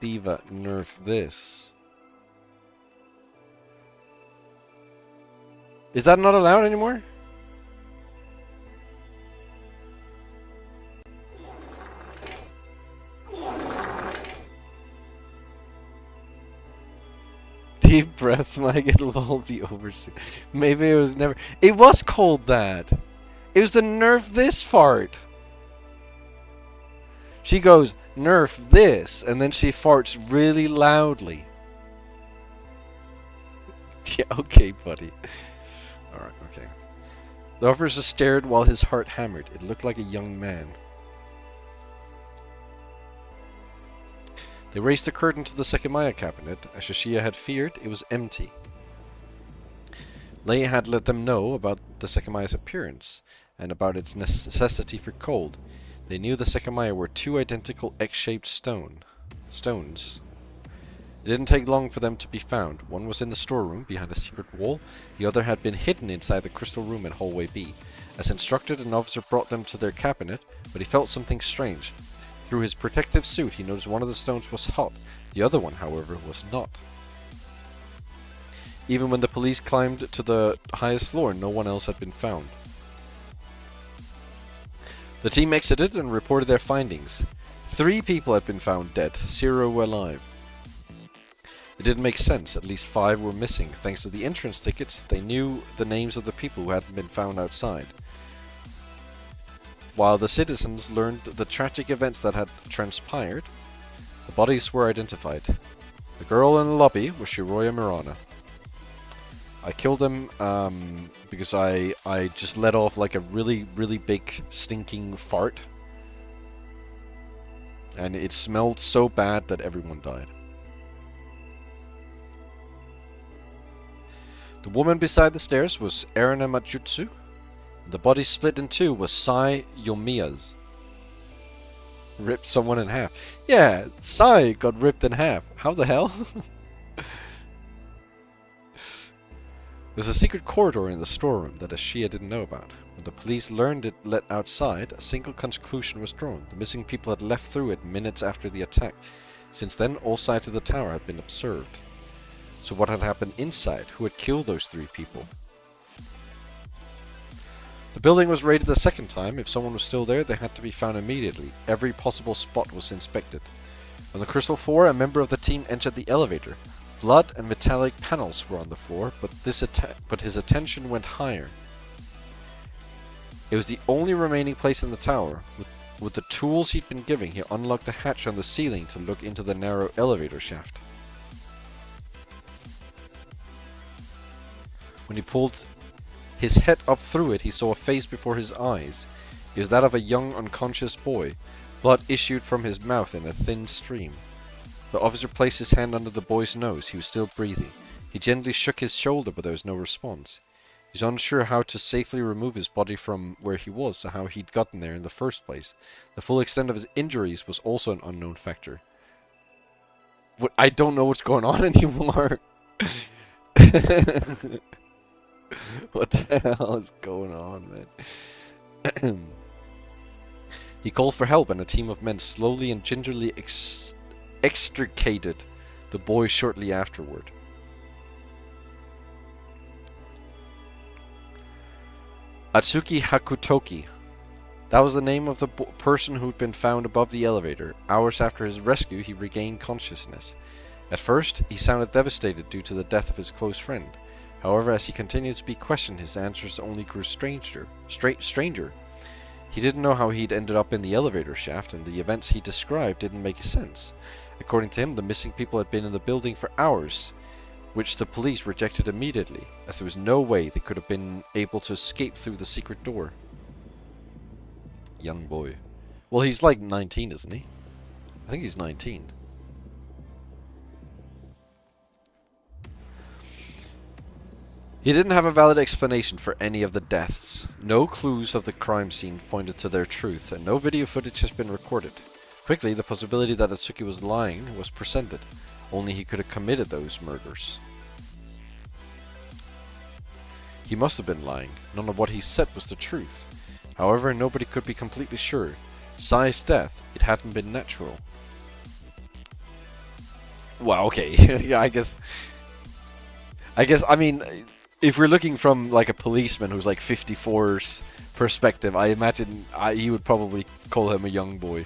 Diva, nerf this. Is that not allowed anymore? Deep breaths might it'll all be over soon. Maybe it was never. It was called that. It was the nerf this fart. She goes, nerf this, and then she farts really loudly. Yeah, okay, buddy. Alright, okay. The officer stared while his heart hammered. It looked like a young man. They raised the curtain to the Sekimeiya cabinet. As Shishia had feared, it was empty. Leia had let them know about the Sekimeiya's appearance, and about its necessity for cold. They knew the Sekimeiya were two identical X-shaped stones. It didn't take long for them to be found. One was in the storeroom, behind a secret wall. The other had been hidden inside the crystal room in hallway B. As instructed, an officer brought them to their cabinet, but he felt something strange. Through his protective suit, he noticed one of the stones was hot. The other one, however, was not. Even when the police climbed to the highest floor, no one else had been found. The team exited and reported their findings. 3 people had been found dead, 0 were alive. It didn't make sense. At least 5 were missing. Thanks to the entrance tickets, they knew the names of the people who hadn't been found outside. While the citizens learned the tragic events that had transpired, the bodies were identified. The girl in the lobby was Shiroya Mirana. I killed him because I just let off like a really, really big stinking fart. And it smelled so bad that everyone died. The woman beside the stairs was Erina Majutsu. The body split in 2 was Sai Yomiya's. Ripped someone in half. Yeah, Sai got ripped in half. How the hell? There's a secret corridor in the storeroom that Ashia didn't know about. When the police learned it let outside, a single conclusion was drawn. The missing people had left through it minutes after the attack. Since then, all sides of the tower had been observed. So what had happened inside? Who had killed those 3 people? The building was raided the second time. If someone was still there, they had to be found immediately. Every possible spot was inspected. On the crystal floor, a member of the team entered the elevator. Blood and metallic panels were on the floor, but his attention went higher. It was the only remaining place in the tower. With the tools he'd been given, he unlocked the hatch on the ceiling to look into the narrow elevator shaft. When he pulled his head up through it, he saw a face before his eyes. It was that of a young, unconscious boy. Blood issued from his mouth in a thin stream. The officer placed his hand under the boy's nose. He was still breathing. He gently shook his shoulder, but there was no response. He was unsure how to safely remove his body from where he was, or how he'd gotten there in the first place. The full extent of his injuries was also an unknown factor. I don't know what's going on anymore. What the hell is going on, man? He called for help, and a team of men slowly and gingerly extricated the boy shortly afterward. Atsuki Hakutoki That was the name of the person who'd been found above the elevator. Hours after his rescue, he regained consciousness. At first, he sounded devastated due to the death of his close friend. However, as he continued to be questioned, his answers only grew stranger. He didn't know how he'd ended up in the elevator shaft, and the events he described didn't make sense. According to him, the missing people had been in the building for hours, which the police rejected immediately, as there was no way they could have been able to escape through the secret door. Young boy. Well, he's like 19, isn't he? I think he's 19. He didn't have a valid explanation for any of the deaths. No clues of the crime scene pointed to their truth, and no video footage has been recorded. Quickly, the possibility that Atsuki was lying was presented. Only he could have committed those murders. He must have been lying. None of what he said was the truth. However, nobody could be completely sure. Sai's death, it hadn't been natural. Well, okay. Yeah, I guess, I mean, if we're looking from like a policeman who's like 54's perspective, I imagine he would probably call him a young boy.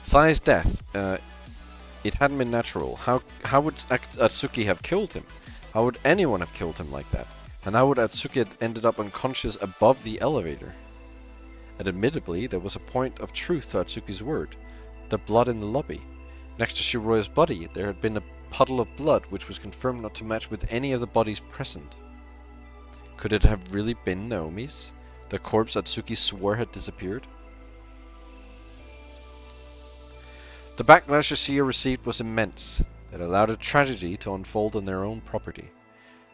Sai's death, it hadn't been natural. How would Atsuki have killed him? How would anyone have killed him like that? And how would Atsuki have ended up unconscious above the elevator? And admittedly, there was a point of truth to Atsuki's word. The blood in the lobby. Next to Shiroya's body, there had been a puddle of blood which was confirmed not to match with any of the bodies present. Could it have really been Naomi's? The corpse Atsuki swore had disappeared? The backlash Ashia received was immense. It allowed a tragedy to unfold on their own property.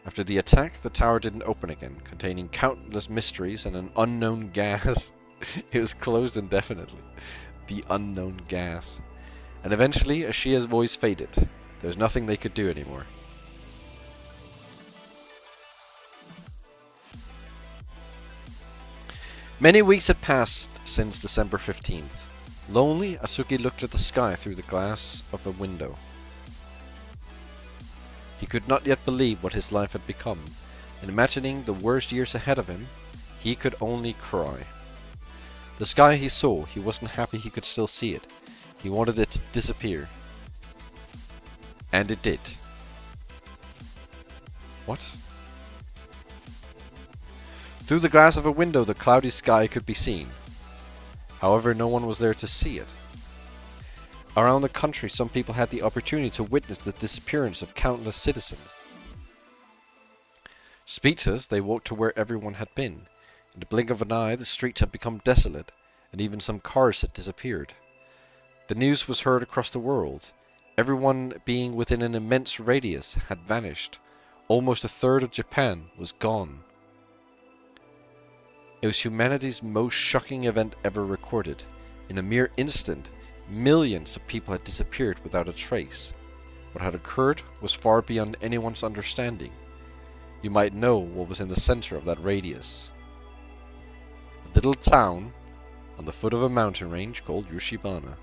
After the attack, the tower didn't open again, containing countless mysteries and an unknown gas. It was closed indefinitely. The unknown gas. And eventually, Ashia's voice faded. There was nothing they could do anymore. Many weeks had passed since December 15th. Lonely, Atsuki looked at the sky through the glass of a window. He could not yet believe what his life had become, and imagining the worst years ahead of him, he could only cry. The sky he saw, he wasn't happy he could still see it. He wanted it to disappear. And it did. What? Through the glass of a window, the cloudy sky could be seen. However, no one was there to see it. Around the country, some people had the opportunity to witness the disappearance of countless citizens. Speechless, they walked to where everyone had been. In the blink of an eye, the streets had become desolate, and even some cars had disappeared. The news was heard across the world. Everyone being within an immense radius had vanished. Almost a third of Japan was gone. It was humanity's most shocking event ever recorded. In a mere instant, millions of people had disappeared without a trace. What had occurred was far beyond anyone's understanding. You might know what was in the center of that radius. A little town on the foot of a mountain range called Yushibana.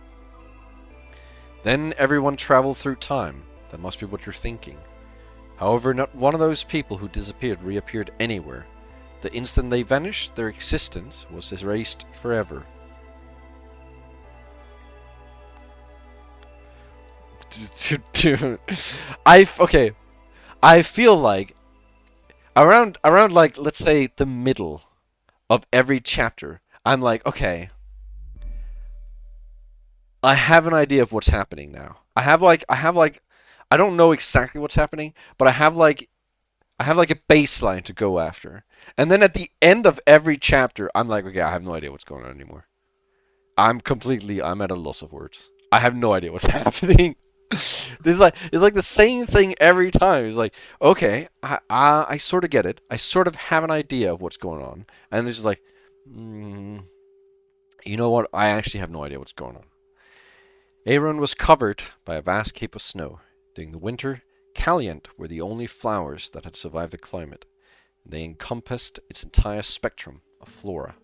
Then everyone traveled through time. That must be what you're thinking. However, not one of those people who disappeared reappeared anywhere. The instant they vanished, their existence was erased forever. Okay. I feel like around like, let's say, the middle of every chapter, I'm like, okay, I have an idea of what's happening now. I have like I don't know exactly what's happening, but I have like a baseline to go after. And then at the end of every chapter, I'm like, okay, I have no idea what's going on anymore. I'm at a loss of words. I have no idea what's happening. It's like the same thing every time. It's like, okay, I sort of get it. I sort of have an idea of what's going on. And it's just like, you know what? I actually have no idea what's going on. Aaron was covered by a vast cape of snow. During the winter, Caliant were the only flowers that had survived the climate. They encompassed its entire spectrum of flora.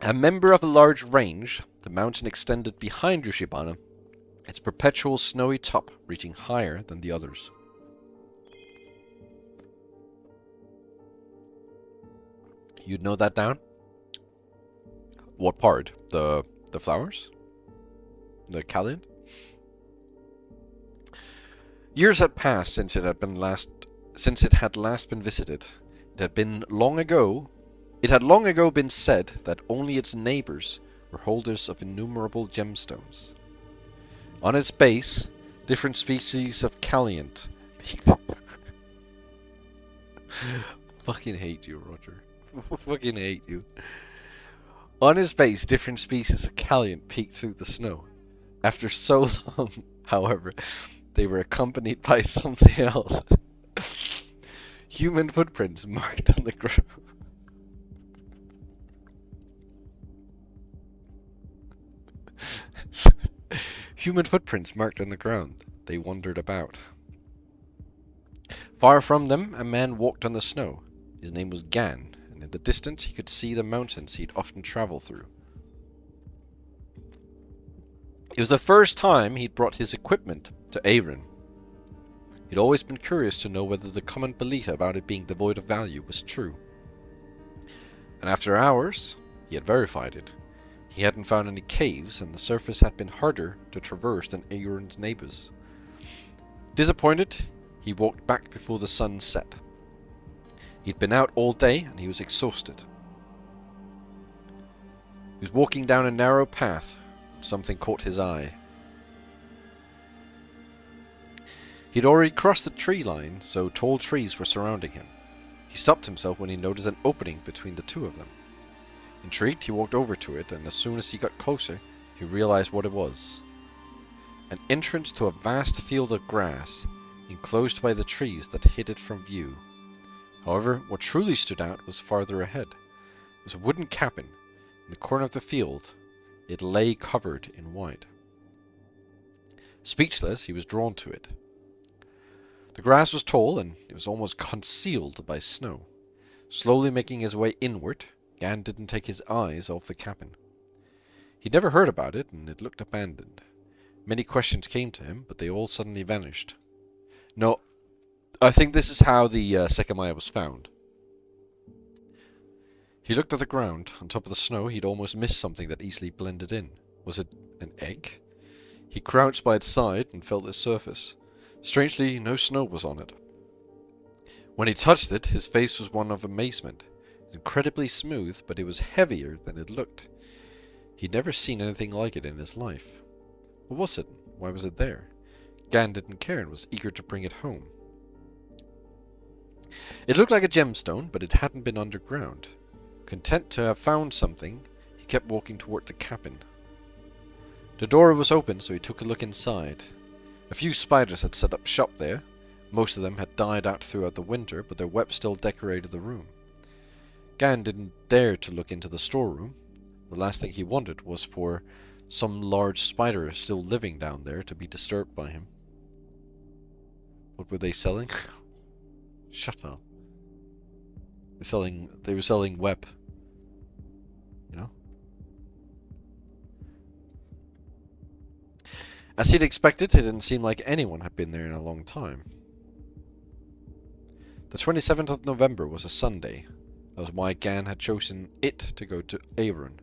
A member of a large range, the mountain extended behind Yushibana, its perpetual snowy top reaching higher than the others. You'd know that down? What part? The flowers? The Callian? Years had passed since it had last been visited. It had long ago been said that only its neighbors were holders of innumerable gemstones. On its base, different species of Calliant. Fucking hate you, Roger. Fucking hate you. On his base, different species of Calliant peeked through the snow. After so long, however, they were accompanied by something else. Human footprints marked on the ground. Human footprints marked on the ground. They wandered about. Far from them, a man walked on the snow. His name was Gan, and in the distance he could see the mountains he'd often traveled through. It was the first time he'd brought his equipment to Aeron. He'd always been curious to know whether the common belief about it being devoid of value was true. And after hours, he had verified it. He hadn't found any caves, and the surface had been harder to traverse than Aeron's neighbors. Disappointed, he walked back before the sun set. He'd been out all day, and he was exhausted. He was walking down a narrow path. Something caught his eye. He'd already crossed the tree line, so tall trees were surrounding him. He stopped himself when he noticed an opening between the two of them. Intrigued, he walked over to it, and as soon as he got closer, he realized what it was. An entrance to a vast field of grass, enclosed by the trees that hid it from view. However, what truly stood out was farther ahead. It was a wooden cabin. In the corner of the field, it lay covered in white. Speechless, he was drawn to it. The grass was tall, and it was almost concealed by snow. Slowly making his way inward, Gan didn't take his eyes off the cabin. He'd never heard about it, and it looked abandoned. Many questions came to him, but they all suddenly vanished. No, I think this is how the Sekimeiya was found. He looked at the ground. On top of the snow, he'd almost missed something that easily blended in. Was it an egg? He crouched by its side and felt its surface. Strangely, no snow was on it. When he touched it, his face was one of amazement. Incredibly smooth, but it was heavier than it looked. He'd never seen anything like it in his life. What was it? Why was it there? Gan didn't care and was eager to bring it home. It looked like a gemstone, but it hadn't been underground. Content to have found something, he kept walking toward the cabin. The door was open, so he took a look inside. A few spiders had set up shop there. Most of them had died out throughout the winter, but their webs still decorated the room. Gan didn't dare to look into the storeroom. The last thing he wanted was for some large spider still living down there to be disturbed by him. What were they selling? Shut up. They were selling web. You know? As he'd expected, it didn't seem like anyone had been there in a long time. The 27th of November was a Sunday. That was why Gan had chosen it to go to Aeron.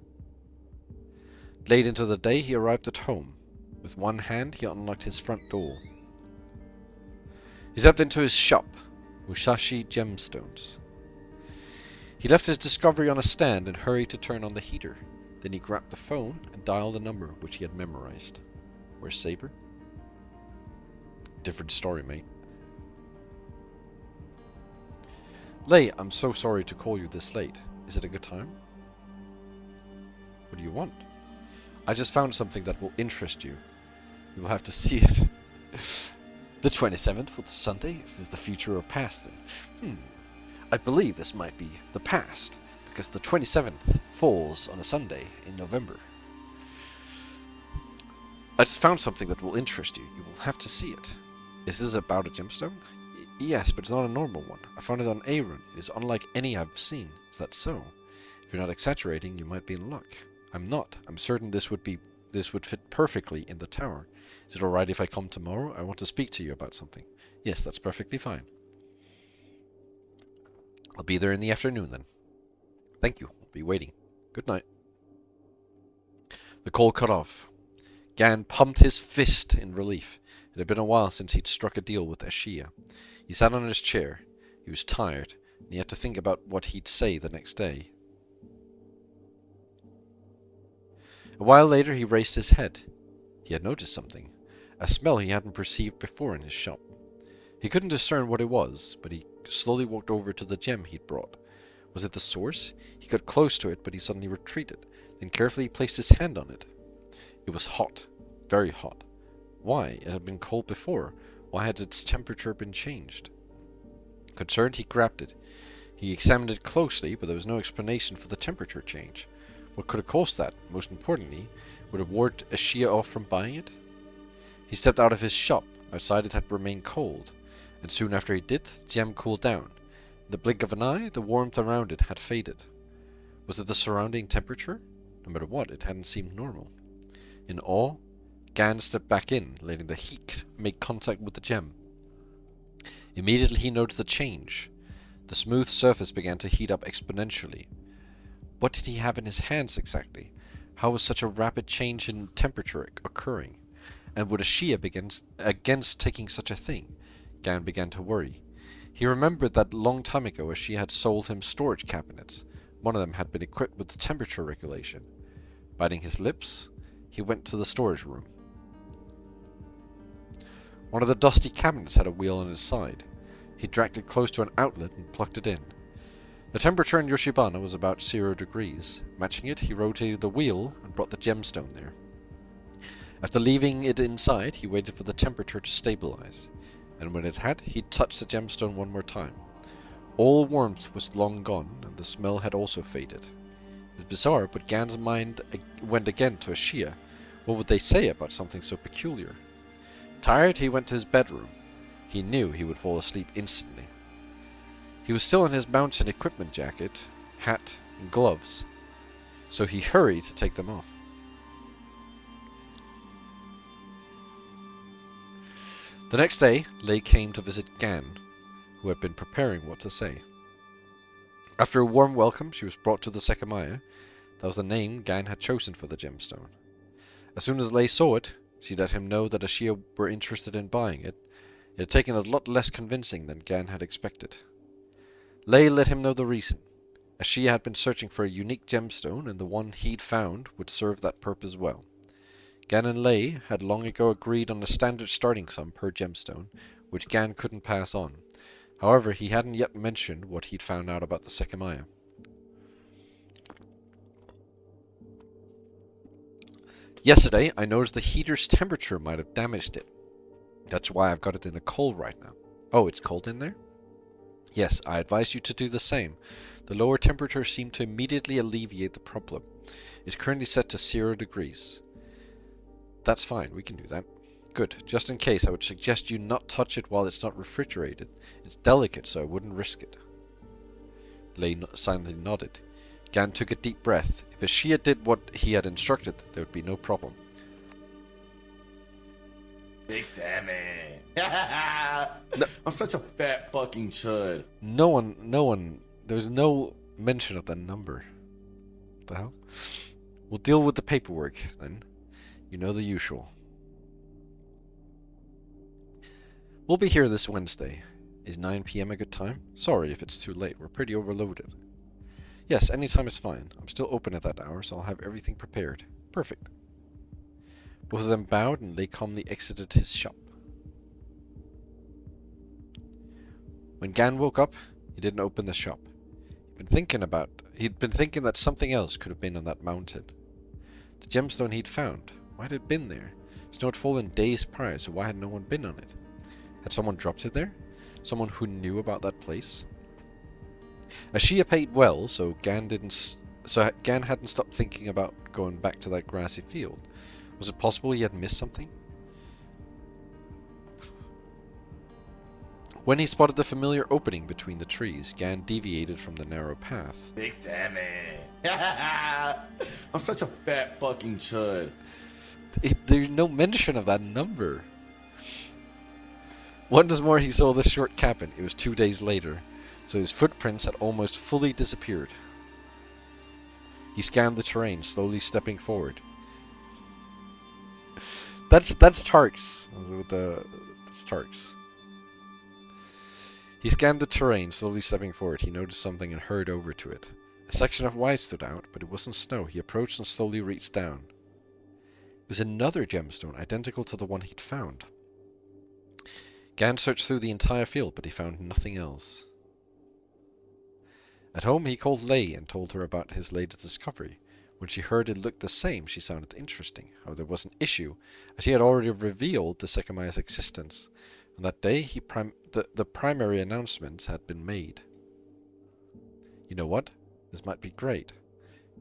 Late into the day, he arrived at home. With one hand, he unlocked his front door. He stepped into his shop, Musashi Gemstones. He left his discovery on a stand and hurried to turn on the heater. Then he grabbed the phone and dialed the number which he had memorized. Where's Saber? Different story, mate. Lei, I'm so sorry to call you this late. Is it a good time? What do you want? I just found something that will interest you. You will have to see it. The 27th for the Sunday? Is this the future or past then? I believe this might be the past, because the 27th falls on a Sunday in November. I just found something that will interest you. You will have to see it. Is this about a gemstone? Yes, but it's not a normal one. I found it on Aeron. It is unlike any I've seen. Is that so? If you're not exaggerating, you might be in luck. I'm not. I'm certain this would fit perfectly in the tower. Is it alright if I come tomorrow? I want to speak to you about something. Yes, that's perfectly fine. I'll be there in the afternoon then. Thank you. I'll be waiting. Good night. The call cut off. Gan pumped his fist in relief. It had been a while since he'd struck a deal with Ashia. He sat on his chair. He was tired, and he had to think about what he'd say the next day. A while later he raised his head. He had noticed something. A smell he hadn't perceived before in his shop. He couldn't discern what it was, but he slowly walked over to the gem he'd brought. Was it the source? He got close to it, but he suddenly retreated, then carefully placed his hand on it. It was hot. Very hot. Why? It had been cold before. Why had its temperature been changed? Concerned, he grabbed it. He examined it closely, but there was no explanation for the temperature change. What could have caused that? Most importantly, would it ward Ashia off from buying it? He stepped out of his shop. Outside it had remained cold, and soon after he did, the gem cooled down. In the blink of an eye, the warmth around it had faded. Was it the surrounding temperature? No matter what, it hadn't seemed normal. In awe, Gan stepped back in, letting the heat make contact with the gem. Immediately he noticed a change. The smooth surface began to heat up exponentially. What did he have in his hands exactly? How was such a rapid change in temperature occurring? And would Ashia be against taking such a thing? Gan began to worry. He remembered that long time ago Ashia had sold him storage cabinets. One of them had been equipped with temperature regulation. Biting his lips, he went to the storage room. One of the dusty cabinets had a wheel on its side. He dragged it close to an outlet and plugged it in. The temperature in Yoshibana was about 0 degrees. Matching it, he rotated the wheel and brought the gemstone there. After leaving it inside, he waited for the temperature to stabilize. And when it had, he touched the gemstone one more time. All warmth was long gone, and the smell had also faded. It was bizarre, but Gan's mind went again to Ashia. What would they say about something so peculiar? Tired, he went to his bedroom. He knew he would fall asleep instantly. He was still in his mountain equipment jacket, hat, and gloves, so he hurried to take them off. The next day, Lei came to visit Gan, who had been preparing what to say. After a warm welcome, she was brought to the Sekimeiya. That was the name Gan had chosen for the gemstone. As soon as Lei saw it, she let him know that Ashia were interested in buying it. It had taken a lot less convincing than Gan had expected. Lei let him know the reason. Ashia had been searching for a unique gemstone, and the one he'd found would serve that purpose well. Gan and Lei had long ago agreed on a standard starting sum per gemstone, which Gan couldn't pass on. However, he hadn't yet mentioned what he'd found out about the Sekimeiya. Yesterday, I noticed the heater's temperature might have damaged it. That's why I've got it in a cold right now. Oh, it's cold in there? Yes, I advise you to do the same. The lower temperature seemed to immediately alleviate the problem. It's currently set to 0 degrees. That's fine, we can do that. Good. Just in case, I would suggest you not touch it while it's not refrigerated. It's delicate, so I wouldn't risk it. Lei silently nodded. Gan took a deep breath. If Ashia did what he had instructed, there would be no problem. Big Sammy. I'm such a fat fucking chud. No one, there's no mention of that number. What the hell? We'll deal with the paperwork, then. You know the usual. We'll be here this Wednesday. Is 9 p.m. a good time? Sorry if it's too late. We're pretty overloaded. Yes, any time is fine. I'm still open at that hour, so I'll have everything prepared. Perfect. Both of them bowed and Lei calmly exited his shop. When Gan woke up, he didn't open the shop. He'd been thinking that something else could have been on that mountain. The gemstone he'd found. Why had it been there? Snow had fallen days prior, so why had no one been on it? Had someone dropped it there? Someone who knew about that place? Ashia paid well, so Gan hadn't stopped thinking about going back to that grassy field. Was it possible he had missed something? When he spotted the familiar opening between the trees, Gan deviated from the narrow path. Big Sammy. I'm such a fat fucking chud. There's no mention of that number. Once more he saw the short cabin. It was 2 days later, so his footprints had almost fully disappeared. He scanned the terrain, slowly stepping forward. That's Tarks. That's Tarks. He scanned the terrain, slowly stepping forward. He noticed something and hurried over to it. A section of white stood out, but it wasn't snow. He approached and slowly reached down. It was another gemstone, identical to the one he'd found. Gan searched through the entire field, but he found nothing else. At home, he called Lei and told her about his latest discovery. When she heard it looked the same, she sounded interesting. However, there was an issue, as he had already revealed the Sekimeiya's existence. On that day, the primary announcements had been made. You know what? This might be great.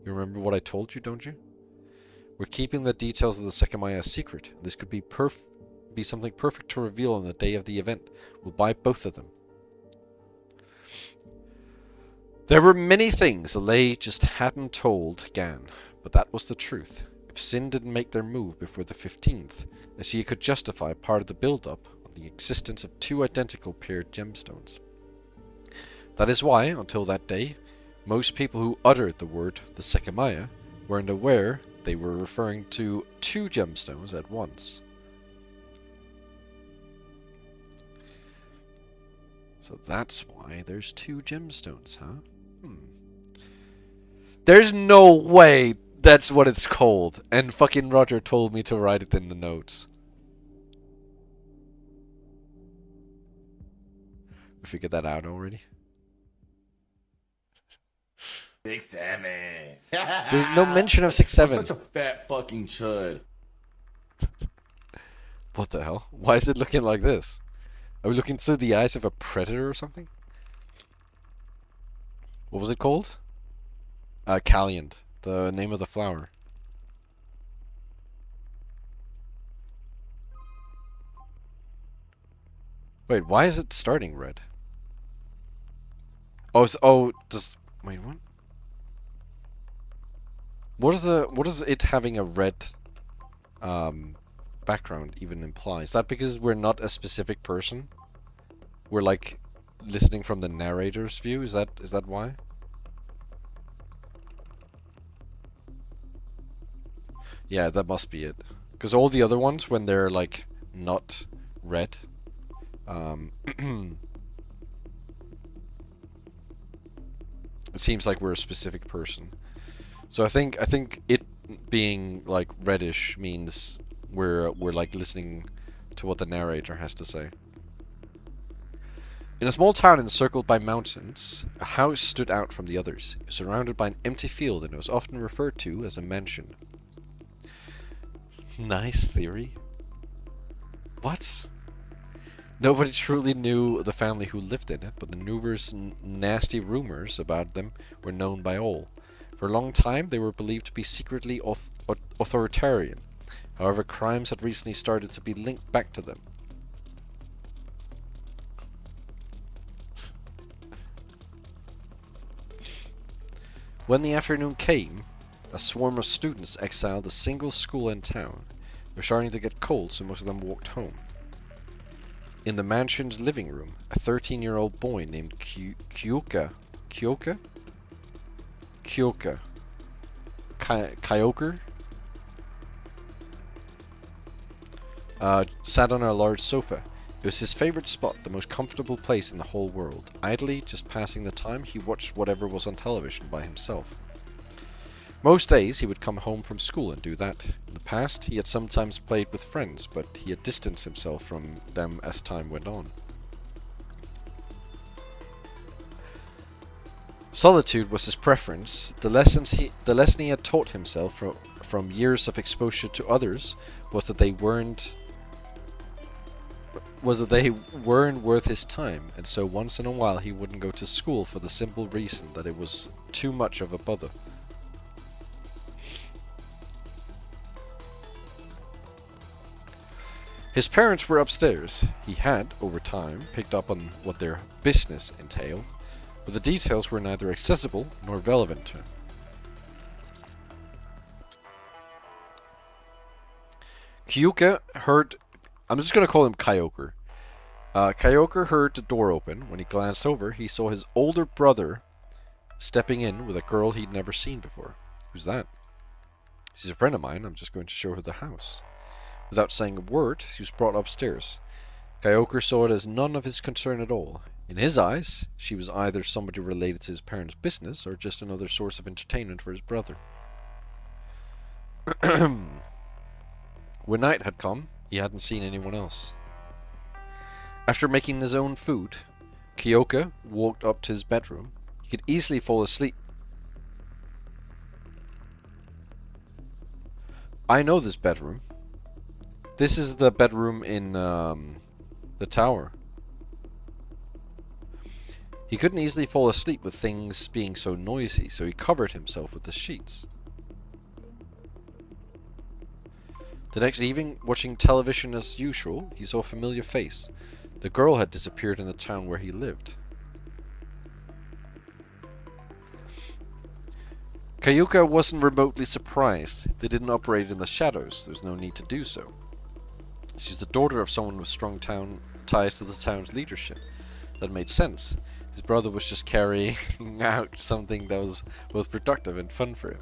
You remember what I told you, don't you? We're keeping the details of the Sekimeiya a secret. This could be something perfect to reveal on the day of the event. We'll buy both of them. There were many things Lei just hadn't told Gan, but that was the truth. If Sin didn't make their move before the 15th, then she could justify part of the build-up on the existence of two identical paired gemstones. That is why, until that day, most people who uttered the word the Sekimeiya weren't aware they were referring to two gemstones at once. So that's why there's two gemstones, huh? There's no way that's what it's called, and fucking Roger told me to write it in the notes. We figured that out already. 6-7. There's no mention of 6-7. I'm such a fat fucking chud. What the hell? Why is it looking like this? Are we looking through the eyes of a predator or something? What was it called? Calliand. The name of the flower. Wait, why is it starting red? Oh, wait, what? What does it having a red background even imply? Is that because we're not a specific person? We're like listening from the narrator's view? Is that why? Yeah, that must be it. Because all the other ones, when they're like not red, it seems like we're a specific person. So I think it being like reddish means we're like listening to what the narrator has to say. In a small town encircled by mountains, a house stood out from the others. It was surrounded by an empty field and it was often referred to as a mansion. Nice theory. What? Nobody truly knew the family who lived in it, but the numerous nasty rumors about them were known by all. For a long time, they were believed to be secretly authoritarian. However, crimes had recently started to be linked back to them. When the afternoon came, a swarm of students exiled a single school in town. It was starting to get cold, so most of them walked home. In the mansion's living room, a 13-year-old boy named Kyoka sat on a large sofa. It was his favorite spot, the most comfortable place in the whole world. Idly, just passing the time, he watched whatever was on television by himself. Most days he would come home from school and do that. In the past, he had sometimes played with friends, but he had distanced himself from them as time went on. Solitude was his preference. The lesson he had taught himself from years of exposure to others was that they weren't worth his time, and so once in a while he wouldn't go to school for the simple reason that it was too much of a bother. His parents were upstairs. He had, over time, picked up on what their business entailed, but the details were neither accessible nor relevant to him. Kyuka heard... I'm just going to call him Kyoker. Kyoker heard the door open. When he glanced over, he saw his older brother stepping in with a girl he'd never seen before. He Who's that? She's a friend of mine. I'm just going to show her the house. Without saying a word, she was brought upstairs. Kyoka saw it as none of his concern at all. In his eyes, she was either somebody related to his parents' business or just another source of entertainment for his brother. When night had come, he hadn't seen anyone else. After making his own food, Kyoka walked up to his bedroom. He could easily fall asleep. I know this bedroom. This is the bedroom in the tower. He couldn't easily fall asleep with things being so noisy, so he covered himself with the sheets. The next evening, watching television as usual, he saw a familiar face. The girl had disappeared in the town where he lived. Kyoka wasn't remotely surprised. They didn't operate in the shadows. There's no need to do so. She's the daughter of someone with strong ties to the town's leadership. That made sense. His brother was just carrying out something that was both productive and fun for him.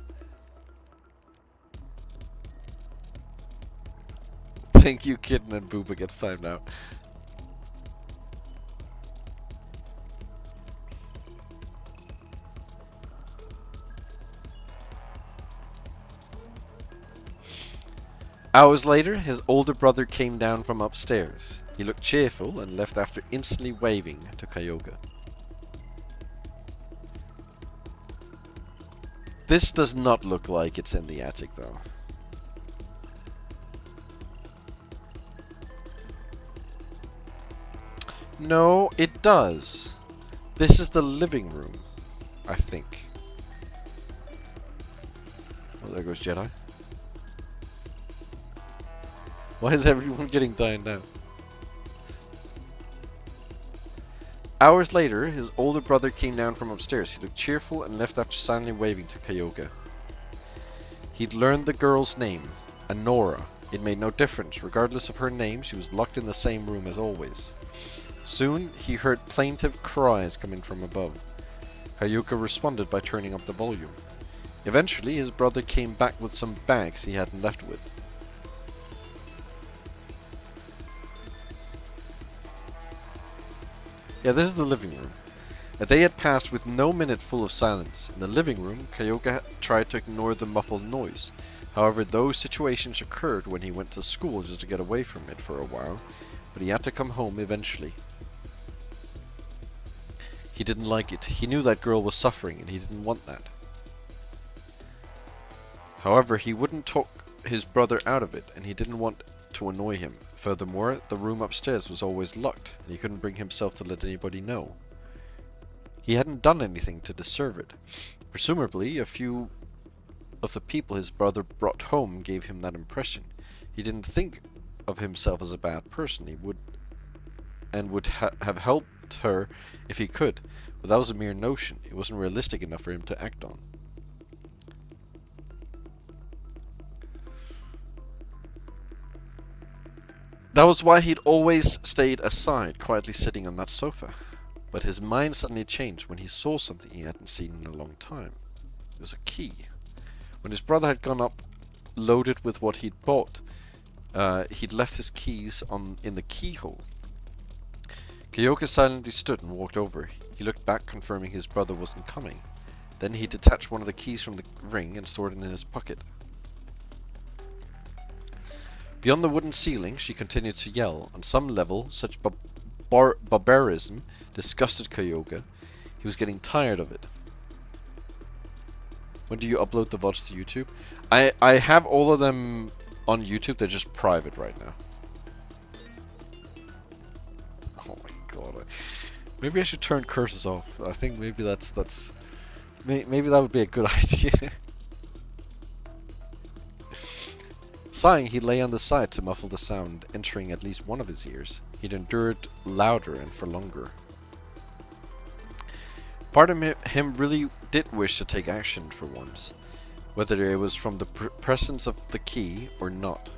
Thank you, Kitten and Booba gets timed out. Hours later, his older brother came down from upstairs. He looked cheerful and left after instantly waving to Kyoka. This does not look like it's in the attic, though. No, it does. This is the living room, I think. Oh, there goes Jedi. Why is everyone getting dined out? Hours later, his older brother came down from upstairs. He looked cheerful and left after silently waving to Kyoka. He'd learned the girl's name, Anora. It made no difference. Regardless of her name, she was locked in the same room as always. Soon, he heard plaintive cries coming from above. Kyoka responded by turning up the volume. Eventually, his brother came back with some bags he hadn't left with. Yeah, this is the living room. A day had passed with no minute full of silence. In the living room, Kyoka tried to ignore the muffled noise. However, those situations occurred when he went to school just to get away from it for a while, but he had to come home eventually. He didn't like it. He knew that girl was suffering and he didn't want that. However, he wouldn't talk his brother out of it and he didn't want to annoy him. Furthermore, the room upstairs was always locked, and he couldn't bring himself to let anybody know. He hadn't done anything to deserve it. Presumably, a few of the people his brother brought home gave him that impression. He didn't think of himself as a bad person. He would have helped her if he could, but that was a mere notion. It wasn't realistic enough for him to act on. That was why he'd always stayed aside, quietly sitting on that sofa. But his mind suddenly changed when he saw something he hadn't seen in a long time. It was a key. When his brother had gone up, loaded with what he'd bought, he'd left his keys in the keyhole. Kyoka silently stood and walked over. He looked back, confirming his brother wasn't coming. Then he detached one of the keys from the ring and stored it in his pocket. Beyond the wooden ceiling, she continued to yell. On some level, such barbarism disgusted Kyoka. He was getting tired of it. When do you upload the VODs to YouTube? I have all of them on YouTube. They're just private right now. Oh my god. Maybe I should turn curses off. I think maybe maybe that would be a good idea. Sighing, he lay on the side to muffle the sound entering at least one of his ears. He'd endured louder and for longer. Part of him really did wish to take action for once, whether it was from the presence of the key or not.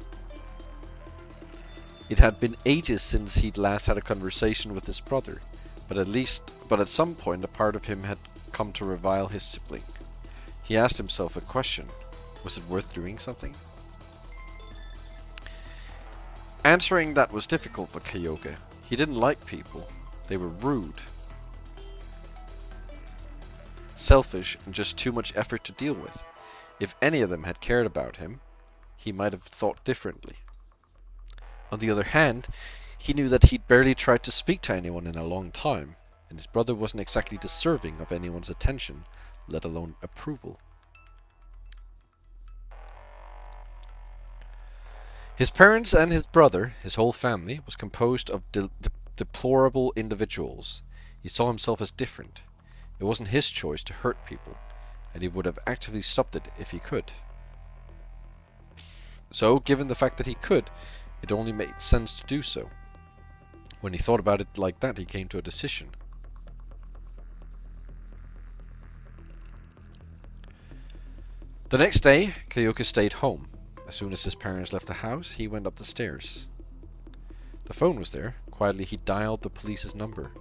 It had been ages since he'd last had a conversation with his brother, but at some point a part of him had come to revile his sibling. He asked himself a question. Was it worth doing something? Answering that was difficult for Kyoka. He didn't like people. They were rude, selfish, and just too much effort to deal with. If any of them had cared about him, he might have thought differently. On the other hand, he knew that he'd barely tried to speak to anyone in a long time, and his brother wasn't exactly deserving of anyone's attention, let alone approval. His parents and his brother, his whole family, was composed of deplorable individuals. He saw himself as different. It wasn't his choice to hurt people, and he would have actively stopped it if he could. So, given the fact that he could, it only made sense to do so. When he thought about it like that, he came to a decision. The next day, Kyoka stayed home. As soon as his parents left the house, he went up the stairs. The phone was there. Quietly, he dialed the police's number.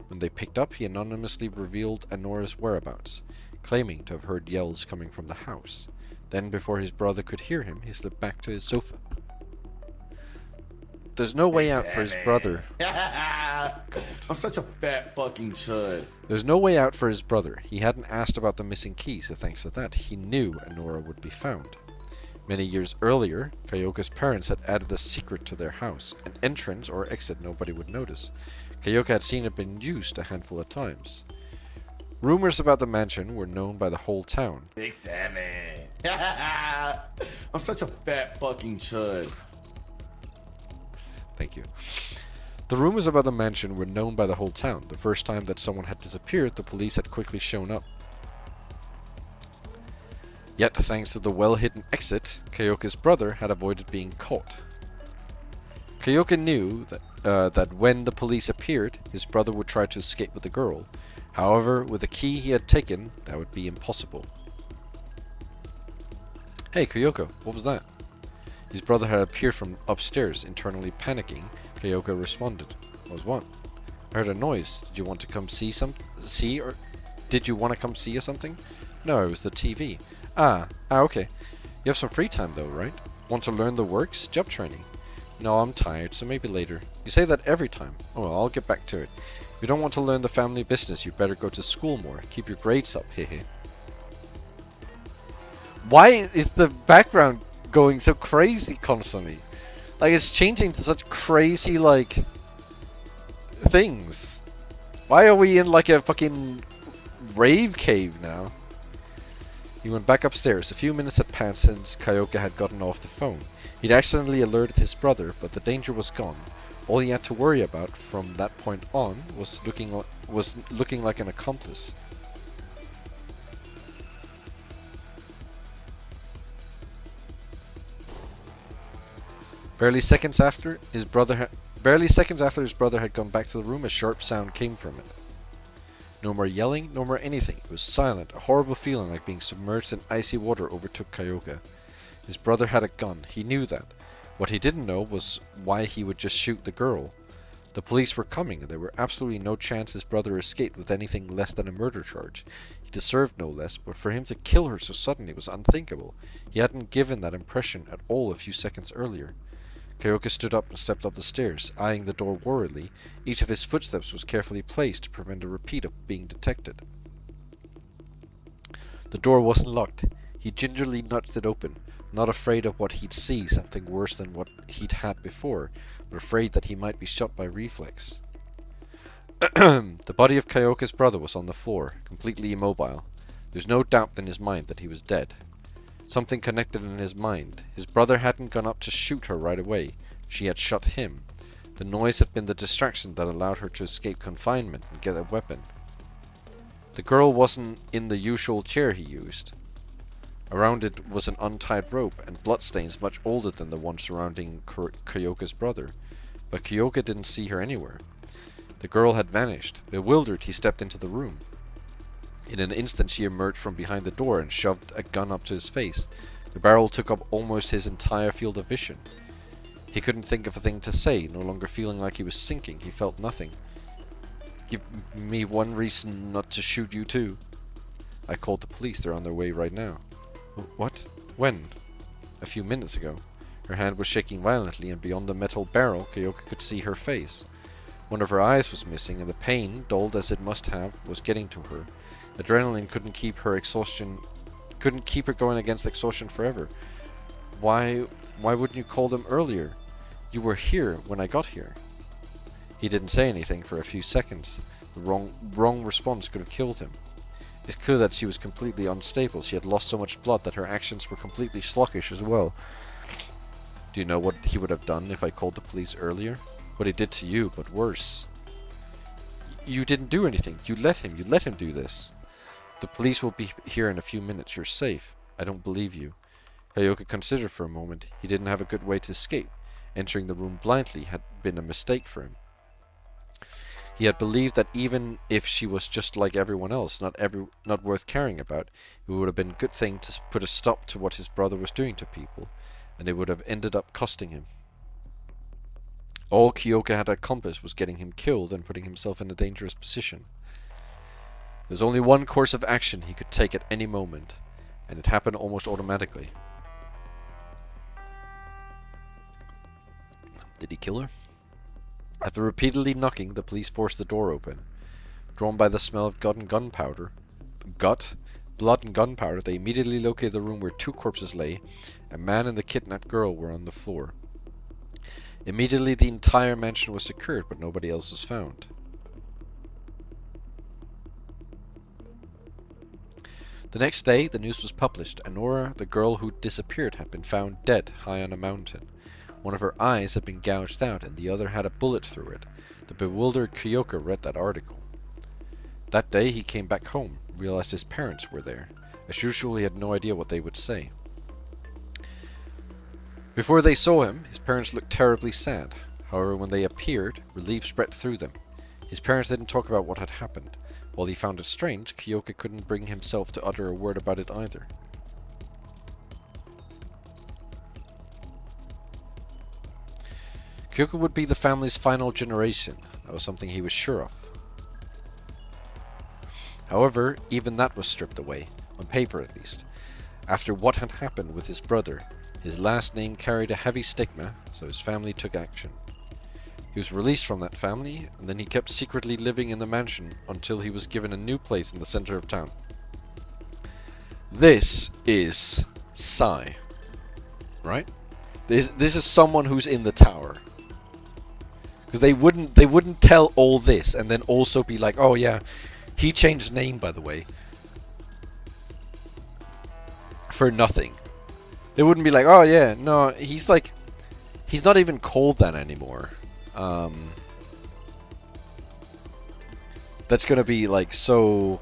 When they picked up, he anonymously revealed Anora's whereabouts, claiming to have heard yells coming from the house. Then, before his brother could hear him, he slipped back to his sofa. There's no way out for his brother. I'm such a fat fucking chud. There's no way out for his brother. He hadn't asked about the missing key, so thanks to that, he knew Anora would be found. Many years earlier, Kyoka's parents had added a secret to their house, an entrance or exit nobody would notice. Kyoka had seen it been used a handful of times. Rumors about the mansion were known by the whole town. Big Sammy. I'm such a fat fucking chud. Thank you. The rumors about the mansion were known by the whole town. The first time that someone had disappeared, the police had quickly shown up. Yet, thanks to the well-hidden exit, Kyoka's brother had avoided being caught. Kyoka knew that when the police appeared, his brother would try to escape with the girl. However, with the key he had taken, that would be impossible. Hey, Kyoka, what was that? His brother had appeared from upstairs, internally panicking. Kyoka responded. Was what? I heard a noise. Did you want to come did you want to come see or something? No, it was the TV. Okay. You have some free time though, right? Want to learn the works? Job training. No, I'm tired, so maybe later. You say that every time. Oh well, I'll get back to it. If you don't want to learn the family business, you better go to school more. Keep your grades up, hehe. Why is the background going so crazy constantly? Like, it's changing to such crazy, like, things. Why are we in, like, a fucking rave cave now? He went back upstairs. A few minutes had passed since Kyoka had gotten off the phone. He'd accidentally alerted his brother, but the danger was gone. All he had to worry about from that point on was looking like an accomplice. Barely seconds after his brother had gone back to the room, a sharp sound came from it. No more yelling, no more anything. It was silent. A horrible feeling like being submerged in icy water overtook Kyoka. His brother had a gun. He knew that. What he didn't know was why he would just shoot the girl. The police were coming, and there were absolutely no chance his brother escaped with anything less than a murder charge. He deserved no less, but for him to kill her so suddenly was unthinkable. He hadn't given that impression at all a few seconds earlier. Kyoka stood up and stepped up the stairs, eyeing the door worriedly. Each of his footsteps was carefully placed to prevent a repeat of being detected. The door wasn't locked. He gingerly nudged it open, not afraid of what he'd see, something worse than what he'd had before, but afraid that he might be shot by reflex. The body of Kyoka's brother was on the floor, completely immobile. There's no doubt in his mind that he was dead. Something connected in his mind. His brother hadn't gone up to shoot her right away. She had shot him. The noise had been the distraction that allowed her to escape confinement and get a weapon. The girl wasn't in the usual chair he used. Around it was an untied rope and bloodstains much older than the one surrounding Kyoka's brother. But Kyoka didn't see her anywhere. The girl had vanished. Bewildered, he stepped into the room. In an instant she emerged from behind the door and shoved a gun up to his face. The barrel took up almost his entire field of vision. He couldn't think of a thing to say, no longer feeling like he was sinking. He felt nothing. Give me one reason not to shoot you too. I called the police. They're on their way right now. What? When? A few minutes ago. Her hand was shaking violently, and beyond the metal barrel, Kyoka could see her face. One of her eyes was missing, and the pain, dulled as it must have, was getting to her. Adrenaline couldn't keep her going against exhaustion forever. Why wouldn't you call them earlier? You were here when I got here. He didn't say anything for a few seconds. The wrong response could have killed him. It's clear that she was completely unstable. She had lost so much blood that her actions were completely sluggish as well. Do you know what he would have done if I called the police earlier? What he did to you, but worse. You didn't do anything. You let him do this. The police will be here in a few minutes. You're safe. I don't believe you. Kyoka considered for a moment. He didn't have a good way to escape. Entering the room blindly had been a mistake for him. He had believed that even if she was just like everyone else, not worth caring about, it would have been a good thing to put a stop to what his brother was doing to people, and it would have ended up costing him. All Kyoka had accomplished was getting him killed and putting himself in a dangerous position. There's only one course of action he could take at any moment, and it happened almost automatically. Did he kill her? After repeatedly knocking, the police forced the door open. Drawn by the smell of blood and gunpowder, they immediately located the room where two corpses lay. A man and the kidnapped girl were on the floor. Immediately the entire mansion was secured, but nobody else was found. The next day, the news was published. Anora, the girl who disappeared, had been found dead high on a mountain. One of her eyes had been gouged out, and the other had a bullet through it. The bewildered Kyoka read that article. That day he came back home, realized his parents were there. As usual, he had no idea what they would say. Before they saw him, his parents looked terribly sad. However, when they appeared, relief spread through them. His parents didn't talk about what had happened. While he found it strange, Kyoka couldn't bring himself to utter a word about it either. Kyoka would be the family's final generation. That was something he was sure of. However, even that was stripped away, on paper at least. After what had happened with his brother, his last name carried a heavy stigma, so his family took action. He was released from that family, and then he kept secretly living in the mansion until he was given a new place in the center of town. This is Sai, right? This is someone who's in the tower. Because they wouldn't tell all this and then also be like, oh yeah, he changed name, by the way, for nothing. They wouldn't be like, oh yeah, no, he's not even called that anymore. That's gonna be like so.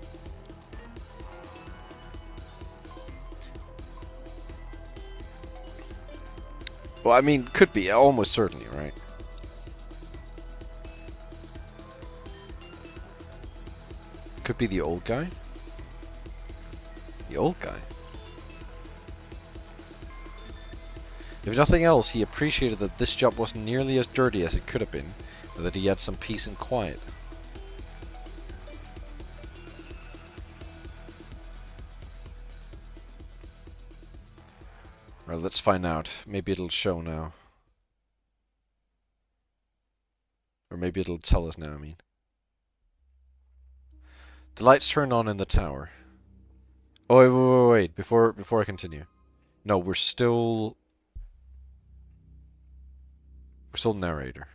Well, I mean, could be, almost certainly, right? Could be the old guy. The old guy. If nothing else, he appreciated that this job wasn't nearly as dirty as it could have been, and that he had some peace and quiet. Right, let's find out. Maybe it'll show now. Or maybe it'll tell us now, I mean. The lights turned on in the tower. Oh, wait. Before I continue. No, we're still narrator.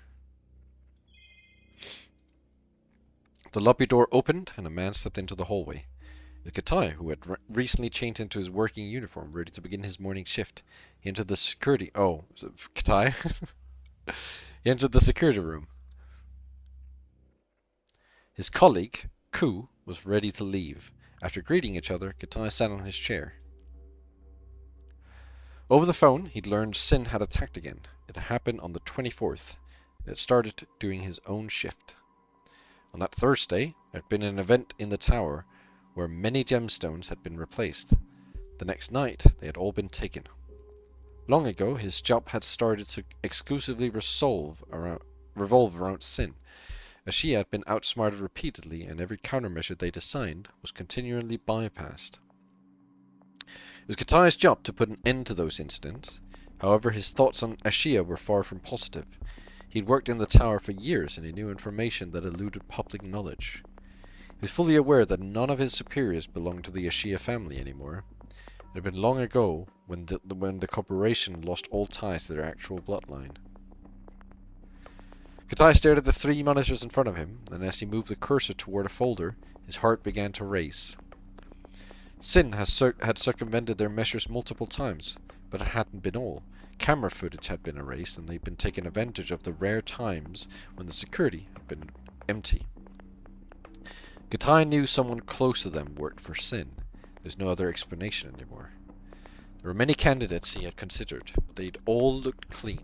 The lobby door opened, and a man stepped into the hallway. It was Katai, who had recently changed into his working uniform, ready to begin his morning shift. He entered the security... Oh, Katai? He entered the security room. His colleague, Ku, was ready to leave. After greeting each other, Katai sat on his chair. Over the phone, he'd learned Sin had attacked again. It happened on the 24th. It had started doing his own shift. On that Thursday, there had been an event in the tower where many gemstones had been replaced. The next night, they had all been taken. Long ago, his job had started to exclusively revolve around Sin. Ashia had been outsmarted repeatedly, and every countermeasure they'd assigned was continually bypassed. It was Katai's job to put an end to those incidents. However, his thoughts on Ashia were far from positive. He'd worked in the tower for years, and he knew information that eluded public knowledge. He was fully aware that none of his superiors belonged to the Ashia family anymore. It had been long ago when the corporation lost all ties to their actual bloodline. Katai stared at the 3 monitors in front of him, and as he moved the cursor toward a folder, his heart began to race. Sin had circumvented their measures multiple times, but it hadn't been all. Camera footage had been erased, and they'd been taking advantage of the rare times when the security had been empty. Katai knew someone close to them worked for Sin. There's no other explanation anymore. There were many candidates he had considered, but they'd all looked clean.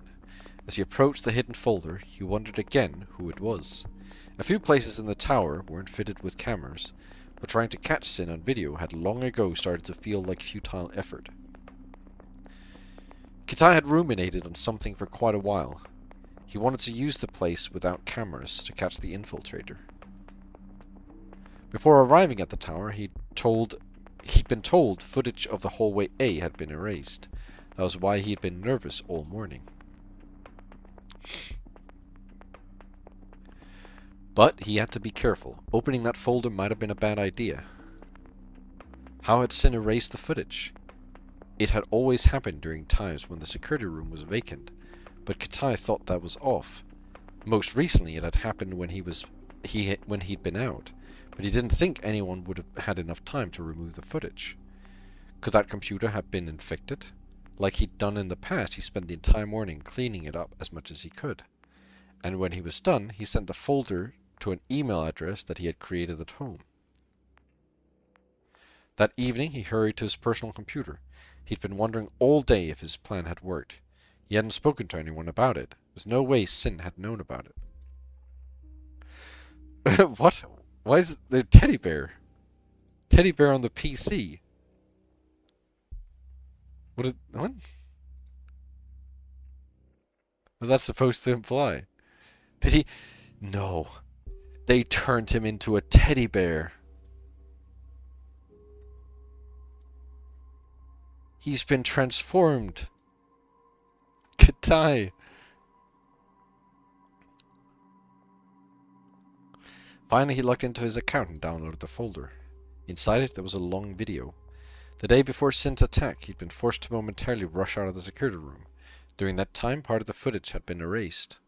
As he approached the hidden folder, he wondered again who it was. A few places in the tower weren't fitted with cameras, but trying to catch Sin on video had long ago started to feel like futile effort. Katai had ruminated on something for quite a while. He wanted to use the place without cameras to catch the infiltrator. Before arriving at the tower, he'd been told footage of the hallway A had been erased. That was why he'd been nervous all morning. But he had to be careful. Opening that folder might have been a bad idea. How had Sin erased the footage? It had always happened during times when the security room was vacant, but Katai thought that was off. Most recently it had happened when he'd been out, but he didn't think anyone would have had enough time to remove the footage. Could that computer have been infected? Like he'd done in the past, he spent the entire morning cleaning it up as much as he could. And when he was done, he sent the folder to an email address that he had created at home. That evening, he hurried to his personal computer. He'd been wondering all day if his plan had worked. He hadn't spoken to anyone about it. There's no way Sin had known about it. What? Why is there teddy bear? Teddy bear on the PC? What? Was that supposed to imply? Did he? No. They turned him into a teddy bear. He's been transformed. Katai. Finally, he logged into his account and downloaded the folder. Inside it, there was a long video. The day before Sin's attack, he'd been forced to momentarily rush out of the security room. During that time, part of the footage had been erased.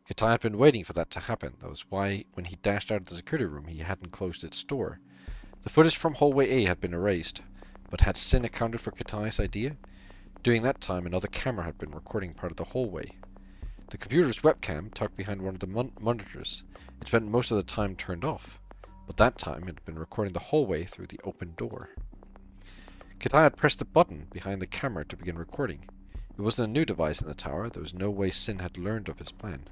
Katai had been waiting for that to happen. That was why, when he dashed out of the security room, he hadn't closed its door. The footage from hallway A had been erased, but had Sin accounted for Katai's idea? During that time, another camera had been recording part of the hallway. The computer's webcam, tucked behind one of the monitors, it spent most of the time turned off, but that time it had been recording the hallway through the open door. Katai had pressed the button behind the camera to begin recording. It wasn't a new device in the tower. There was no way Sin had learned of his plan.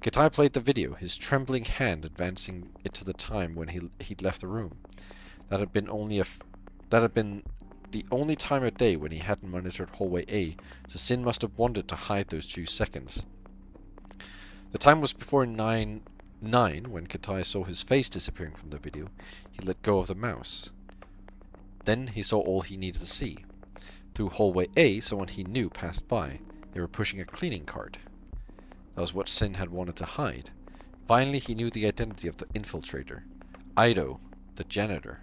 Katai played the video, his trembling hand advancing it to the time when he'd left the room. That had been the only time of day when he hadn't monitored hallway A, so Sin must have wanted to hide those few seconds. The time was before 9 when Katai saw his face disappearing from the video. He let go of the mouse. Then he saw all he needed to see. Through hallway A, someone he knew passed by. They were pushing a cleaning cart. That was what Sin had wanted to hide. Finally, he knew the identity of the infiltrator. Ido, the janitor.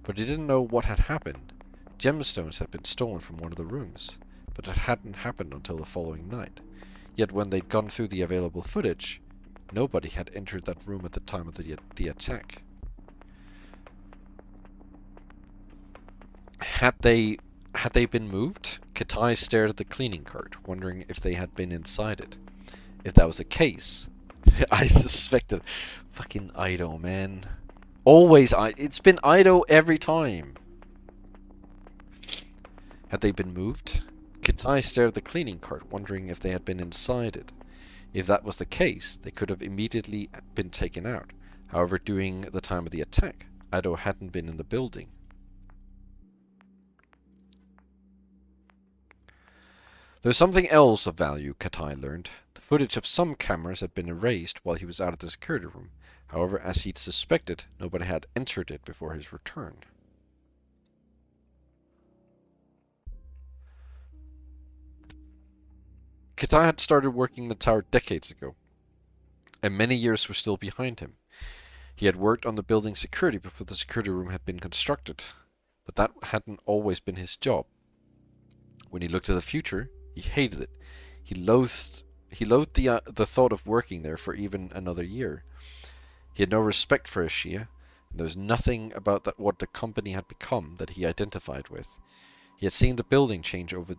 But he didn't know what had happened. Gemstones had been stolen from one of the rooms, but it hadn't happened until the following night. Yet when they'd gone through the available footage, nobody had entered that room at the time of the attack. Had they been moved? Katai stared at the cleaning cart, wondering if they had been inside it. If that was the case, I suspected... Fucking Ido, man. Always it's been Ido every time. Had they been moved? Katai stared at the cleaning cart, wondering if they had been inside it. If that was the case, they could have immediately been taken out. However, during the time of the attack, Ido hadn't been in the building. There was something else of value, Katai learned. The Footage of some cameras had been erased while he was out of the security room. However, as he'd suspected, nobody had entered it before his return. Kitai had started working in the tower decades ago, and many years were still behind him. He had worked on the building's security before the security room had been constructed, but that hadn't always been his job. When he looked at the future, he hated it. He loathed the thought of working there for even another year. He had no respect for Ashia, and there was nothing about what the company had become that he identified with. He had seen the building change over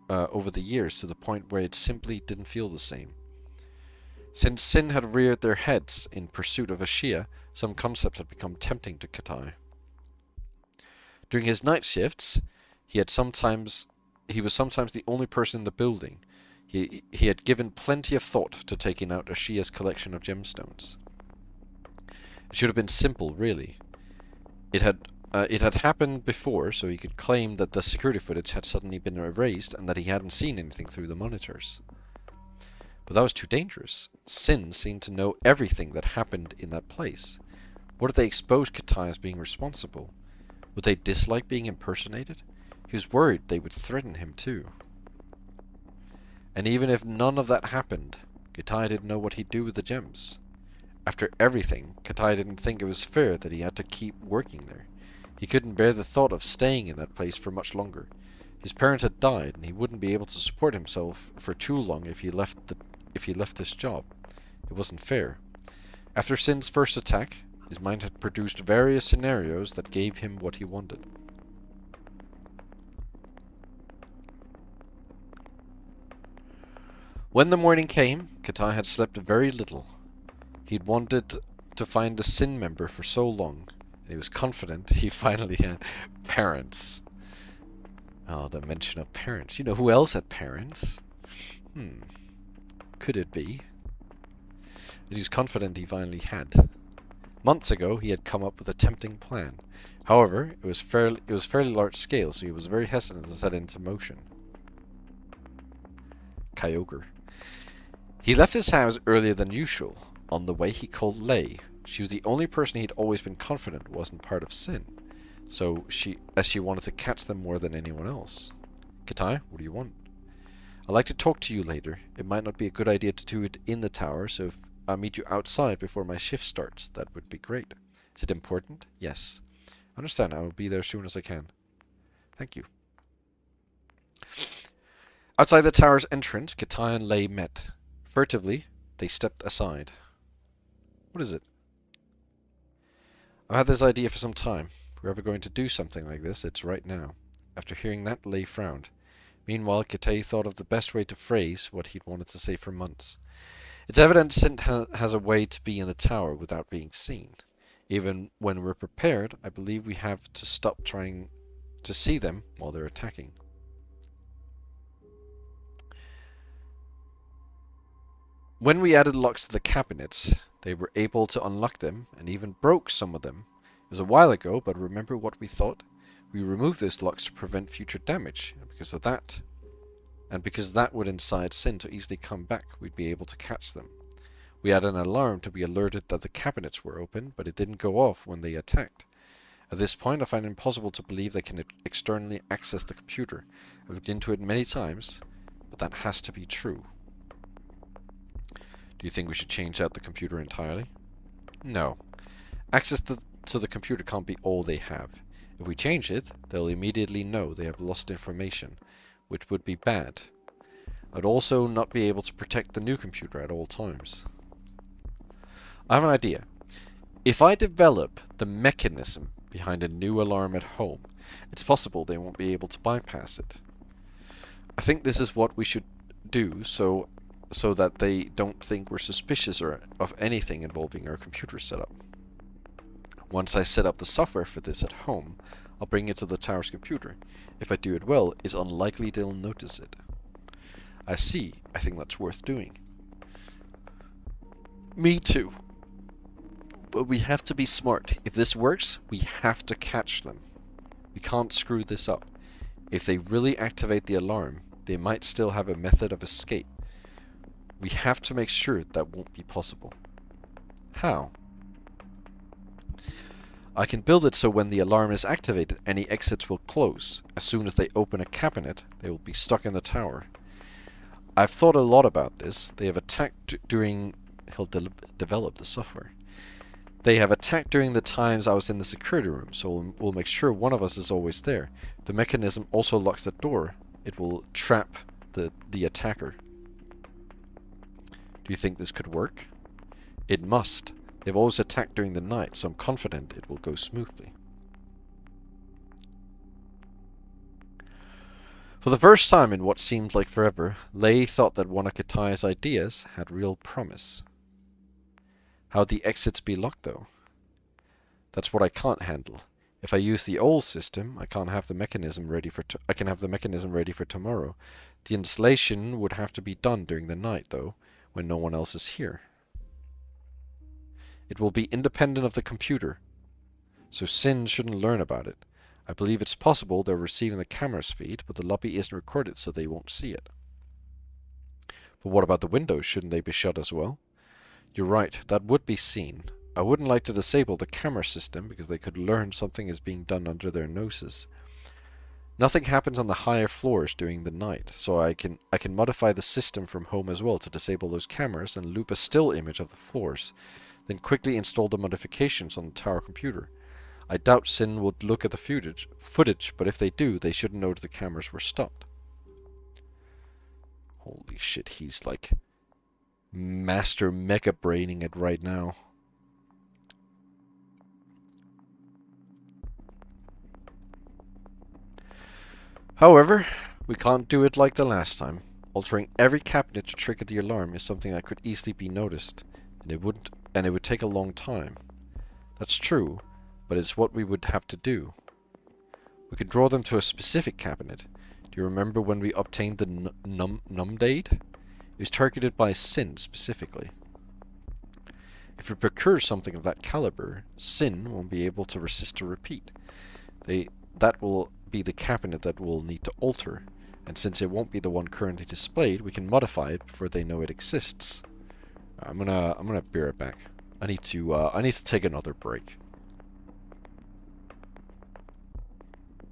the years to the point where it simply didn't feel the same. Since Sin had reared their heads in pursuit of Ashia, some concepts had become tempting to Kitai. During his night shifts, he was sometimes the only person in the building. He had given plenty of thought to taking out Ashia's collection of gemstones. It should have been simple, really. It had happened before, so he could claim that the security footage had suddenly been erased and that he hadn't seen anything through the monitors. But that was too dangerous. Sin seemed to know everything that happened in that place. What if they exposed Kitai as being responsible? Would they dislike being impersonated? He was worried they would threaten him too. And even if none of that happened, Kitai didn't know what he'd do with the gems. After everything, Kitai didn't think it was fair that he had to keep working there. He couldn't bear the thought of staying in that place for much longer. His parents had died, and he wouldn't be able to support himself for too long if he left this job. It wasn't fair. After Sin's first attack, his mind had produced various scenarios that gave him what he wanted. When the morning came, Kitai had slept very little. He'd wanted to find the Sin member for so long, and he was confident he finally had parents. Oh, the mention of parents. You know who else had parents? Could it be? And he was confident he finally had. Months ago, he had come up with a tempting plan. However, it was fairly large scale, so he was very hesitant to set it into motion. Kyogre. He left his house earlier than usual. On the way, he called Lei. She was the only person he'd always been confident wasn't part of Sin, as she wanted to catch them more than anyone else. Kitai, what do you want? I'd like to talk to you later. It might not be a good idea to do it in the tower, so if I meet you outside before my shift starts, that would be great. Is it important? Yes. I understand. I will be there as soon as I can. Thank you. Outside the tower's entrance, Kitai and Lei met. Furtively, they stepped aside. What is it? I've had this idea for some time. If we're ever going to do something like this, it's right now. After hearing that, Lei frowned. Meanwhile, Kitai thought of the best way to phrase what he'd wanted to say for months. It's evident Sin has a way to be in the tower without being seen. Even when we're prepared, I believe we have to stop trying to see them while they're attacking. When we added locks to the cabinets, they were able to unlock them and even broke some of them. It was a while ago, but remember what we thought? We removed those locks to prevent future damage, and because that would incite Sin to easily come back, we'd be able to catch them. We had an alarm to be alerted that the cabinets were open, but it didn't go off when they attacked. At this point, I find it impossible to believe they can externally access the computer. I've looked into it many times, but that has to be true. Do you think we should change out the computer entirely? No. Access to the computer can't be all they have. If we change it, they'll immediately know they have lost information, which would be bad. I'd also not be able to protect the new computer at all times. I have an idea. If I develop the mechanism behind a new alarm at home, it's possible they won't be able to bypass it. I think this is what we should do so that they don't think we're suspicious of anything involving our computer setup. Once I set up the software for this at home, I'll bring it to the tower's computer. If I do it well, it's unlikely they'll notice it. I see. I think that's worth doing. Me too. But we have to be smart. If this works, we have to catch them. We can't screw this up. If they really activate the alarm, they might still have a method of escape. We have to make sure that won't be possible. How? I can build it so when the alarm is activated, any exits will close. As soon as they open a cabinet, they will be stuck in the tower. I've thought a lot about this. They have attacked during... He'll develop the software. They have attacked during the times I was in the security room, so we'll make sure one of us is always there. The mechanism also locks the door. It will trap the attacker. Do you think this could work? It must. They've always attacked during the night, so I'm confident it will go smoothly. For the first time in what seemed like forever, Lei thought that one of Katai's ideas had real promise. How'd the exits be locked, though? That's what I can't handle. If I use the old system, I can have the mechanism ready for tomorrow. The installation would have to be done during the night, though, when no one else is here. It will be independent of the computer, so Sin shouldn't learn about it. I believe it's possible they're receiving the camera's feed, but the lobby isn't recorded, so they won't see it. But what about the windows? Shouldn't they be shut as well? You're right, that would be seen. I wouldn't like to disable the camera system, because they could learn something is being done under their noses. Nothing happens on the higher floors during the night, so I can modify the system from home as well to disable those cameras and loop a still image of the floors, then quickly install the modifications on the tower computer. I doubt Sin would look at the footage, but if they do, they shouldn't know that the cameras were stopped. Holy shit, he's like master mega braining it right now. However, we can't do it like the last time. Altering every cabinet to trigger the alarm is something that could easily be noticed, and it would take a long time. That's true, but it's what we would have to do. We could draw them to a specific cabinet. Do you remember when we obtained the Numdade? It was targeted by Sin specifically. If we procure something of that caliber, Sin won't be able to resist a repeat. That will be the cabinet that we'll need to alter, and since it won't be the one currently displayed, we can modify it before they know it exists. I'm gonna be right back. I need to take another break.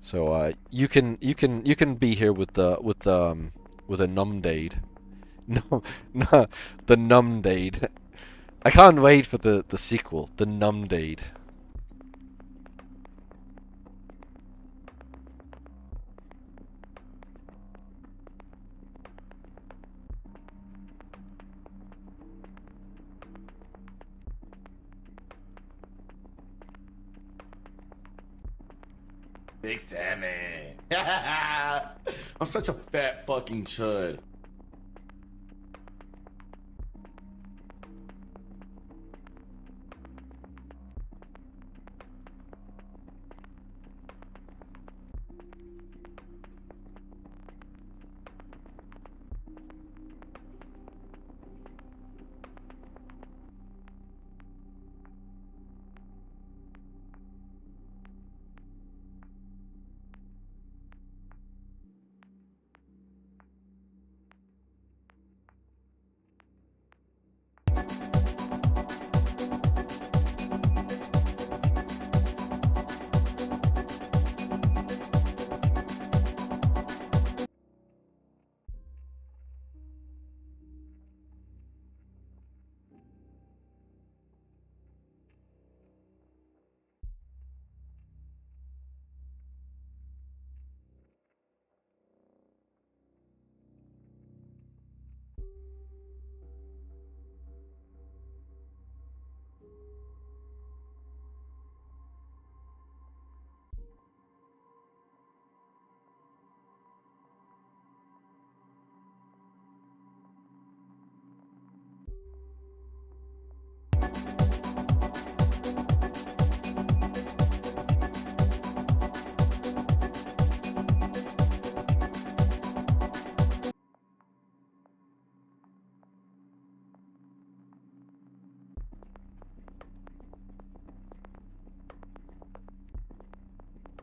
So you can be here with a Numdade. No, the Numdade. I can't wait for the sequel, the Numdade. Big Sammy. I'm such a fat fucking chud.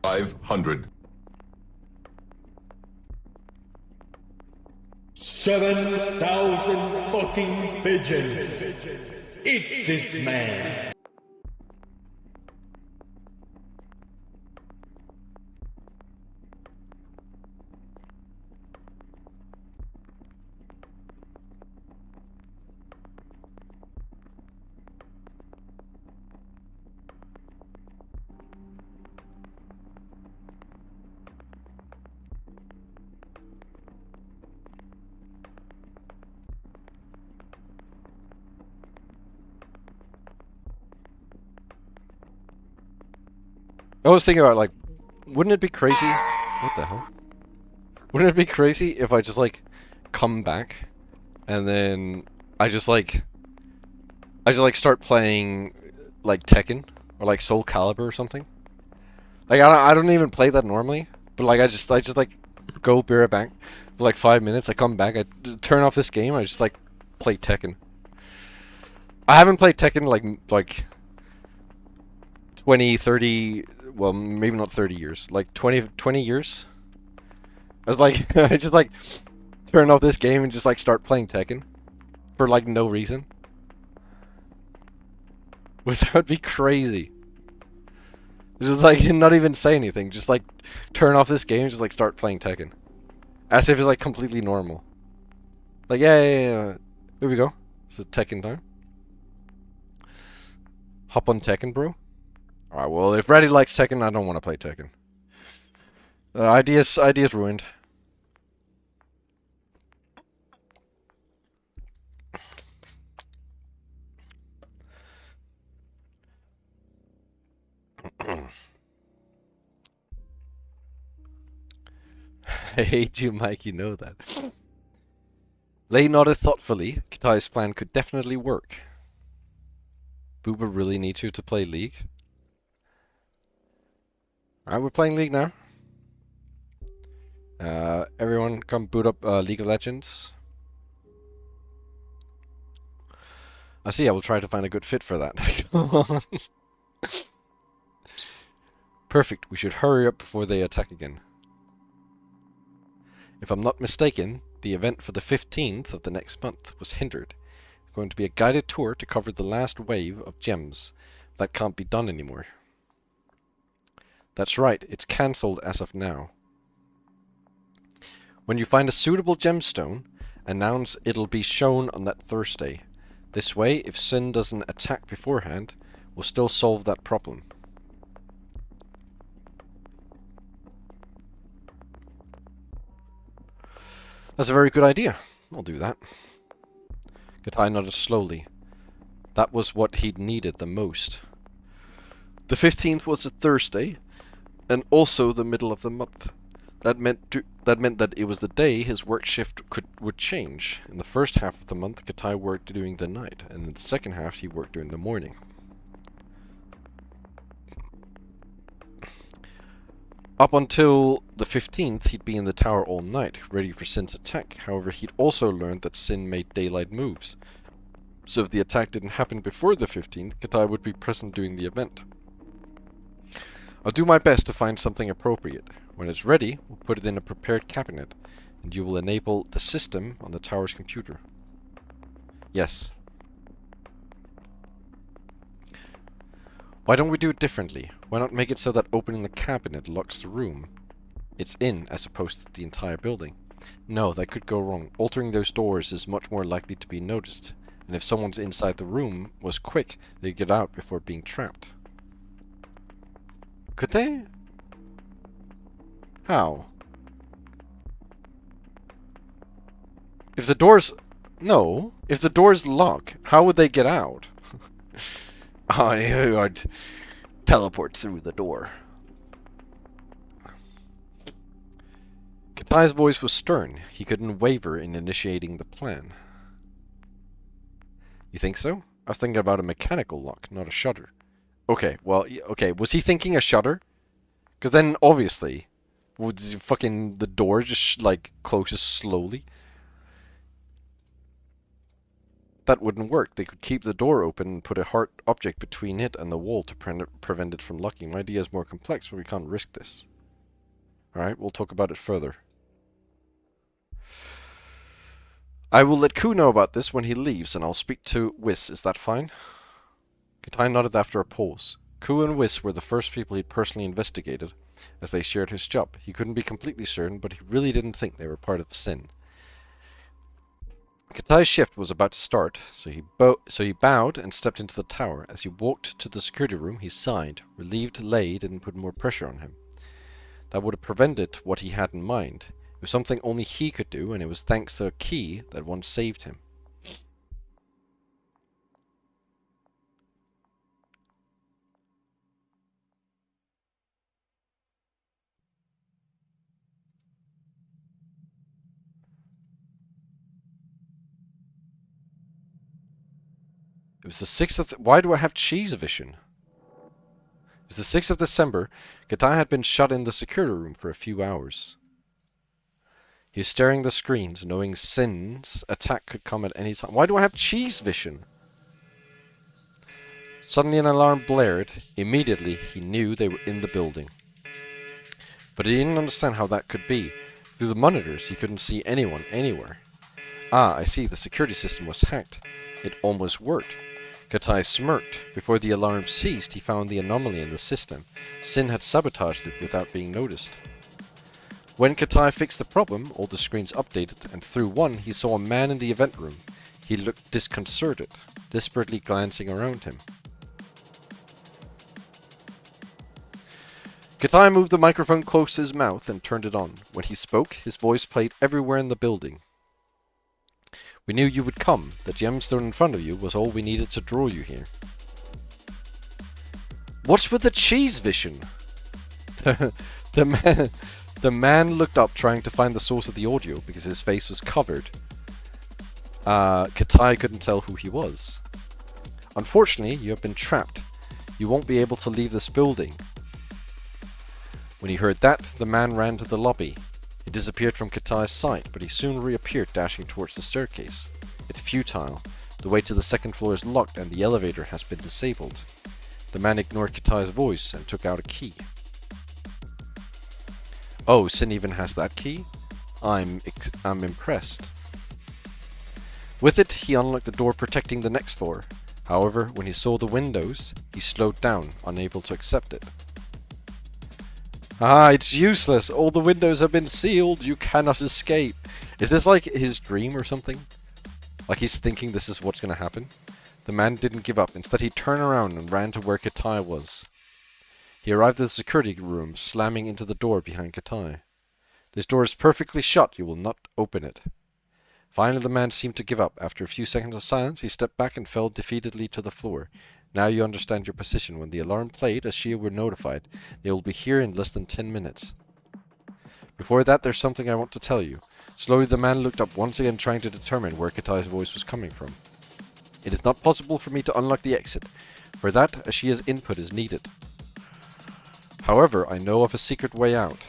$500. Shut 7,000 fucking pigeons. Eat this man. I was thinking about, like, wouldn't it be crazy? What the hell? Wouldn't it be crazy if I just, like, come back and then I just start playing, like, Tekken or, like, Soul Calibur or something? Like, I don't even play that normally, but, like, I just like, go be right back for, like, 5 minutes. I come back, I turn off this game, I just, like, play Tekken. I haven't played Tekken, like 20, 30, well, maybe not 30 years, like 20 years. I was like, I just like turn off this game and just like start playing Tekken for like no reason. That would be crazy. Just like not even say anything, just like turn off this game and just like start playing Tekken. As if it's like completely normal. Like, yeah. Here we go. It's a Tekken time. Hop on Tekken, bro. Alright, well, if Reddy likes Tekken, I don't want to play Tekken. Idea's ruined. I hate you, Mike, you know that. Lei nodded thoughtfully. Kitai's plan could definitely work. Booba really needs you to play League? Alright, we're playing League now. Everyone come boot up League of Legends. I see, I will try to find a good fit for that. Come on. Perfect, we should hurry up before they attack again. If I'm not mistaken, the event for the 15th of the next month was hindered. It's going to be a guided tour to cover the last wave of gems. That can't be done anymore. That's right, it's cancelled as of now. When you find a suitable gemstone, announce it'll be shown on that Thursday. This way, if Sin doesn't attack beforehand, we'll still solve that problem. That's a very good idea. I'll do that. Kitai nodded slowly. That was what he'd needed the most. The 15th was a Thursday, and also the middle of the month. That meant that it was the day his work shift would change. In the first half of the month, Kitai worked during the night, and in the second half he worked during the morning. Up until the 15th, he'd be in the tower all night, ready for Sin's attack. However, he'd also learned that Sin made daylight moves. So if the attack didn't happen before the 15th, Kitai would be present during the event. I'll do my best to find something appropriate. When it's ready, we'll put it in a prepared cabinet, and you will enable the system on the tower's computer. Yes. Why don't we do it differently? Why not make it so that opening the cabinet locks the room it's in as opposed to the entire building? No, that could go wrong. Altering those doors is much more likely to be noticed, and if someone's inside the room was quick, they'd get out before being trapped. Could they? How? If the doors... No. If the doors lock, how would they get out? I'd teleport through the door. Kitai's voice was stern. He couldn't waver in initiating the plan. You think so? I was thinking about a mechanical lock, not a shutter. Okay, well, okay, was he thinking a shutter? Because then, obviously, would fucking the door just, like, closes slowly? That wouldn't work. They could keep the door open and put a hard object between it and the wall to prevent it from locking. My idea is more complex, but we can't risk this. Alright, we'll talk about it further. I will let Ku know about this when he leaves, and I'll speak to Whis. Is that fine? Katai nodded after a pause. Ku and Whis were the first people he'd personally investigated, as they shared his job. He couldn't be completely certain, but he really didn't think they were part of Sin. Katai's shift was about to start, so he bowed and stepped into the tower. As he walked to the security room, he sighed, relieved Lei didn't put more pressure on him. That would have prevented what he had in mind. It was something only he could do, and it was thanks to a key that once saved him. It was the 6th of... Why do I have cheese vision? It was the 6th of December. Katai had been shut in the security room for a few hours. He was staring at the screens, knowing Sin's attack could come at any time. Why do I have cheese vision? Suddenly an alarm blared. Immediately he knew they were in the building. But he didn't understand how that could be. Through the monitors he couldn't see anyone anywhere. Ah, I see, the security system was hacked. It almost worked. Katai smirked. Before the alarm ceased, he found the anomaly in the system. Sin had sabotaged it without being noticed. When Katai fixed the problem, all the screens updated, and through one he saw a man in the event room. He looked disconcerted, desperately glancing around him. Katai moved the microphone close to his mouth and turned it on. When he spoke, his voice played everywhere in the building. We knew you would come. The gemstone in front of you was all we needed to draw you here. What's with the cheese vision? The man looked up, trying to find the source of the audio because his face was covered. Katai couldn't tell who he was. Unfortunately, you have been trapped. You won't be able to leave this building. When he heard that, the man ran to the lobby. He disappeared from Katai's sight, but he soon reappeared, dashing towards the staircase. It's futile. The way to the second floor is locked and the elevator has been disabled. The man ignored Katai's voice and took out a key. Oh, Sin even has that key? I'm impressed. With it, he unlocked the door protecting the next floor. However, when he saw the windows, he slowed down, unable to accept it. Ah, it's useless. All the windows have been sealed. You cannot escape. Is this like his dream or something? Like he's thinking this is what's going to happen? The man didn't give up. Instead, he turned around and ran to where Katai was. He arrived at the security room, slamming into the door behind Katai. This door is perfectly shut. You will not open it. Finally, the man seemed to give up. After a few seconds of silence, he stepped back and fell defeatedly to the floor. Now you understand your position. When the alarm played, Ashia were notified. They will be here in less than 10 minutes. Before that, there's something I want to tell you. Slowly, the man looked up, once again trying to determine where Katai's voice was coming from. It is not possible for me to unlock the exit. For that, Ashia's input is needed. However, I know of a secret way out.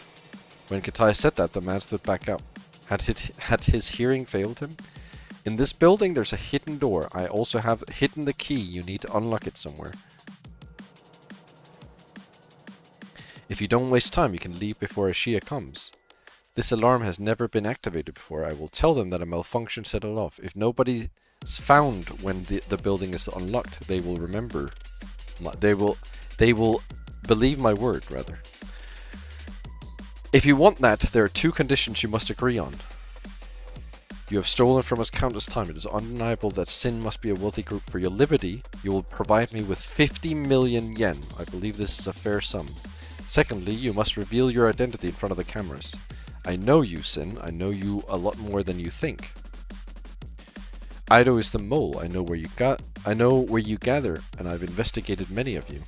When Katai said that, the man stood back up. Had his hearing failed him? In this building, there's a hidden door. I also have hidden the key. You need to unlock it somewhere. If you don't waste time, you can leave before Ashia comes. This alarm has never been activated before. I will tell them that a malfunction set it off. If nobody's found when the building is unlocked, they will remember. They will believe my word, rather. If you want that, there are two conditions you must agree on. You have stolen from us countless time. It is undeniable that Sin must be a wealthy group. For your liberty, you will provide me with 50 million yen. I believe this is a fair sum. Secondly, you must reveal your identity in front of the cameras. I know you, Sin. I know you a lot more than you think. Ido is the mole. I know where you gather, and I've investigated many of you.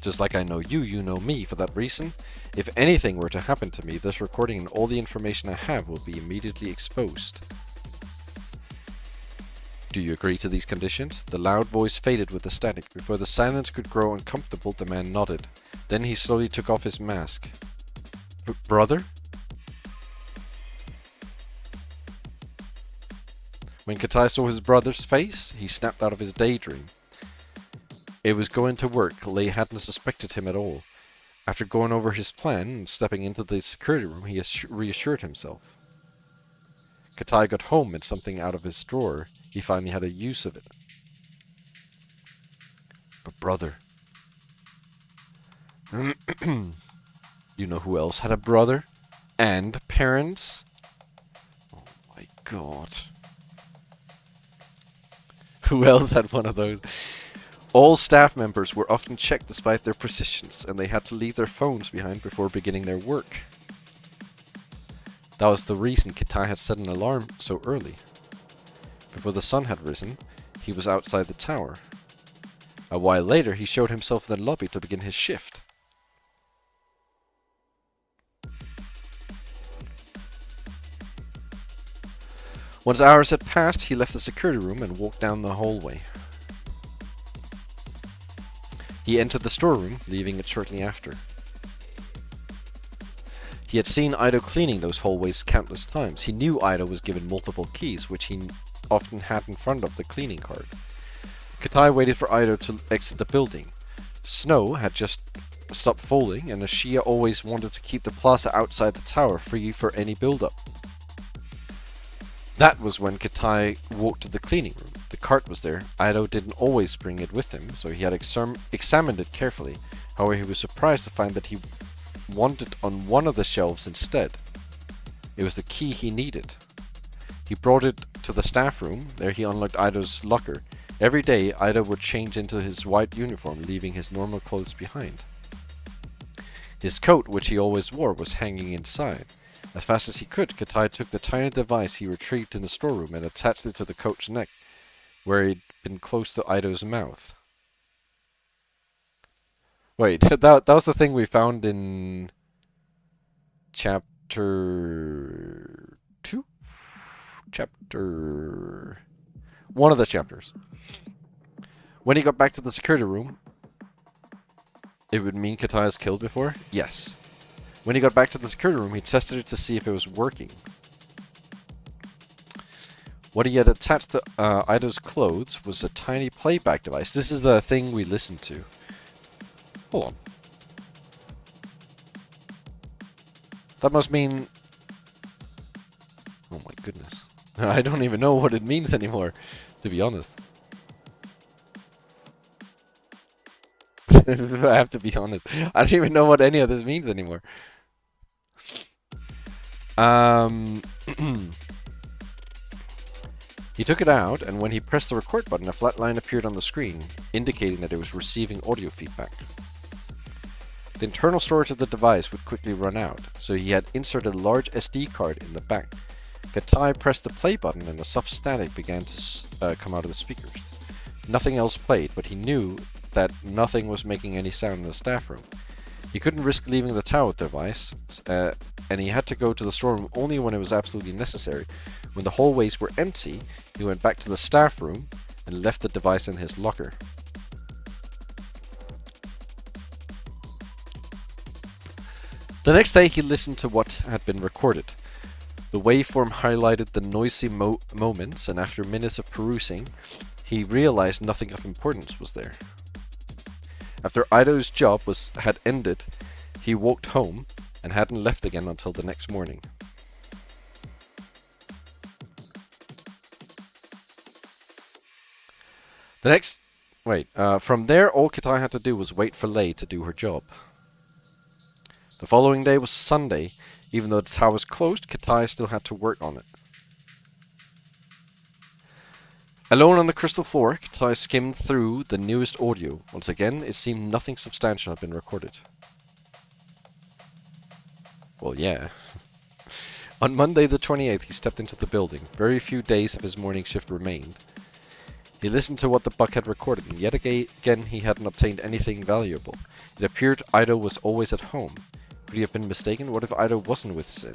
Just like I know you, you know me. For that reason, if anything were to happen to me, this recording and all the information I have will be immediately exposed. Do you agree to these conditions? The loud voice faded with the static. Before the silence could grow uncomfortable, the man nodded. Then he slowly took off his mask. Brother? When Katai saw his brother's face, he snapped out of his daydream. It was going to work. Lei hadn't suspected him at all. After going over his plan and stepping into the security room, he reassured himself. Katai got home and something out of his drawer, he finally had a use of it. But brother... You know who else had a brother? And parents? Oh my god. Who else had one of those? All staff members were often checked despite their positions, and they had to leave their phones behind before beginning their work. That was the reason Katai had set an alarm so early. Before the sun had risen, he was outside the tower. A while later, he showed himself in the lobby to begin his shift. Once hours had passed, he left the security room and walked down the hallway. He entered the storeroom, leaving it shortly after. He had seen Ido cleaning those hallways countless times. He knew Ido was given multiple keys, which he often had in front of the cleaning card. Katai waited for Ido to exit the building. Snow had just stopped falling, and Ashia always wanted to keep the plaza outside the tower free for any build-up. That was when Katai walked to the cleaning room. The cart was there. Ido didn't always bring it with him, so he had examined it carefully. However, he was surprised to find that he wanted it on one of the shelves instead. It was the key he needed. He brought it to the staff room. There he unlocked Ido's locker. Every day, Ido would change into his white uniform, leaving his normal clothes behind. His coat, which he always wore, was hanging inside. As fast as he could, Katai took the tiny device he retrieved in the storeroom and attached it to the coat's neck, where it had been close to Ido's mouth. Wait, that was the thing we found in chapter 2? Chapter... one of the chapters. When he got back to the security room, it would mean Katai is killed before? Yes. When he got back to the security room, he tested it to see if it was working. What he had attached to Ido's clothes was a tiny playback device. This is the thing we listened to. Hold on. That must mean... oh my goodness. I don't even know what it means anymore, to be honest. I have to be honest. I don't even know what any of this means anymore. He took it out, and when he pressed the record button, a flat line appeared on the screen, indicating that it was receiving audio feedback. The internal storage of the device would quickly run out, so he had inserted a large SD card in the back. Katai pressed the play button, and a soft static began to come out of the speakers. Nothing else played, but he knew that nothing was making any sound in the staff room. He couldn't risk leaving the tower with the device, and he had to go to the storeroom only when it was absolutely necessary. When the hallways were empty, he went back to the staff room and left the device in his locker. The next day, he listened to what had been recorded. The waveform highlighted the noisy moments, and after minutes of perusing, he realized nothing of importance was there. After Ido's job had ended, he walked home and hadn't left again until the next morning. From there, all Katai had to do was wait for Lei to do her job. The following day was Sunday. Even though the tower was closed, Katai still had to work on it. Alone on the crystal floor, Katai skimmed through the newest audio. Once again, it seemed nothing substantial had been recorded. Well, yeah. On Monday the 28th, he stepped into the building. Very few days of his morning shift remained. He listened to what the buck had recorded, and yet again he hadn't obtained anything valuable. It appeared Ido was always at home. Could he have been mistaken? What if Ido wasn't with Sin?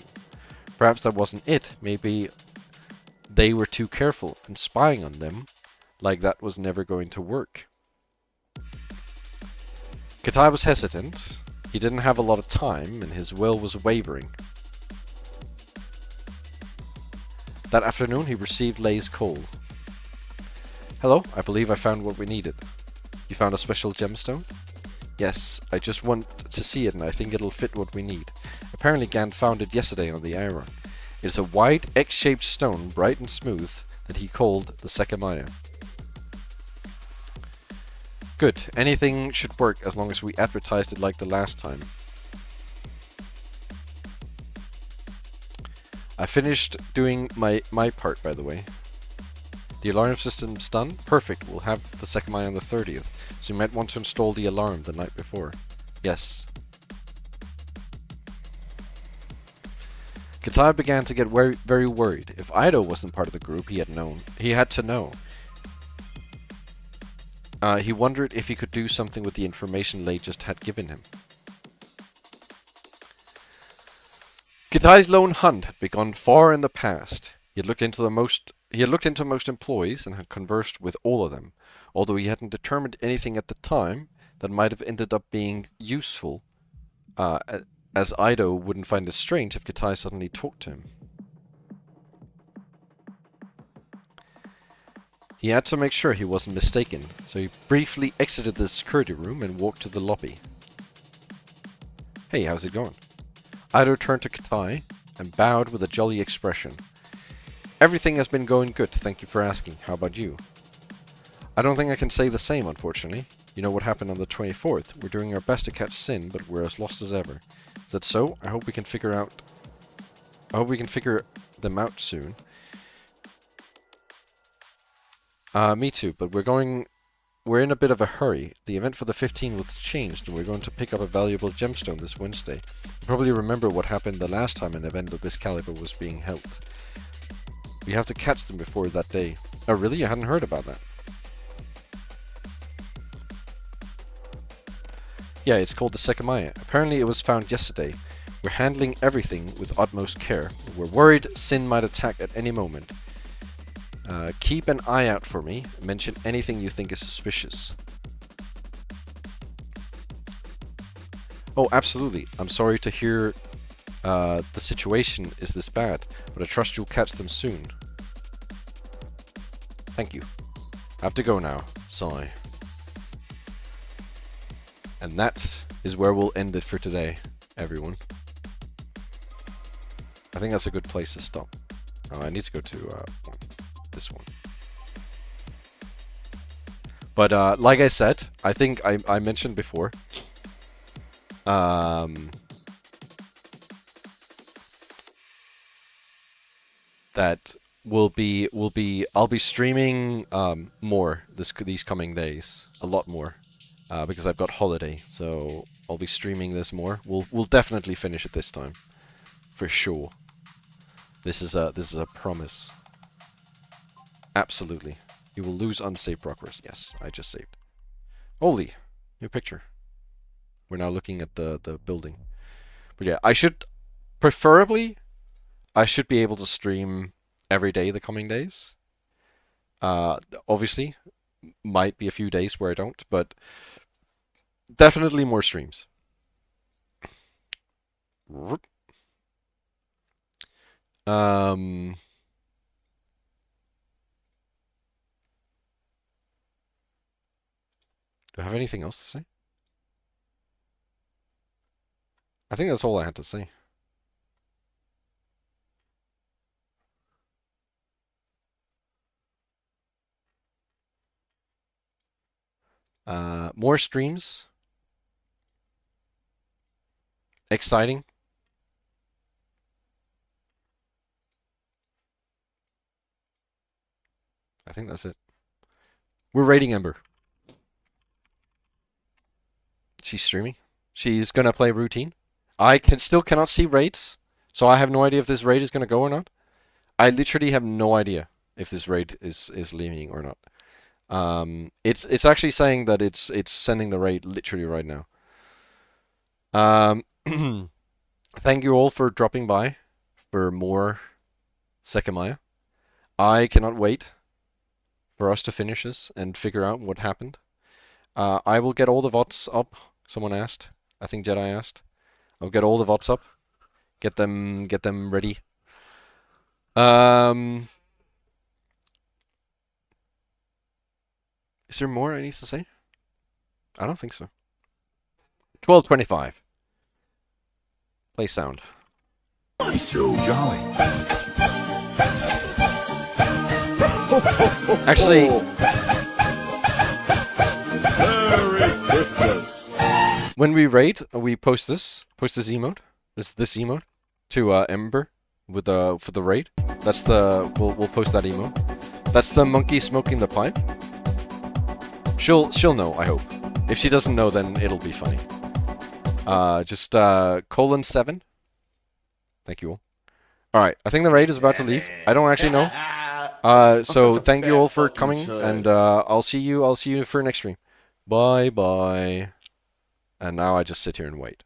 Perhaps that wasn't it. Maybe they were too careful, and spying on them like that was never going to work. Katai was hesitant. He didn't have a lot of time, and his will was wavering. That afternoon, he received Lei's call. Hello, I believe I found what we needed. You found a special gemstone? Yes, I just want to see it and I think it'll fit what we need. Apparently Gant found it yesterday on the Iron. It is a white X-shaped stone, bright and smooth, that he called the Sekimeiya. Good. Anything should work as long as we advertised it like the last time. I finished doing my part, by the way. The alarm system's done? Perfect. We'll have the Sekimeiya on the 30th, so you might want to install the alarm the night before. Yes. Katai began to get very worried. If Ido wasn't part of the group, he had to know. He wondered if he could do something with the information Lei just had given him. Kitai's lone hunt had begun far in the past. He had looked into most employees and had conversed with all of them, although he hadn't determined anything at the time that might have ended up being useful, as Ido wouldn't find it strange if Kitai suddenly talked to him. He had to make sure he wasn't mistaken, so he briefly exited the security room and walked to the lobby. Hey, how's it going? Ido turned to Kitai and bowed with a jolly expression. Everything has been going good, thank you for asking. How about you? I don't think I can say the same, unfortunately. You know what happened on the 24th. We're doing our best to catch Sin, but we're as lost as ever. Is that so? I hope we can figure them out soon. Me too, but we're in a bit of a hurry. The event for the 15th was changed, and we're going to pick up a valuable gemstone this Wednesday. You probably remember what happened the last time an event of this caliber was being held. We have to catch them before that day. Oh really? I hadn't heard about that. Yeah, it's called the Sekimeiya. Apparently it was found yesterday. We're handling everything with utmost care. We're worried Sin might attack at any moment. Keep an eye out for me. Mention anything you think is suspicious. Oh, absolutely. I'm sorry to hear the situation is this bad, but I trust you'll catch them soon. Thank you. I have to go now. Sigh. And that is where we'll end it for today, everyone. I think that's a good place to stop. Oh, I need to go to this one. But like I said, I think I mentioned before, that I'll be streaming more these coming days, a lot more, because I've got holiday, so I'll be streaming this more. We'll definitely finish it this time, for sure. This is a promise. Absolutely. You will lose unsaved progress. Yes, I just saved. Holy, new picture. We're now looking at the building. But yeah, preferably, I should be able to stream every day the coming days. Obviously, might be a few days where I don't, but definitely more streams. Do I have anything else to say? I think that's all I had to say. More streams. Exciting. I think that's it. We're raiding Ember. She's streaming. She's gonna play routine. I still cannot see raids, so I have no idea if this raid is gonna go or not. I literally have no idea if this raid is leaving or not. It's actually saying that it's sending the raid literally right now. Thank you all for dropping by for more Sekimeiya. I cannot wait for us to finish this and figure out what happened. I will get all the VODs up. Someone asked. I think Jedi asked. I'll get all the VODs up. Get them ready. Is there more I need to say? I don't think so. 12:25. Play sound. He's so jolly. Actually, Merry Christmas. when we raid, we post this emote, this emote to Ember with for the raid. That's the we'll post that emote. That's the monkey smoking the pipe. She'll know, I hope. If she doesn't know, then it'll be funny. Just :7. Thank you all. All right, I think the raid is about to leave. I don't actually know. So such a thank you fat all for fucking coming, chud. and I'll see you for next stream. Bye bye. And now I just sit here and wait.